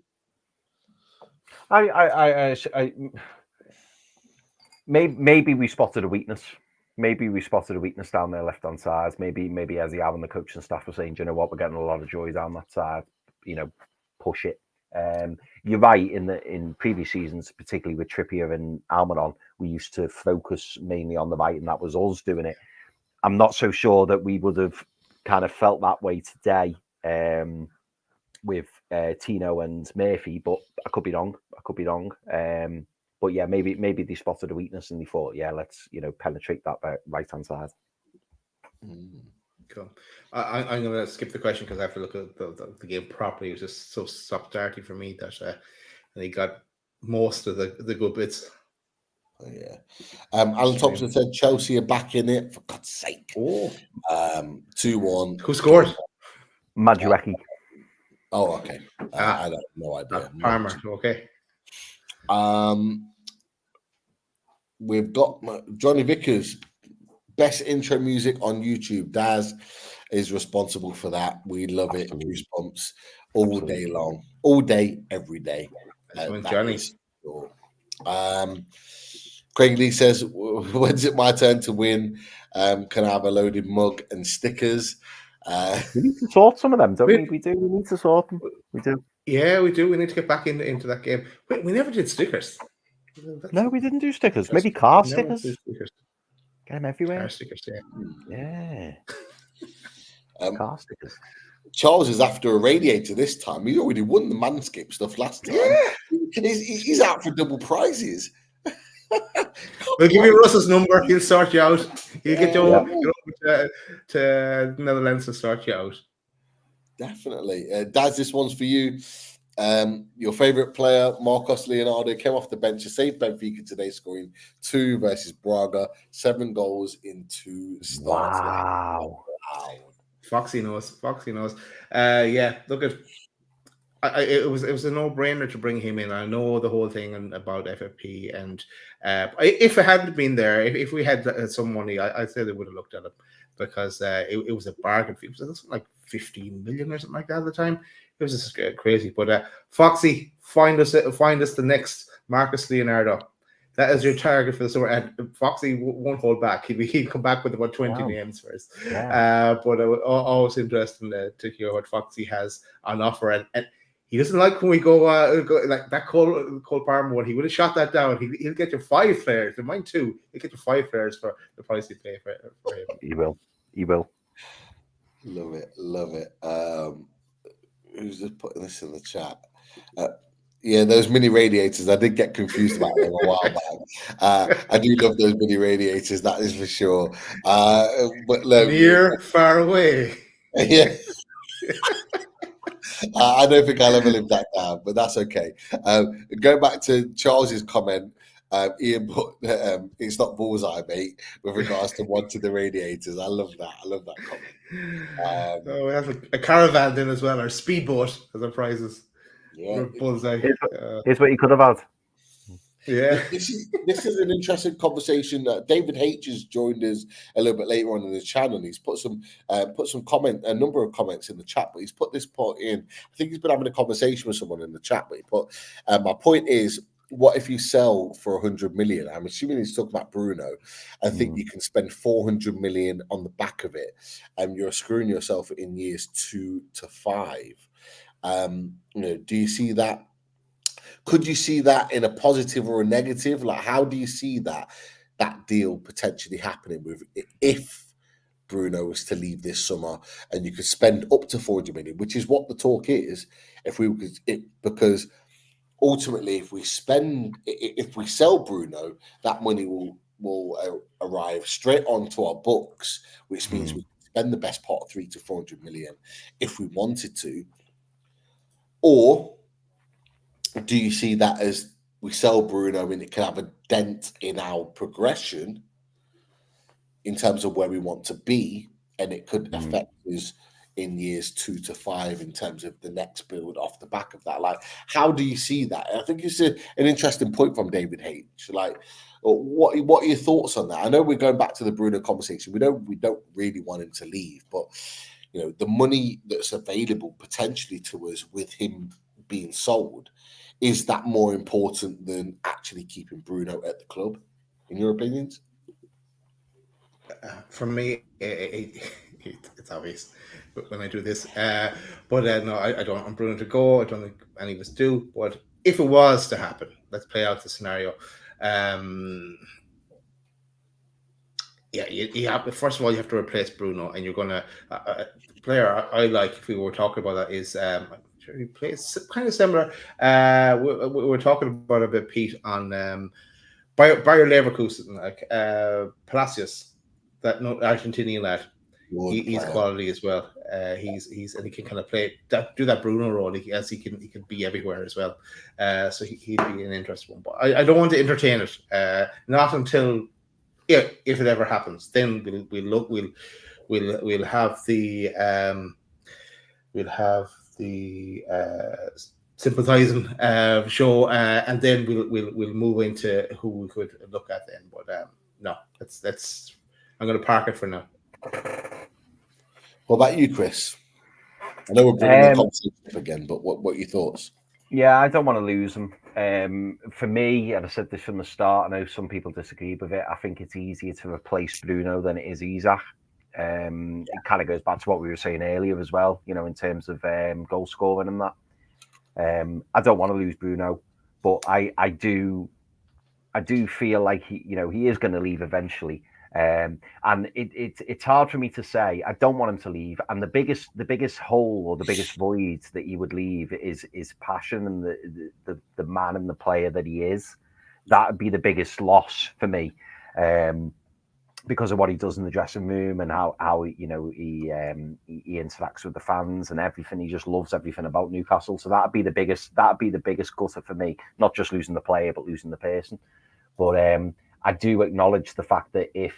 Maybe we spotted a weakness. Maybe we spotted a weakness down their left-hand side. Maybe as the and the coach and staff were saying, do you know what, we're getting a lot of joy down that side. Push it. You're right. In previous seasons, particularly with Trippier and Almiron, we used to focus mainly on the right, and that was us doing it. I'm not so sure that we would have kind of felt that way today with Tino and Murphy, but I could be wrong. But yeah, maybe they spotted a weakness and they thought, yeah, let's penetrate that right-hand side.
Cool. I'm going to skip the question because I have to look at the game properly. It was just so stop-starty for me that they got most of the good bits.
Oh, yeah. Alan Thompson said Chelsea are back in it, for God's sake. 2-1.
Who scored?
Madueke.
Oh, okay. I have no idea.
Palmer, okay.
We've got Johnny Vickers, best intro music on YouTube. Daz is responsible for that. We love it. Goosebumps all day long, all day, every day.
Johnny.
Craig Lee says, when's it my turn to win? Can I have a loaded mug and stickers?
We need to sort some of them, don't we? We do. We need to sort them. We do.
Yeah, we do. We need to get back into that game. Wait, we never did stickers.
No, we didn't do stickers. Maybe car stickers. Get them everywhere.
Car stickers,
yeah. Car stickers.
Charles is after a radiator this time. He already won the Manscaped stuff last time. Yeah. He's out for double prizes.
We'll give you Russ's number. He'll sort you out. He'll get you over to Netherlands to sort you out.
Definitely. Daz, this one's for you. Your favourite player, Marcos Leonardo, came off the bench to save Benfica today, scoring 2 versus Braga, 7 goals in 2 starts.
Wow.
Foxy knows. Yeah, look at it was a no-brainer to bring him in. I know the whole thing about FFP, and if it hadn't been there, if we had some money, I'd say they would have looked at him, because it was a bargain fee. It was something like 15 million or something like that at the time. It was just crazy. But Foxy, find us the next Marcus Leonardo. That is your target for the summer, and Foxy won't hold back. He'll come back with about 20 names first.
Yeah.
But always interesting to hear what Foxy has on offer, and he doesn't like when we go like that Cole Palmer one. He would have shot that down. He'll get you 5 players. There mine 2. He'll get you 5 players for the price you pay for him.
He will.
Love it. Who's just putting this in the chat? Yeah, those mini radiators. I did get confused about them a while back. I do love those mini radiators. That is for sure. But
near, far away.
Yeah. I don't think I'll ever live that down, but that's okay. Going back to Charles's comment, Ian put, it's not bullseye, mate, with regards to wanting the radiators. I love that comment.
We have a caravan then as well, or speedboat as our prizes.
Yeah,
bullseye.
Here's what you could have had.
Yeah,
this is an interesting conversation. David H has joined us a little bit later on in the channel. He's put a number of comments in the chat, but he's put this point in. I think he's been having a conversation with someone in the chat, but he put, my point is, what if you sell for 100 million? I'm assuming he's talking about Bruno. I think you can spend 400 million on the back of it, and you're screwing yourself in years 2 to 5. Do you see that? Could you see that in a positive or a negative? Like, how do you see that deal potentially happening with if Bruno was to leave this summer and you could spend up to 400 million, which is what the talk is, because ultimately, if we sell Bruno, that money will arrive straight onto our books, which means we can spend the best part of 300 to 400 million if we wanted to. Or do you see that as we sell Bruno and it can have a dent in our progression in terms of where we want to be, and it could affect us in years 2 to 5 in terms of the next build off the back of that? Like, how do you see that? I think it's an interesting point from David H. Like, what are your thoughts on that? I know we're going back to the Bruno conversation. We don't really want him to leave, but the money that's available potentially to us with him being sold, is that more important than actually keeping Bruno at the club, in your opinions?
For me, it's obvious when I do this. But no, I don't want Bruno to go. I don't think any of us do. But if it was to happen, let's play out the scenario. You have, first of all, you have to replace Bruno, and you're going to player I like, if we were talking about that, is he plays kind of similar. We're talking about a bit, Pete, on Bayer Leverkusen, like Palacios, that Argentinian lad. He's quality as well. He's and he can kind of do that Bruno role. He can be everywhere as well. So he'd be an interesting one. But I don't want to entertain it. Not until if it ever happens. Then we'll have the sympathizing show, and then we'll move into who we could look at then. But no, that's I'm going to park it for now.
What about you, Chris? I know we're bringing the conversation up again, but what are your thoughts?
Yeah, I don't want to lose him. For me, and I said this from the start, I know some people disagree with it, I think it's easier to replace Bruno than it is Isak. It kind of goes back to what we were saying earlier as well, in terms of goal scoring and that. I don't want to lose Bruno, but I do feel like he is going to leave eventually. And it's hard for me to say. I don't want him to leave, and the biggest hole or the biggest void that he would leave is passion and the man and the player that he is. That would be the biggest loss for me, because of what he does in the dressing room and how he interacts with the fans and everything. He just loves everything about Newcastle. So that'd be the biggest gutter for me. Not just losing the player, but losing the person. But I do acknowledge the fact that if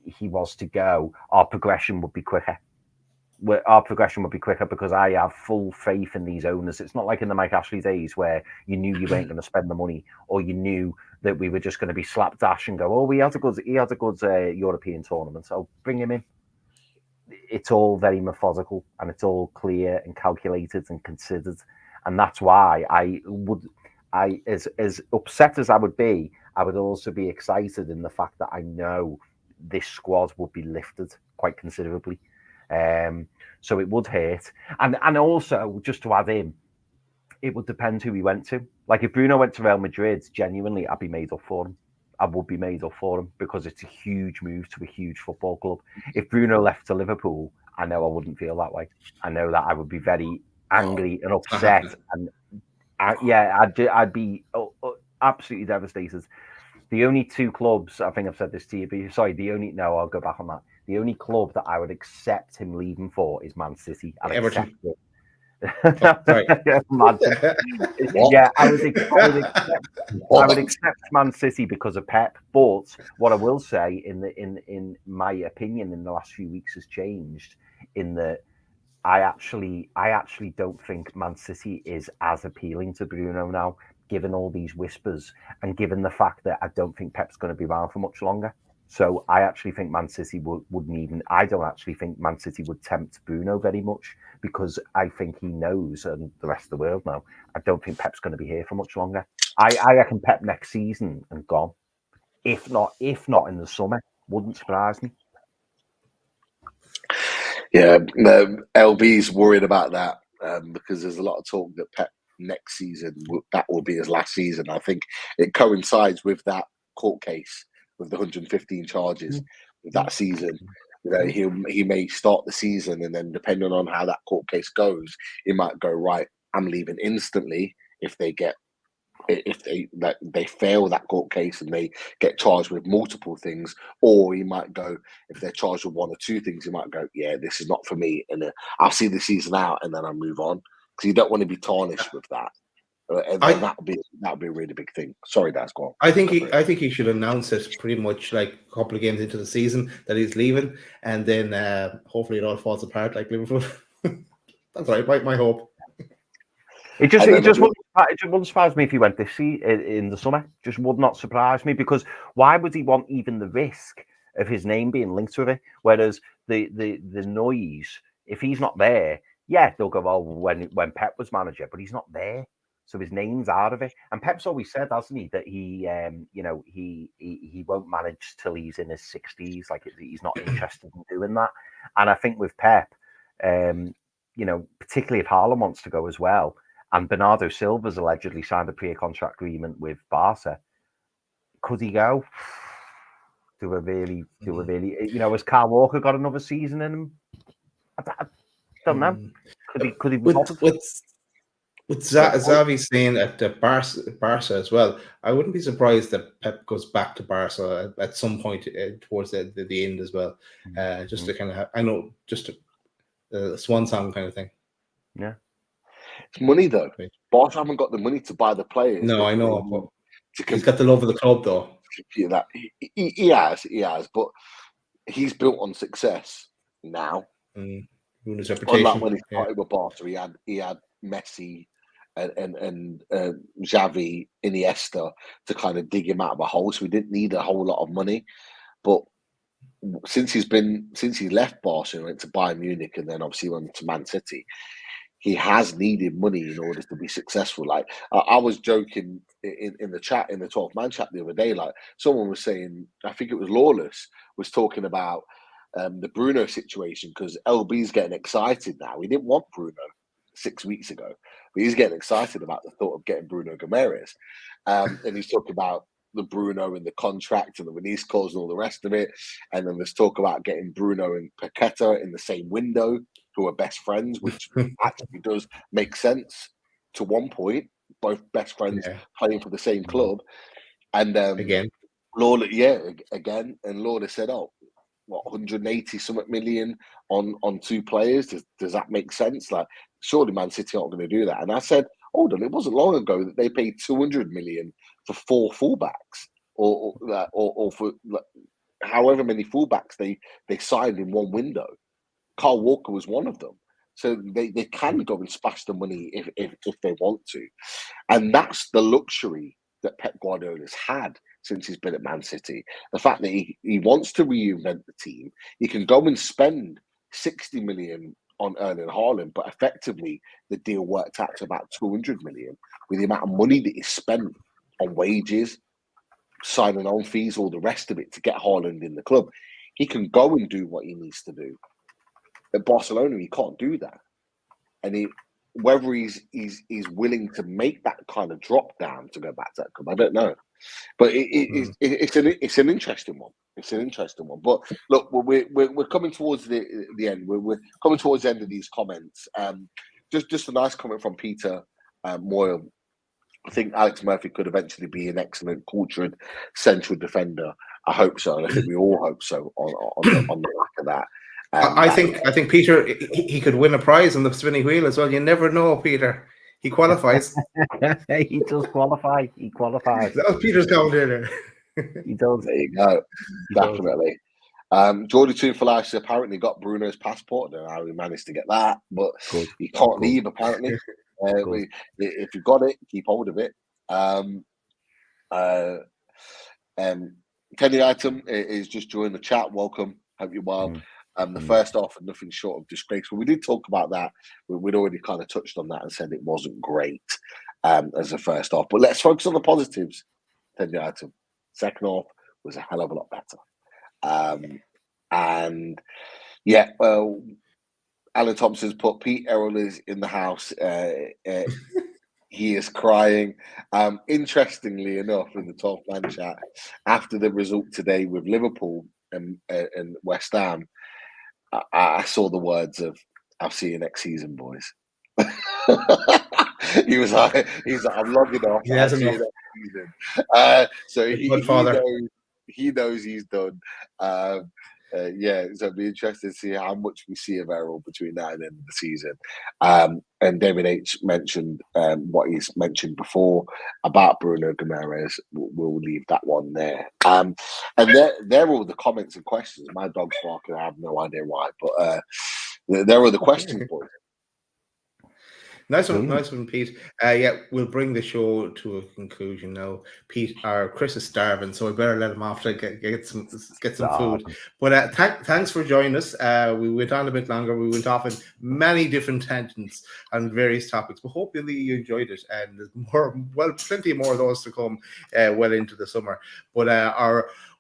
he was to go, our progression would be quicker. our progression would be quicker because I have full faith in these owners. It's not like in the Mike Ashley days where you knew you weren't going to spend the money, or you knew that we were just going to be slapdash and go, oh, he had a good European tournament, so bring him in. It's all very methodical and it's all clear and calculated and considered, and that's why as upset as I would be, I would also be excited in the fact that I know this squad would be lifted quite considerably. So it would hurt, and also just to add in, it would depend who he went to. Like if Bruno went to Real Madrid, genuinely, I'd be made up for him. I would be made up for him because it's a huge move to a huge football club. If Bruno left to Liverpool, I know I wouldn't feel that way. I know that I would be very angry and upset, and I'd be absolutely devastated. The only two clubs, I think I've said this to you, but sorry, I'll go back on that. The only club that I would accept him leaving for is Man City. I'd
Everton.
accept it. I would accept Man City because of Pep. But what I will say, in my opinion, in the last few weeks has changed. In that, I actually don't think Man City is as appealing to Bruno now, given all these whispers and given the fact that I don't think Pep's going to be around for much longer. So I actually think Man City wouldn't even. I don't actually think Man City would tempt Bruno very much, because I think he knows, and the rest of the world know, I don't think Pep's going to be here for much longer. I reckon Pep next season and gone. If not in the summer, wouldn't surprise me.
Yeah, LB's worried about that because there's a lot of talk that Pep next season, that will be his last season. I think it coincides with that court case with the 115 charges with that season. You know, he may start the season, and then depending on how that court case goes, he might go, right, I'm leaving instantly if they fail that court case and they get charged with multiple things, or he might go, if they're charged with one or two things, he might go, yeah, this is not for me, and I'll see the season out and then I'll move on, because you don't want to be tarnished with that. And that would be a really big thing. Sorry, Daz, go on.
I think he should announce it pretty much like a couple of games into the season that he's leaving, and then hopefully it all falls apart like Liverpool. That's right, my hope.
It just wouldn't surprise me if he went this in the summer. Just would not surprise me, because why would he want even the risk of his name being linked with it? Whereas the noise, if he's not there, yeah, they'll go, oh, when Pep was manager, but he's not there. So his name's out of it. And Pep's always said, hasn't he, that he won't manage till he's in his 60s. Like, he's not interested in doing that. And I think with Pep, particularly if Haaland wants to go as well, and Bernardo Silva's allegedly signed a pre-contract agreement with Barca, could he go? Do a really, has Kyle Walker got another season in him? I don't know. Could he
With Xavi saying at the Barca as well, I wouldn't be surprised that Pep goes back to Barca at some point towards the end as well. Just to kind of, just a swan song kind of thing.
Yeah.
It's money, though. Barca haven't got the money to buy the players.
No, I know. He's got the love of the club, though.
That he has, but he's built on success now.
His reputation.
Unlike when he started with Barca, he had Messi and Xavi, Iniesta to kind of dig him out of a hole. So we didn't need a whole lot of money. But since he left Barca and went to Bayern Munich, and then obviously went to Man City, he has needed money in order to be successful. Like I was joking in the chat, in the 12-man chat the other day, like someone was saying, I think it was Lawless, was talking about the Bruno situation, because LB's getting excited now. He didn't want Bruno 6 weeks ago, but he's getting excited about the thought of getting Bruno Gomes. And he's talking about the Bruno and the contract and the release clause and all the rest of it. And then there's talk about getting Bruno and Paqueta in the same window, who are best friends, which actually does make sense to one point. Both best friends playing for the same club. And
again,
Lawler, again. And Lawler said, oh, what, 180 something million on two players? Does that make sense? Like, surely Man City aren't going to do that. And I said, hold on, it wasn't long ago that they paid 200 million for 4 fullbacks, or for however many fullbacks they signed in one window. Carl Walker was one of them. So they can go and splash the money if they want to. And that's the luxury that Pep Guardiola's had since he's been at Man City. The fact that he wants to reinvent the team. He can go and spend 60 million on Erling Haaland, but effectively the deal worked out to about 200 million with the amount of money that he spent on wages, signing on fees, all the rest of it to get Haaland in the club. He can go and do what he needs to do. At Barcelona, he can't do that. And whether he's willing to make that kind of drop down to go back to that club, I don't know. But it's an interesting one. It's an interesting one. But look, we're coming towards the end. We're coming towards the end of these comments. Just a nice comment from Peter Moyle. I think Alex Murphy could eventually be an excellent cultured central defender. I hope so. And I think we all hope so on the back of that.
I think Peter, he could win a prize on the spinning wheel as well. You never know, Peter. He qualifies.
He does qualify. He qualifies.
That was Peter's comment there.
He does.
There you go. Definitely. Jordy Toonfalash apparently got Bruno's passport. I don't know how he managed to get that, but he can't leave apparently. If you've got it, keep hold of it. Kenny Item is just joining the chat. Welcome. Hope you're well. The first half and nothing short of disgraceful. We did talk about that. We'd already kind of touched on that and said it wasn't great as a first half. But let's focus on the positives. Kenny Item. Second half was a hell of a lot better. And yeah, well, Alan Thompson's put Pete Errol is in the house. He is crying. Interestingly enough, in the 12-man chat, after the result today with Liverpool and West Ham, I saw the words of "I'll see you next season, boys." he was like, "I'm logging off.
He has enough.
So he knows he's done. Yeah, so it'll be interesting to see how much we see of Errol between now and the end of the season. And David H mentioned what he's mentioned before about Bruno Guimaraes. We'll leave that one there. And they're all the comments and questions. My dog's barking. I have no idea why, but there are the questions, boys.
Nice one, Pete. Yeah, we'll bring the show to a conclusion now. Chris is starving, so I better let him off to get some food. But thanks for joining us. We went on a bit longer. We went off in many different tangents on various topics, but hopefully you enjoyed it. And there's plenty more of those to come well into the summer. But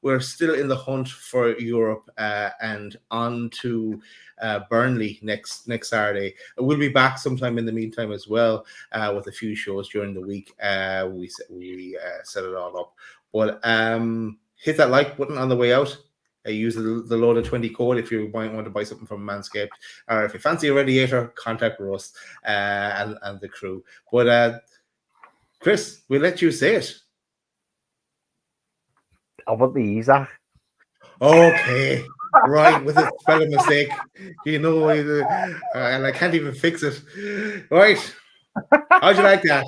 we're still in the hunt for Europe and on to Burnley next Saturday. We'll be back sometime in the meantime as well with a few shows during the week. We set it all up. But hit that like button on the way out. Use the load of 20 code if you might want to buy something from Manscaped. Or if you fancy a radiator, contact Russ and the crew. But Chris, we'll let you say it.
I want the Isaac.
Okay. Right, with a spelling mistake, and I can't even fix it. Right, how'd you like that?